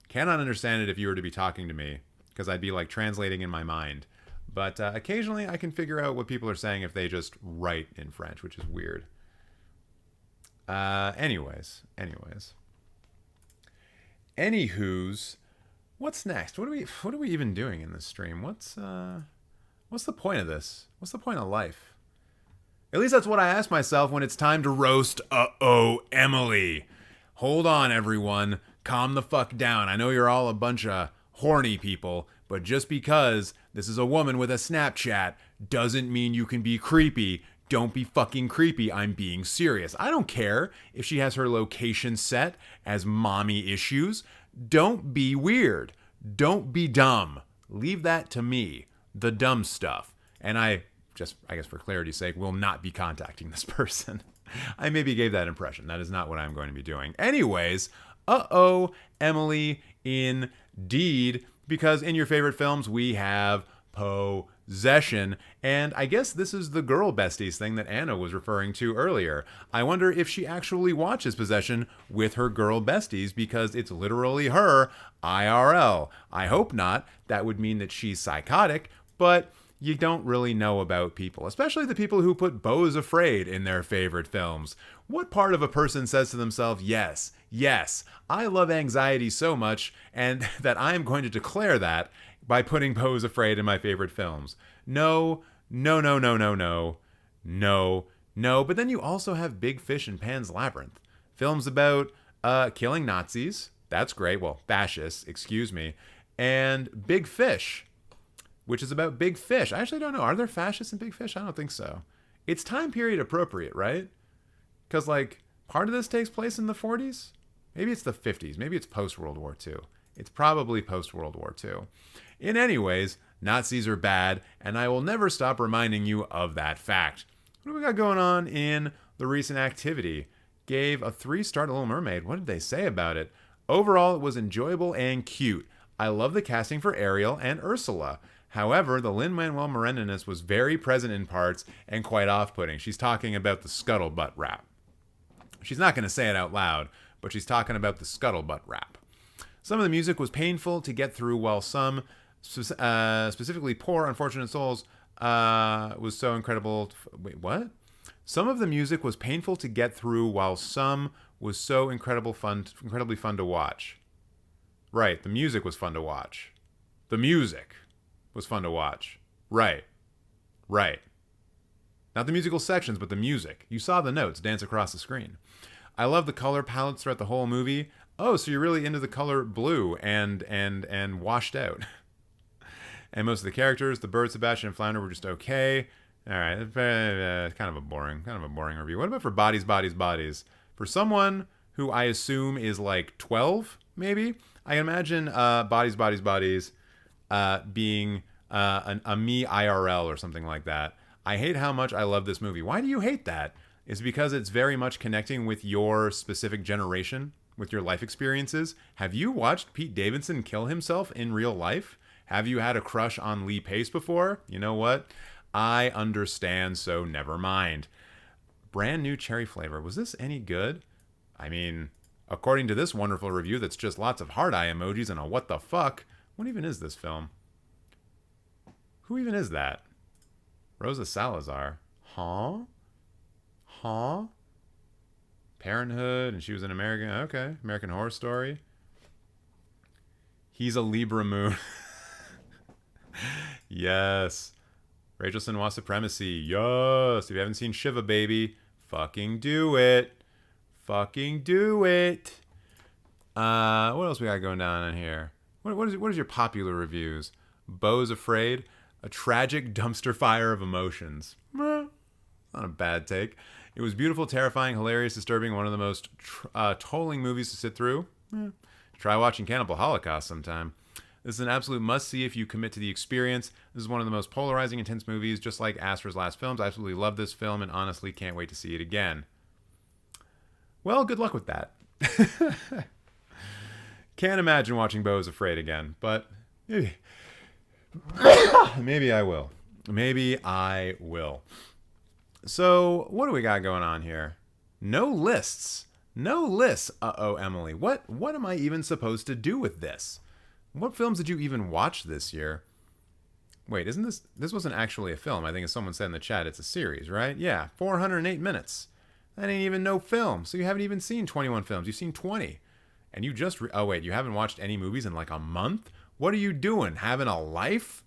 A: Cannot understand it if you were to be talking to me, because I'd be like translating in my mind. But occasionally I can figure out what people are saying if they just write in French, which is weird. Anyways. Anywho's, what's next? What are we even doing in this stream? What's the point of this? What's the point of life? At least that's what I ask myself when it's time to roast Emily. Hold on, everyone. Calm the fuck down. I know you're all a bunch of horny people, but just because this is a woman with a Snapchat doesn't mean you can be creepy. Don't be fucking creepy. I'm being serious. I don't care if she has her location set as mommy issues. Don't be weird. Don't be dumb. Leave that to me. The dumb stuff. And I guess for clarity's sake, will not be contacting this person. I maybe gave that impression. That is not what I'm going to be doing. Anyways, Emily, indeed. Because in your favorite films, we have Possession. And I guess this is the girl besties thing that Anna was referring to earlier. I wonder if she actually watches Possession with her girl besties, because it's literally her IRL. I hope not. That would mean that she's psychotic, but you don't really know about people, especially the people who put Beau is Afraid in their favorite films. What part of a person says to themselves, yes, I love anxiety so much, and that I am going to declare that by putting Beau is Afraid in my favorite films? No. But then you also have Big Fish and Pan's Labyrinth. Films about killing Nazis. That's great. Well, fascists, excuse me. And Big Fish, which is about big fish. I actually don't know. Are there fascists in Big Fish? I don't think so. It's time period appropriate, right? Because, like, part of this takes place in the 40s? Maybe it's the 50s. Maybe it's post-World War II. It's probably post-World War II. In any ways, Nazis are bad, and I will never stop reminding you of that fact. What do we got going on in the recent activity? Gave a 3-star to Little Mermaid. What did they say about it? Overall, it was enjoyable and cute. I love the casting for Ariel and Ursula. However, the Lin-Manuel Miranda-ness was very present in parts and quite off-putting. She's talking about the scuttlebutt rap. She's not going to say it out loud, but she's talking about the scuttlebutt rap. Some of the music was painful to get through, while some, specifically Poor Unfortunate Souls, was so incredible. Wait, what? Some of the music was painful to get through, while some was so incredibly fun to watch. Right, the music was fun to watch. The music was fun to watch. Right. Not the musical sections, but the music. You saw the notes dance across the screen. I love the color palettes throughout the whole movie. Oh, so you're really into the color blue and washed out. And most of the characters, the bird, Sebastian, and Flounder, were just okay. All right, kind of a boring review. What about for Bodies? For someone who I assume is like 12, maybe, I can imagine Bodies being a me IRL or something like that. I hate how much I love this movie. Why do you hate that? Is it because it's very much connecting with your specific generation, with your life experiences? Have you watched Pete Davidson kill himself in real life? Have you had a crush on Lee Pace before? You know what? I understand, so never mind. Brand new cherry flavor. Was this any good? I mean, according to this wonderful review that's just lots of heart eye emojis and a what the fuck, what even is this film? Who even is that? Rosa Salazar. Huh? Parenthood, and she was an American Horror Story. He's a Libra moon. Yes. Rachel Sinoa Supremacy. Yes. If you haven't seen Shiva, baby, fucking do it. Fucking do it. What else we got going down on here? What is your popular reviews? Beau's Afraid. A tragic dumpster fire of emotions. Not a bad take. It was beautiful, terrifying, hilarious, disturbing, one of the most tolling movies to sit through. Try watching Cannibal Holocaust sometime. This is an absolute must-see if you commit to the experience. This is one of the most polarizing, intense movies, just like Asper's last films. I absolutely love this film and honestly can't wait to see it again. Well, good luck with that. Can't imagine watching Beau's Afraid again, but maybe. Maybe I will. Maybe I will. So, what do we got going on here? No lists. No lists. Uh-oh, Emily. What am I even supposed to do with this? What films did you even watch this year? Wait, isn't this wasn't actually a film. I think as someone said in the chat, it's a series, right? Yeah, 408 minutes. That ain't even no film. So you haven't even seen 21 films. You've seen 20. And you just... oh, wait, you haven't watched any movies in like a month? What are you doing? Having a life?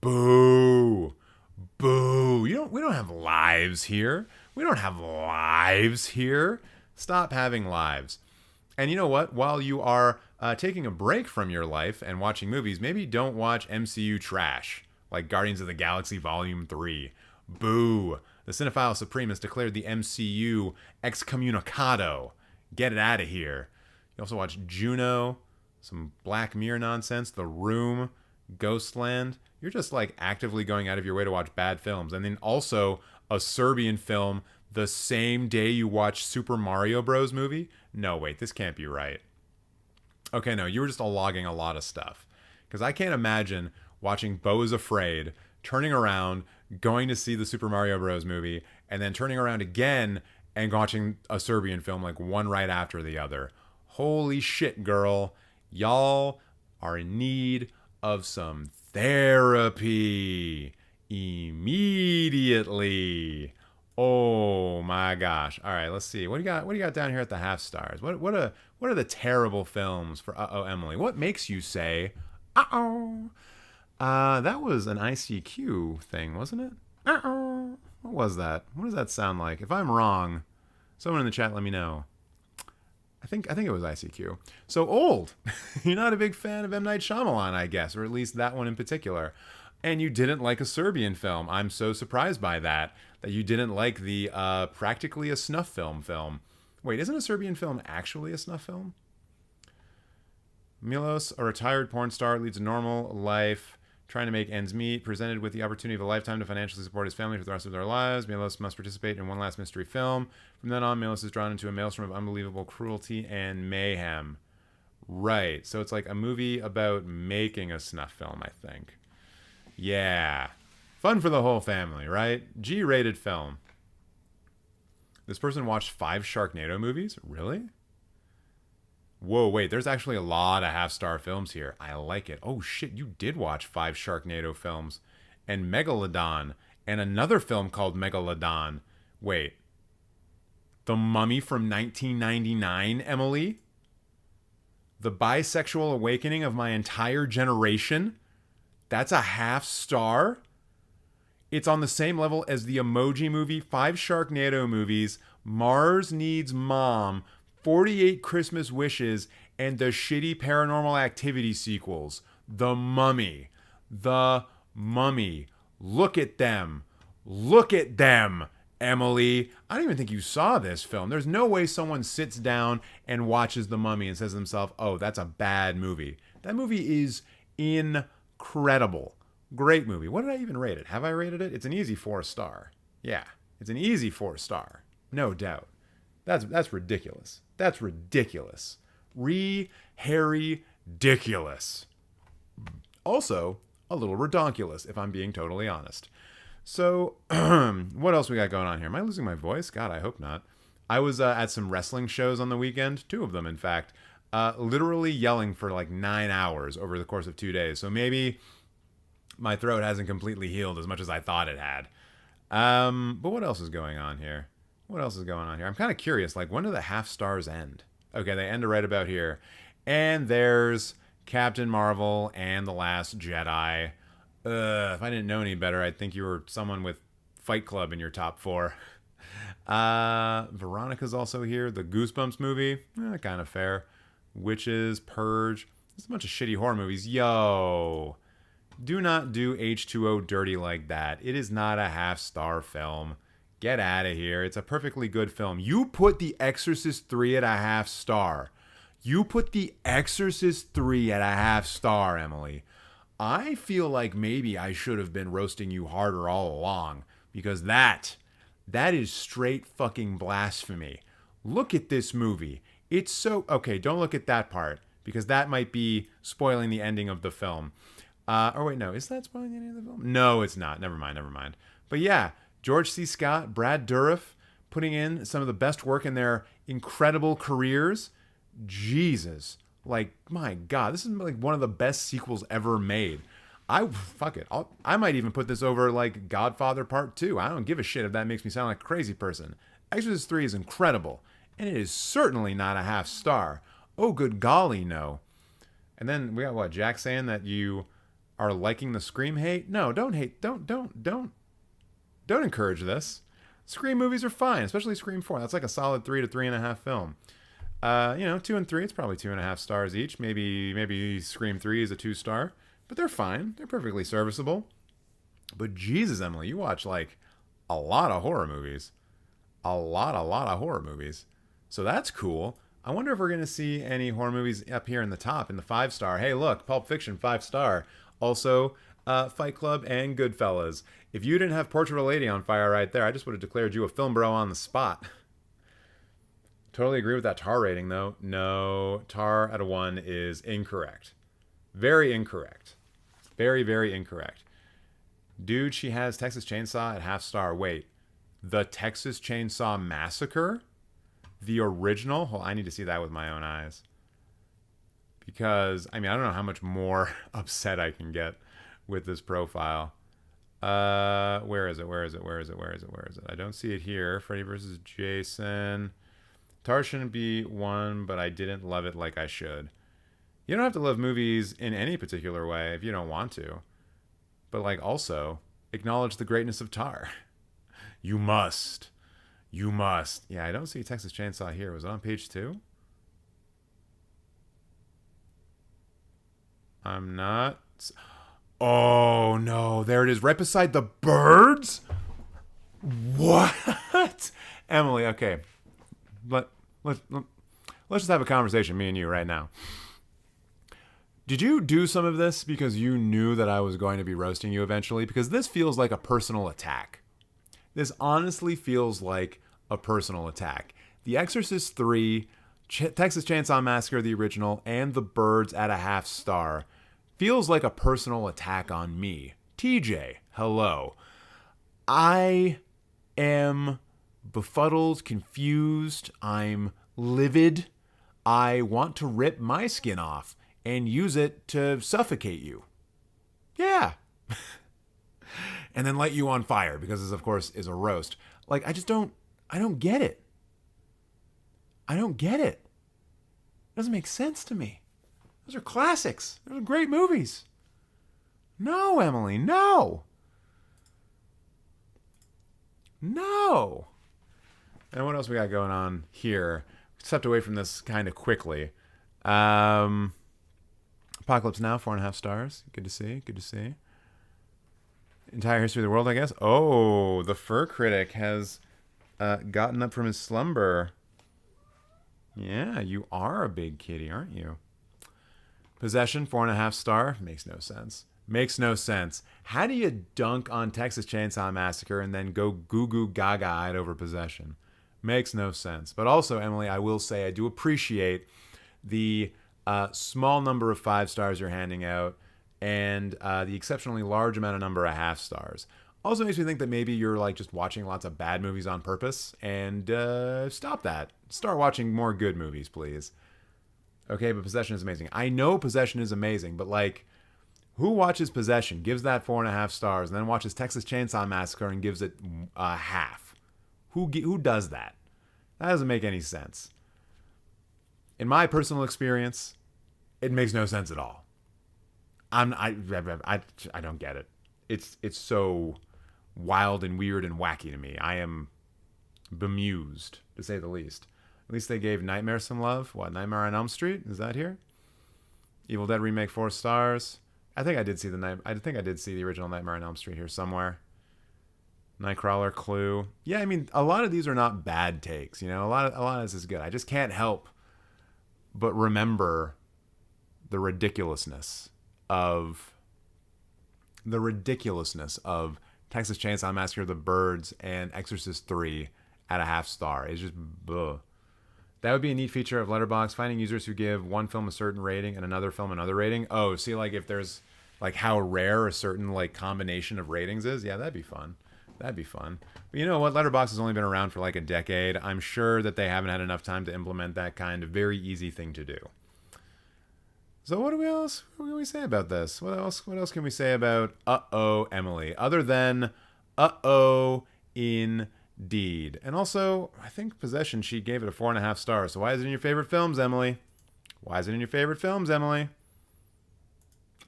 A: Boo. Boo. We don't have lives here. We don't have lives here. Stop having lives. And you know what? While you are taking a break from your life and watching movies, maybe don't watch MCU trash, like Guardians of the Galaxy Volume 3. Boo. The Cinephile Supreme has declared the MCU excommunicado. Get it out of here. You also watch Juno, some Black Mirror nonsense, The Room, Ghostland. You're just like actively going out of your way to watch bad films. And then also a Serbian film the same day you watch Super Mario Bros. Movie? No, wait, this can't be right. Okay, no, you were just logging a lot of stuff. Because I can't imagine watching Beau's Afraid, turning around, going to see the Super Mario Bros. Movie, and then turning around again and watching a Serbian film like one right after the other. Holy shit, girl. Y'all are in need of some therapy immediately. Oh my gosh. All right, let's see. What do you got down here at the half stars? What are the terrible films for Uh-Oh, Emily? What makes you say uh-oh? That was an ICQ thing, wasn't it? Uh-oh. What was that? What does that sound like? If I'm wrong, someone in the chat let me know. I think it was ICQ. So old. You're not a big fan of M. Night Shyamalan, I guess, or at least that one in particular. And you didn't like a Serbian film. I'm so surprised by that you didn't like the practically a snuff film. Wait, isn't a Serbian film actually a snuff film? Milos, a retired porn star, leads a normal life, trying to make ends meet, presented with the opportunity of a lifetime to financially support his family for the rest of their lives. Milos must participate in one last mystery film. From then on, Milos is drawn into a maelstrom of unbelievable cruelty and mayhem. Right, so it's like a movie about making a snuff film, I think. Yeah. Fun for the whole family, right? G-rated film. This person watched 5 Sharknado movies? Really? Whoa, wait, there's actually a lot of half-star films here. I like it. Oh, shit, you did watch 5 Sharknado films. And Megalodon. And another film called Megalodon. Wait. The Mummy from 1999, Emily? The bisexual awakening of my entire generation? That's a half star? It's on the same level as the Emoji Movie, 5 Sharknado movies, Mars Needs Mom, 48 Christmas Wishes, and the shitty Paranormal Activity sequels. The Mummy. The Mummy. Look at them. Look at them, Emily. I don't even think you saw this film. There's no way someone sits down and watches The Mummy and says to themselves, oh, that's a bad movie. That movie is incredible. Great movie. What did I even rate it? Have I rated it? It's an easy 4-star. Yeah, it's an easy 4-star. No doubt. That's ridiculous. That's ridiculous. Harry-diculous. Also, a little redonkulous, if I'm being totally honest. So, what else we got going on here? Am I losing my voice? God, I hope not. I was at some wrestling shows on the weekend, 2 of them, in fact, literally yelling for like 9 hours over the course of 2 days. So maybe my throat hasn't completely healed as much as I thought it had. But what else is going on here? I'm kind of curious, like, when do the half stars end? Okay, they end right about here. And there's Captain Marvel and The Last Jedi. If I didn't know any better, I'd think you were someone with Fight Club in your top 4. Veronica's also here. The Goosebumps movie, kind of fair. Witches, Purge. There's a bunch of shitty horror movies. Yo, do not do H2O dirty like that. It is not a half-star film. Get out of here. It's a perfectly good film. You put The Exorcist 3 at a half-star. You put The Exorcist 3 at a half-star, Emily. I feel like maybe I should have been roasting you harder all along, because that is straight fucking blasphemy. Look at this movie. It's so... Okay, don't look at that part, because that might be spoiling the ending of the film. Or wait, no. Is that spoiling the ending of the film? No, it's not. Never mind. But yeah, George C. Scott, Brad Dourif, putting in some of the best work in their incredible careers. Jesus. Like, my God, this is like one of the best sequels ever made. I might even put this over like Godfather Part 2. I don't give a shit if that makes me sound like a crazy person. Exorcist 3 is incredible, and it is certainly not a half star. Oh, good golly, no. And then we got what, Jack saying that you are liking the Scream hate? No, don't hate. Don't encourage this. Scream movies are fine, especially Scream 4. That's like a solid 3 to 3.5 film. 2 and 3, it's probably 2.5 stars each. Maybe Scream 3 is a 2-star, but they're fine. They're perfectly serviceable. But Jesus, Emily, you watch like a lot of horror movies. A lot of horror movies. So that's cool. I wonder if we're going to see any horror movies up here in the top, in the 5-star. Hey, look, Pulp Fiction, 5-star. Also, Fight Club and Goodfellas. If you didn't have Portrait of a Lady on fire right there, I just would have declared you a film bro on the spot. Totally agree with that Tar rating, though. No, Tar out of 1 is incorrect. Very incorrect. Very, very incorrect. Dude, she has Texas Chainsaw at half-star. Wait, the Texas Chainsaw Massacre? The original? Well, I need to see that with my own eyes. Because, I don't know how much more upset I can get with this profile. Where is it? I don't see it here. Freddy vs. Jason. Tar shouldn't be 1, but I didn't love it like I should. You don't have to love movies in any particular way if you don't want to. But, also, acknowledge the greatness of Tar. You must. Yeah, I don't see Texas Chainsaw here. Was it on page 2? I'm not... Oh, no. There it is. Right beside the birds? What? Emily, okay. Let's just have a conversation, me and you, right now. Did you do some of this because you knew that I was going to be roasting you eventually? Because this feels like a personal attack. This honestly feels like a personal attack. The Exorcist 3, Texas Chainsaw Massacre, the original, and The Birds at a half-star feels like a personal attack on me. TJ, hello. I am befuddled, confused, I'm livid. I want to rip my skin off and use it to suffocate you. Yeah. And then light you on fire, because this, of course, is a roast. I don't get it. I don't get it. It doesn't make sense to me. Those are classics. Those are great movies. No, Emily, no. No. And what else we got going on here? Stepped away from this kind of quickly. Apocalypse Now, 4.5 stars. Good to see. Entire History of the World, I guess. Oh, the Fur Critic has gotten up from his slumber. Yeah, you are a big kitty, aren't you? Possession, 4.5 star. Makes no sense. How do you dunk on Texas Chainsaw Massacre and then go goo goo gaga-eyed over Possession? Makes no sense. But also, Emily, I will say I do appreciate the small number of 5 stars you're handing out and the exceptionally large number of half stars. Also makes me think that maybe you're just watching lots of bad movies on purpose, and stop that. Start watching more good movies, please. Okay, but Possession is amazing. I know Possession is amazing, but who watches Possession, gives that 4.5 stars, and then watches Texas Chainsaw Massacre and gives it a half? Who does that? That doesn't make any sense. In my personal experience, It makes no sense at all. I don't get it. It's so wild and weird and wacky to me. I am bemused, to say the least. At least they gave Nightmare some love. What, Nightmare on Elm Street? Is that here? Evil Dead remake 4 stars. I think I did see the original Nightmare on Elm Street here somewhere. Nightcrawler, Clue. Yeah, I mean, a lot of these are not bad takes. You know, a lot of this is good. I just can't help but remember the ridiculousness of Texas Chainsaw Massacre, The Birds, and Exorcist 3 at a half star. It's just, ugh. That would be a neat feature of Letterboxd, finding users who give one film a certain rating and another film another rating. Oh, see, like if there's like how rare a certain like combination of ratings is. Yeah, that'd be fun. That'd be fun. But you know what? Letterboxd has only been around for like a decade. I'm sure that they haven't had enough time to implement that kind of very easy thing to do. So what can we say about this? What else can we say about Emily? Other than indeed. And also, I think Possession, she gave it a 4.5 stars. So why is it in your favorite films, Emily? Why is it in your favorite films, Emily?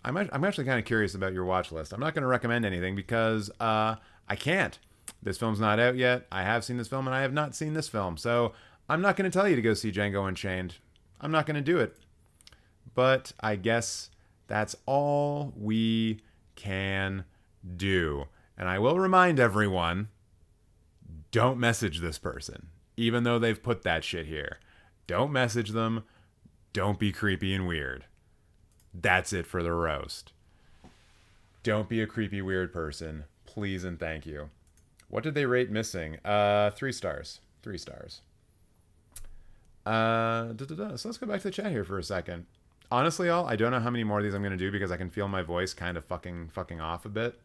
A: I'm actually kind of curious about your watch list. I'm not going to recommend anything because I can't. This film's not out yet. I have seen this film and I have not seen this film. So I'm not going to tell you to go see Django Unchained. I'm not going to do it. But I guess that's all we can do. And I will remind everyone, don't message this person, even though they've put that shit here. Don't message them. Don't be creepy and weird. That's it for the roast. Don't be a creepy, weird person. Please and thank you. What did they rate Missing? 3 stars. 3 stars. So let's go back to the chat here for a second. Honestly, I don't know how many more of these I'm going to do because I can feel my voice kind of fucking off a bit.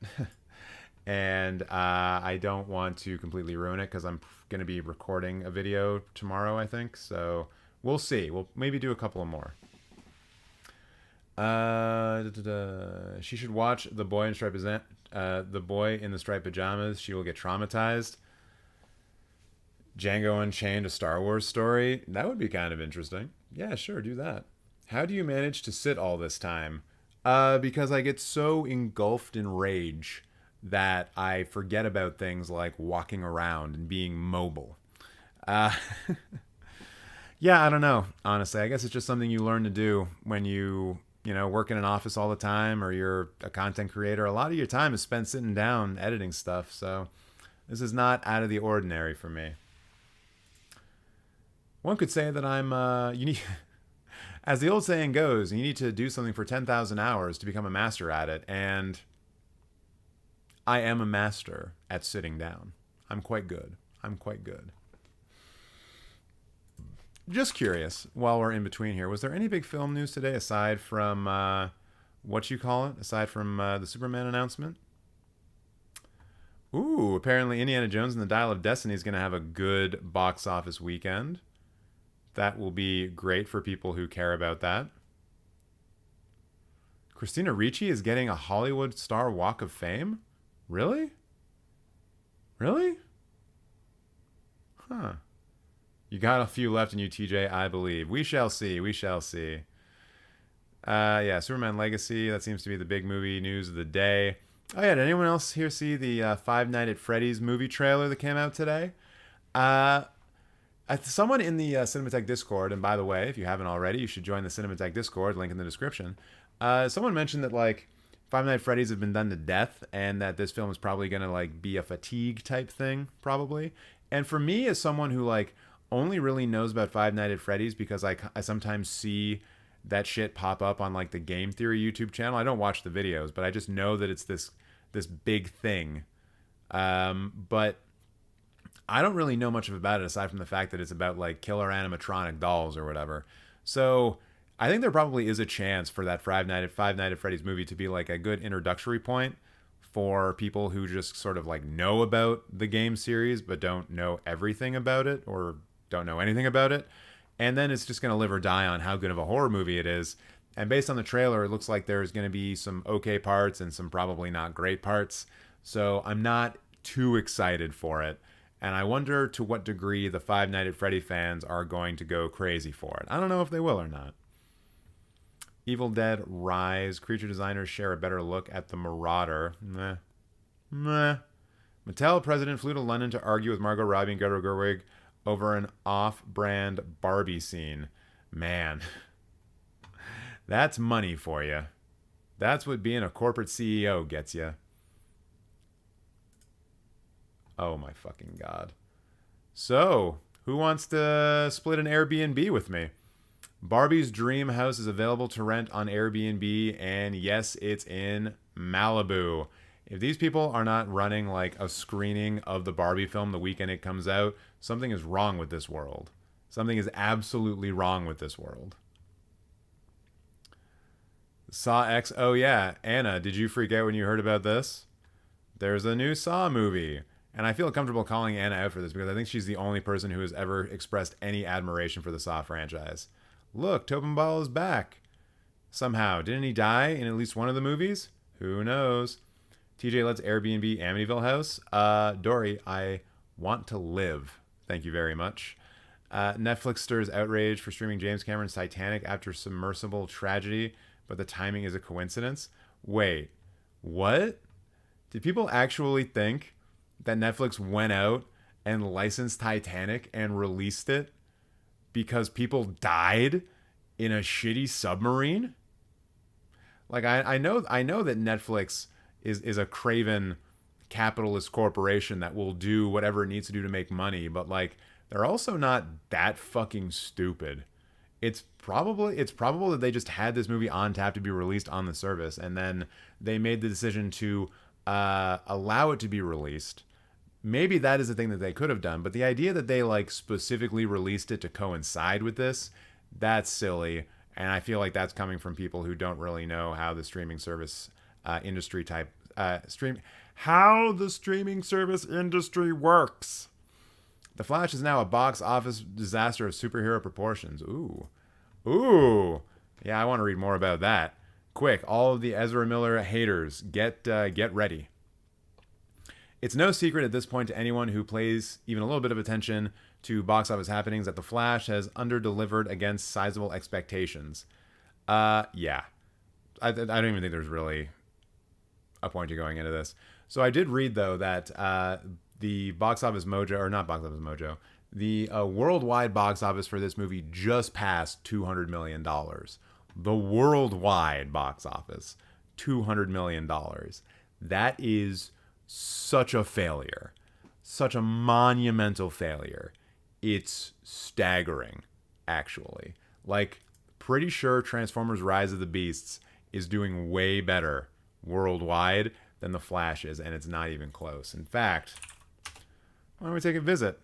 A: And I don't want to completely ruin it because I'm going to be recording a video tomorrow, I think. So we'll see. We'll maybe do a couple of more. She should watch The Boy in the Striped Pajamas. She will get traumatized. Django Unchained, a Star Wars story. That would be kind of interesting. Yeah, sure, do that. How do you manage to sit all this time? Because I get so engulfed in rage that I forget about things like walking around and being mobile. Yeah, I don't know. Honestly, I guess it's just something you learn to do when you work in an office all the time or you're a content creator. A lot of your time is spent sitting down editing stuff. So this is not out of the ordinary for me. One could say that I'm, as the old saying goes, you need to do something for 10,000 hours to become a master at it. And I am a master at sitting down. I'm quite good. Just curious, while we're in between here, was there any big film news today aside from, aside from the Superman announcement? Ooh, apparently Indiana Jones and the Dial of Destiny is going to have a good box office weekend. That will be great for people who care about that. Christina Ricci is getting a Hollywood Star Walk of Fame? Really? Huh. You got a few left in you, TJ, I believe. We shall see. Yeah, Superman Legacy. That seems to be the big movie news of the day. Oh, yeah, did anyone else here see the Five Nights at Freddy's movie trailer that came out today? Someone in the Cinemateq Discord, and by the way, if you haven't already, you should join the Cinemateq Discord, link in the description. Someone mentioned that, like, Five Nights at Freddy's have been done to death, and that this film is probably going to, like, be a fatigue type thing, probably. And for me, as someone who, like, only really knows about Five Nights at Freddy's because I sometimes see that shit pop up on, like, the Game Theory YouTube channel. I don't watch the videos, but I just know that it's this big thing. But I don't really know much about it aside from the fact that it's about, like, killer animatronic dolls or whatever. So I think there probably is a chance for that Five Nights at Freddy's movie to be, like, a good introductory point for people who just sort of, like, know about the game series but don't know everything about it or don't know anything about it. And then it's just going to live or die on how good of a horror movie it is. And based on the trailer, it looks like there's going to be some okay parts and some probably not great parts. So I'm not too excited for it. And I wonder to what degree the Five Nights at Freddy fans are going to go crazy for it. I don't know if they will or not. Evil Dead Rise. Creature designers share a better look at the Marauder. Meh. Meh. Mattel president flew to London to argue with Margot Robbie and Greta Gerwig over an off-brand Barbie scene. Man, that's money for you. That's what being a corporate CEO gets you. Oh my fucking god. So, who wants to split an Airbnb with me? Barbie's dream house is available to rent on Airbnb, and yes, it's in Malibu. If these people are not running like a screening of the Barbie film the weekend it comes out, something is wrong with this world. Something is absolutely wrong with this world. Saw X. Oh yeah, Anna, did you freak out when you heard about this? There's a new Saw movie. And I feel comfortable calling Anna out for this because I think she's the only person who has ever expressed any admiration for the Saw franchise. Look, Tobin Ball is back. Somehow. Didn't he die in at least one of the movies? Who knows? TJ Let's Airbnb Amityville House. Dory, I want to live. Thank you very much. Netflix stirs outrage for streaming James Cameron's Titanic after submersible tragedy, but the timing is a coincidence. Wait, what? Did people actually think that Netflix went out and licensed Titanic and released it because people died in a shitty submarine? Like I know that Netflix is a craven capitalist corporation that will do whatever it needs to do to make money, but like they're also not that fucking stupid. It's probable that they just had this movie on tap to be released on the service, and then they made the decision to allow it to be released. Maybe that is the thing that they could have done, but the idea that they like specifically released it to coincide with this, that's silly. And I feel like that's coming from people who don't really know how the streaming service industry how the streaming service industry works. The Flash is now a box office disaster of superhero proportions. Ooh. Yeah, I want to read more about that. Quick, all of the Ezra Miller haters, get ready. It's no secret at this point to anyone who pays even a little bit of attention to box office happenings that The Flash has underdelivered against sizable expectations. Yeah. I don't even think there's really a point to going into this. So I did read, though, that the box office mojo, or not box office mojo, the worldwide box office for this movie just passed $200 million. The worldwide box office, $200 million. That is such a failure, such a monumental failure. It's staggering, actually. Like, pretty sure Transformers Rise of the Beasts is doing way better worldwide than The Flash is, and it's not even close. In fact, why don't we take a visit?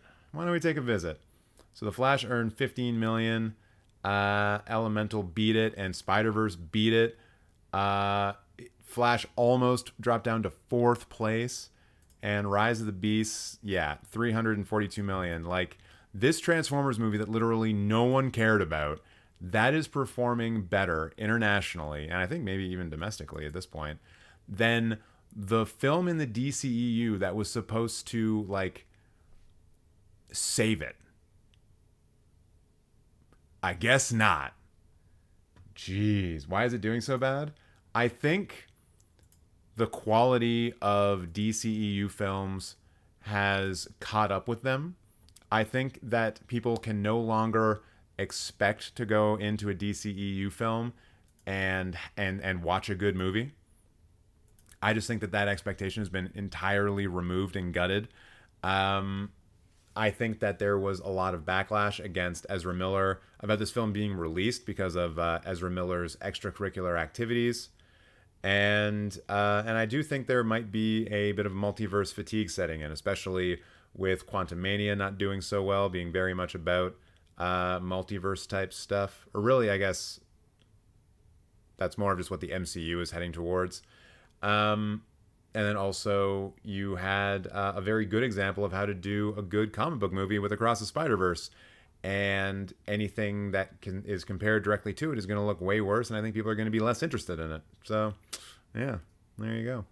A: So The Flash earned 15 million. Elemental beat it, and Spider-Verse beat it. Flash almost dropped down to 4th place, and Rise of the Beasts, 342 million. Like, this Transformers movie that literally no one cared about, that is performing better internationally, and I think maybe even domestically at this point, than the film in the DCEU that was supposed to, like, save it. I guess not. Jeez, why is it doing so bad? I think the quality of DCEU films has caught up with them. I think that people can no longer expect to go into a DCEU film and watch a good movie. I just think that expectation has been entirely removed and gutted. I think that there was a lot of backlash against Ezra Miller about this film being released because of Ezra Miller's extracurricular activities. And I do think there might be a bit of multiverse fatigue setting in, especially with Quantumania not doing so well, being very much about multiverse type stuff. Or really, I guess that's more of just what the MCU is heading towards. And then also you had a very good example of how to do a good comic book movie with Across the Spider-Verse. And anything that is compared directly to it is going to look way worse, and I think people are going to be less interested in it. So, yeah, there you go.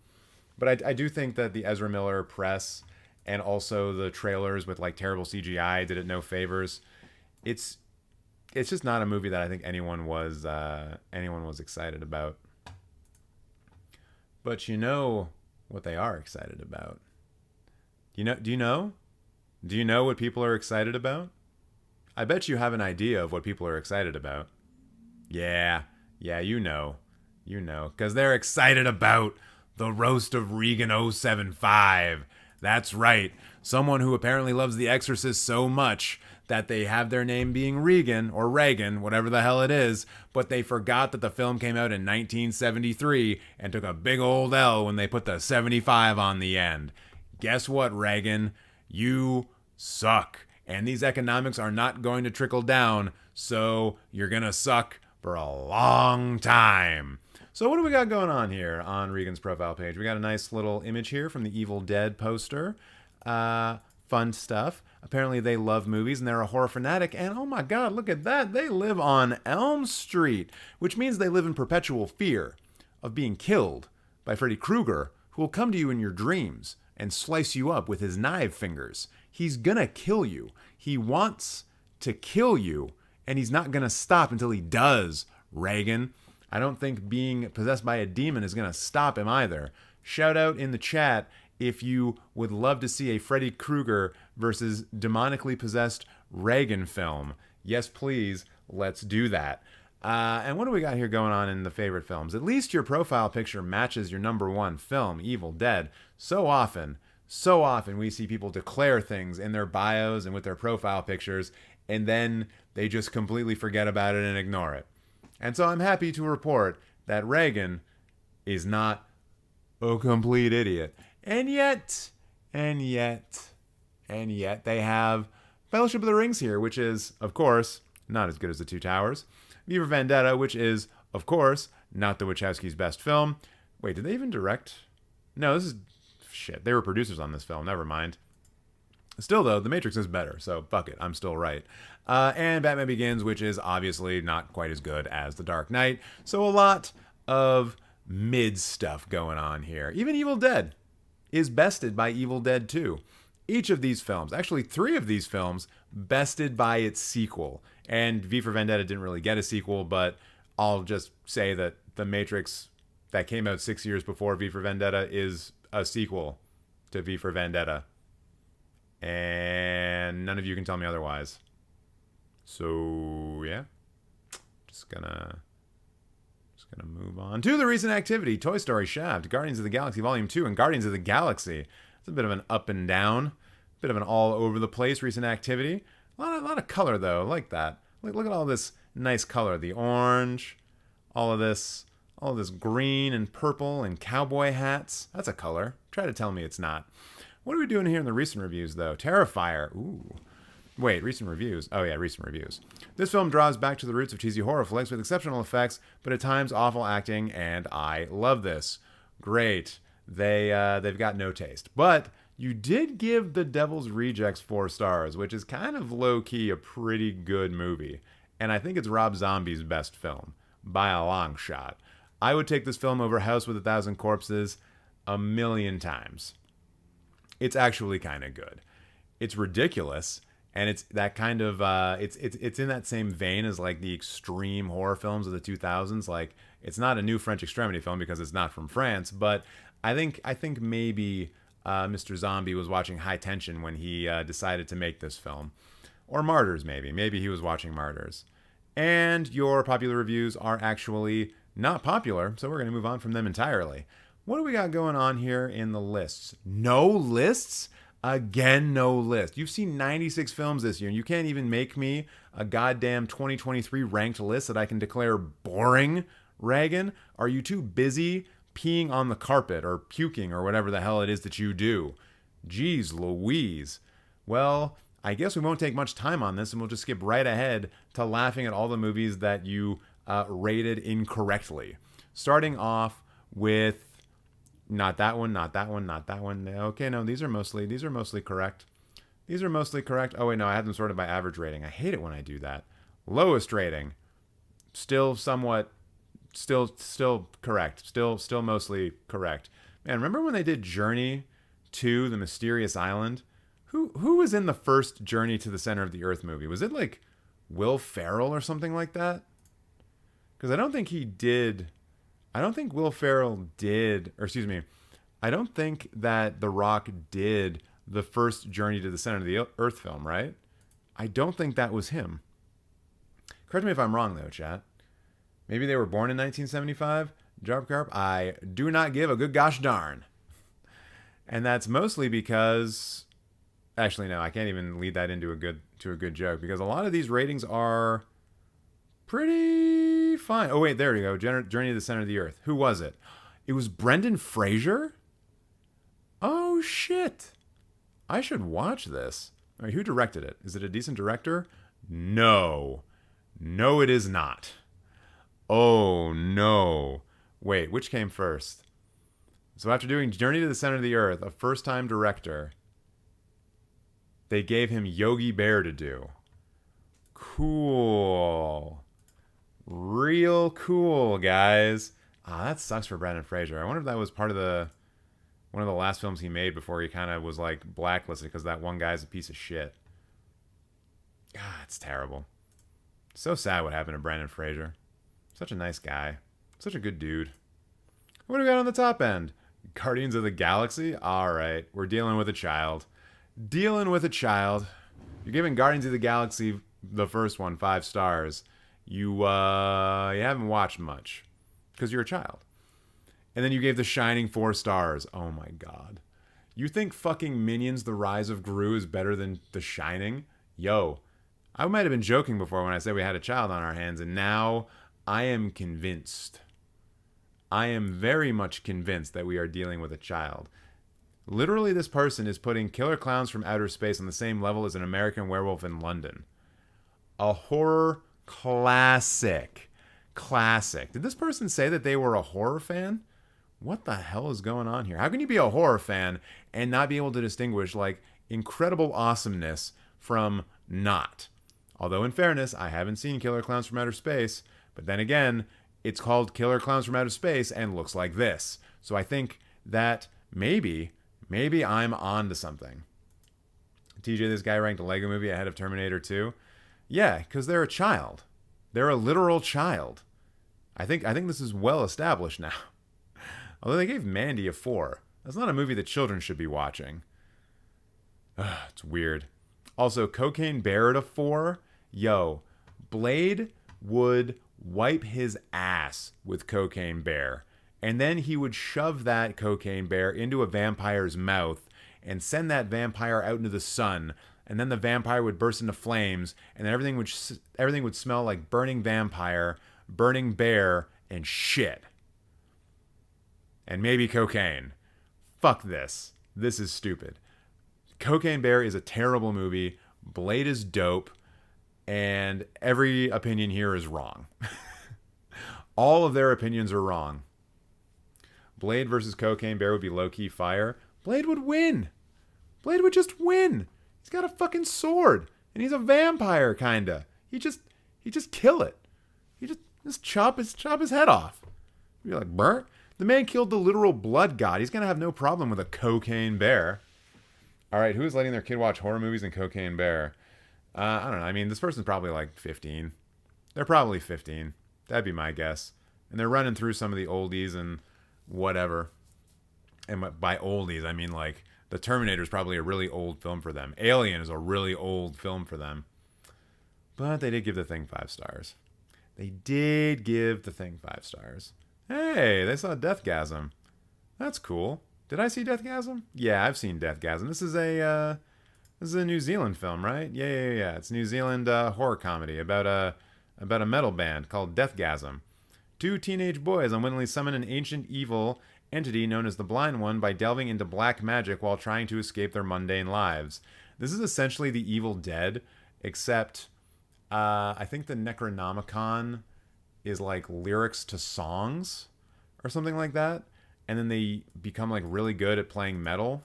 A: But I do think that the Ezra Miller press and also the trailers with like terrible CGI did it no favors. It's it's just not a movie that I think anyone was excited about. But you know what they are excited about. Do you know? Do you know what people are excited about? I bet you have an idea of what people are excited about. Yeah, you know. You know, because they're excited about the Roast of Regan 075. That's right. Someone who apparently loves The Exorcist so much that they have their name being Regan or Reagan, whatever the hell it is, but they forgot that the film came out in 1973 and took a big old L when they put the 75 on the end. Guess what, Reagan? You suck. And these economics are not going to trickle down, so you're going to suck for a long time. So what do we got going on here on Regan's profile page? We got a nice little image here from the Evil Dead poster. Fun stuff. Apparently they love movies and they're a horror fanatic. And oh my God, look at that. They live on Elm Street, which means they live in perpetual fear of being killed by Freddy Krueger, who will come to you in your dreams and slice you up with his knife fingers. He's gonna kill you. He wants to kill you, and he's not gonna stop until he does, Reagan. I don't think being possessed by a demon is going to stop him either. Shout out in the chat if you would love to see a Freddy Krueger versus demonically possessed Reagan film. Yes, please. Let's do that. And what do we got here going on in the favorite films? At least your profile picture matches your number one film, Evil Dead. So often we see people declare things in their bios and with their profile pictures, and then they just completely forget about it and ignore it. And so I'm happy to report that Reagan is not a complete idiot. And yet, they have Fellowship of the Rings here, which is, of course, not as good as The Two Towers. V for Vendetta, which is, of course, not the Wachowskis' best film. Wait, did they even direct? No, this is... Shit, they were producers on this film. Never mind. Still, though, The Matrix is better, so fuck it. I'm still right. And Batman Begins, which is obviously not quite as good as The Dark Knight. So a lot of mid stuff going on here. Even Evil Dead is bested by Evil Dead 2. Each of these films, actually 3 of these films, bested by its sequel. And V for Vendetta didn't really get a sequel, but I'll just say that The Matrix that came out 6 years before V for Vendetta is a sequel to V for Vendetta. And none of you can tell me otherwise. So, yeah. Just gonna move on to the recent activity. Toy Story Shaft, Guardians of the Galaxy Volume 2, and Guardians of the Galaxy. It's a bit of an up and down. Bit of an all over the place recent activity. A lot of color, though. I like that. Look at all this nice color. The orange. All of this green and purple and cowboy hats. That's a color. Try to tell me it's not. What are we doing here in the recent reviews, though? Terrifier. Ooh. Wait, recent reviews. Oh, yeah, recent reviews. This film draws back to the roots of cheesy horror flicks with exceptional effects, but at times awful acting, and I love this. Great. They've got no taste. But you did give The Devil's Rejects 4 stars, which is kind of low-key a pretty good movie. And I think it's Rob Zombie's best film, by a long shot. I would take this film over House with a Thousand Corpses 1,000,000 times. It's actually kind of good. It's ridiculous, and it's that kind of it's in that same vein as like the extreme horror films of the 2000s. Like, it's not a new French extremity film because it's not from France, but I think maybe Mr. Zombie was watching High Tension when he decided to make this film, or Martyrs maybe he was watching Martyrs. And your popular reviews are actually not popular, so we're going to move on from them entirely. What do we got going on here in the lists? No lists? Again, no list. You've seen 96 films this year, and you can't even make me a goddamn 2023 ranked list that I can declare boring, Reagan? Are you too busy peeing on the carpet or puking or whatever the hell it is that you do? Jeez Louise. Well, I guess we won't take much time on this, and we'll just skip right ahead to laughing at all the movies that you rated incorrectly. Starting off with not that one. Okay, no, these are mostly correct. These are mostly correct. Oh wait, no, I had them sorted by average rating. I hate it when I do that. Lowest rating, still correct. Still mostly correct. Man, remember when they did Journey to the Mysterious Island? Who was in the first Journey to the Center of the Earth movie? Was it like Will Ferrell or something like that. Because I don't think he did. I don't think Will Ferrell did, or excuse me, I don't think that The Rock did the first Journey to the Center of the Earth film, right? I don't think that was him. Correct me if I'm wrong, though, chat. Maybe they were born in 1975? Jarb Carp? I do not give a good gosh darn. And that's mostly because... Actually, no, I can't even lead that into a good joke, because a lot of these ratings are pretty fine. Oh, wait, there we go. Journey to the Center of the Earth. Who was it? It was Brendan Fraser? Oh, shit. I should watch this. All right, who directed it? Is it a decent director? No. No, it is not. Oh, no. Wait, which came first? So after doing Journey to the Center of the Earth, a first-time director, they gave him Yogi Bear to do. Cool. Real cool, guys. That sucks for Brendan Fraser. I wonder if that was part of one of the last films he made before he kind of was like blacklisted because that one guy's a piece of shit. It's terrible. So sad what happened to Brendan Fraser. Such a nice guy. Such a good dude. What do we got on the top end? Guardians of the Galaxy? Alright, we're dealing with a child. Dealing with a child. You're giving Guardians of the Galaxy, the first one, 5 stars. You haven't watched much. Because you're a child. And then you gave The Shining 4 stars. Oh my god. You think fucking Minions The Rise of Gru is better than The Shining? Yo. I might have been joking before when I said we had a child on our hands, and now I am convinced. I am very much convinced that we are dealing with a child. Literally, this person is putting Killer Clowns from Outer Space on the same level as An American Werewolf in London. A horror classic. Classic. Did this person say that they were a horror fan? What the hell is going on here? How can you be a horror fan and not be able to distinguish, like, incredible awesomeness from not? Although, in fairness, I haven't seen Killer Clowns from Outer Space, but then again, it's called Killer Clowns from Outer Space and looks like this. So I think that maybe I'm on to something. TJ, this guy ranked a Lego movie ahead of Terminator 2. Yeah, because they're a child. They're a literal child. I think this is well established now. Although they gave Mandy a 4. That's not a movie that children should be watching. It's weird. Also, Cocaine Bear at a 4. Yo, Blade would wipe his ass with Cocaine Bear. And then he would shove that Cocaine Bear into a vampire's mouth and send that vampire out into the sun. And then the vampire would burst into flames. And then everything would smell like burning vampire, burning bear, and shit. And maybe cocaine. Fuck this. This is stupid. Cocaine Bear is a terrible movie. Blade is dope. And every opinion here is wrong. All of their opinions are wrong. Blade versus Cocaine Bear would be low-key fire. Blade would win. Blade would just win. He's got a fucking sword. And he's a vampire, kinda. He just kill it. He just chop his head off. You're like, brr. The man killed the literal blood god. He's gonna have no problem with a Cocaine Bear. Alright, who is letting their kid watch horror movies and Cocaine Bear? I don't know. I mean, this person's probably like 15. They're probably 15. That'd be my guess. And they're running through some of the oldies and whatever. And by oldies, I mean like The Terminator is probably a really old film for them. Alien is a really old film for them. But they did give The Thing 5 stars. They did give The Thing 5 stars. Hey, they saw Deathgasm. That's cool. Did I see Deathgasm? Yeah, I've seen Deathgasm. This is a New Zealand film, right? Yeah. It's a New Zealand horror comedy about a metal band called Deathgasm. 2 teenage boys unwittingly summon an ancient evil entity known as the Blind One by delving into black magic while trying to escape their mundane lives. This is essentially the Evil Dead, except I think the Necronomicon is like lyrics to songs or something like that. And then they become like really good at playing metal.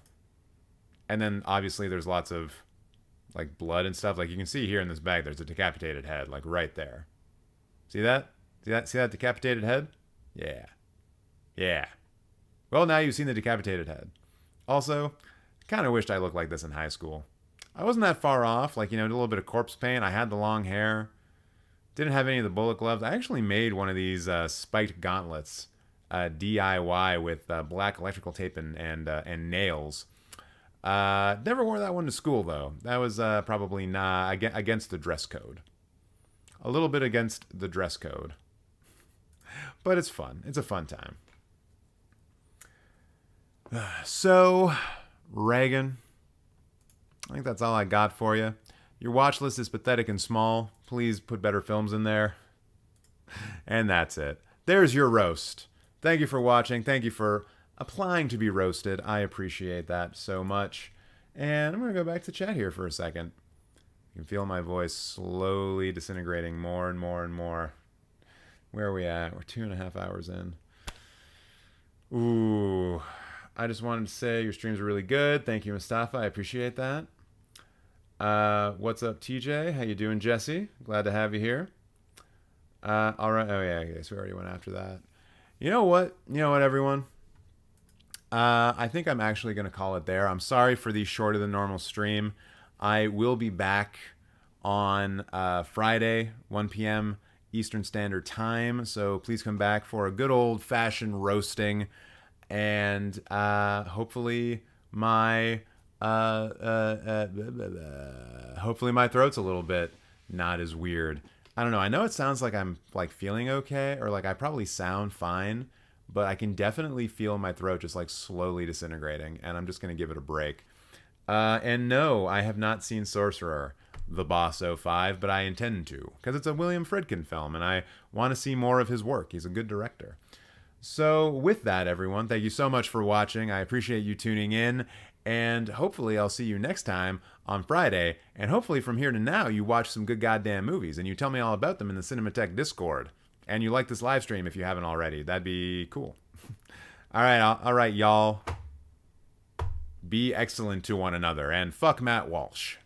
A: And then obviously there's lots of like blood and stuff. Like you can see here in this bag, there's a decapitated head, like right there. See that? See that decapitated head? Yeah. Well, now you've seen the decapitated head. Also, kind of wished I looked like this in high school. I wasn't that far off. Like, you know, did a little bit of corpse paint. I had the long hair. Didn't have any of the bullet gloves. I actually made one of these spiked gauntlets, DIY with black electrical tape and nails. Never wore that one to school though. That was probably not against the dress code. A little bit against the dress code. But it's fun. It's a fun time. So, Reagan, I think that's all I got for you. Your watch list is pathetic and small. Please put better films in there. And that's it. There's your roast. Thank you for watching. Thank you for applying to be roasted. I appreciate that so much. And I'm going to go back to chat here for a second. You can feel my voice slowly disintegrating more and more and more. Where are we at? We're 2.5 hours in. Ooh. I just wanted to say your streams are really good. Thank you, Mustafa. I appreciate that. What's up, TJ? How you doing, Jesse? Glad to have you here. All right. Oh, yeah. I guess we already went after that. You know what? Everyone? I think I'm actually going to call it there. I'm sorry for the shorter than normal stream. I will be back on Friday, 1 p.m. Eastern Standard Time. So please come back for a good old-fashioned roasting. And hopefully my throat's a little bit not as weird. I don't know. I know it sounds like I'm like feeling okay, or like I probably sound fine, but I can definitely feel my throat just like slowly disintegrating, and I'm just gonna give it a break. And no, I have not seen Sorcerer, The Boss 05, but I intend to, because it's a William Friedkin film, and I want to see more of his work. He's a good director. So with that, everyone, thank you so much for watching. I appreciate you tuning in, and hopefully I'll see you next time on Friday, and hopefully from here to now you watch some good goddamn movies, and you tell me all about them in the Cinemateq Discord, and you like this live stream if you haven't already. That'd be cool. All right, y'all. Be excellent to one another, and fuck Matt Walsh.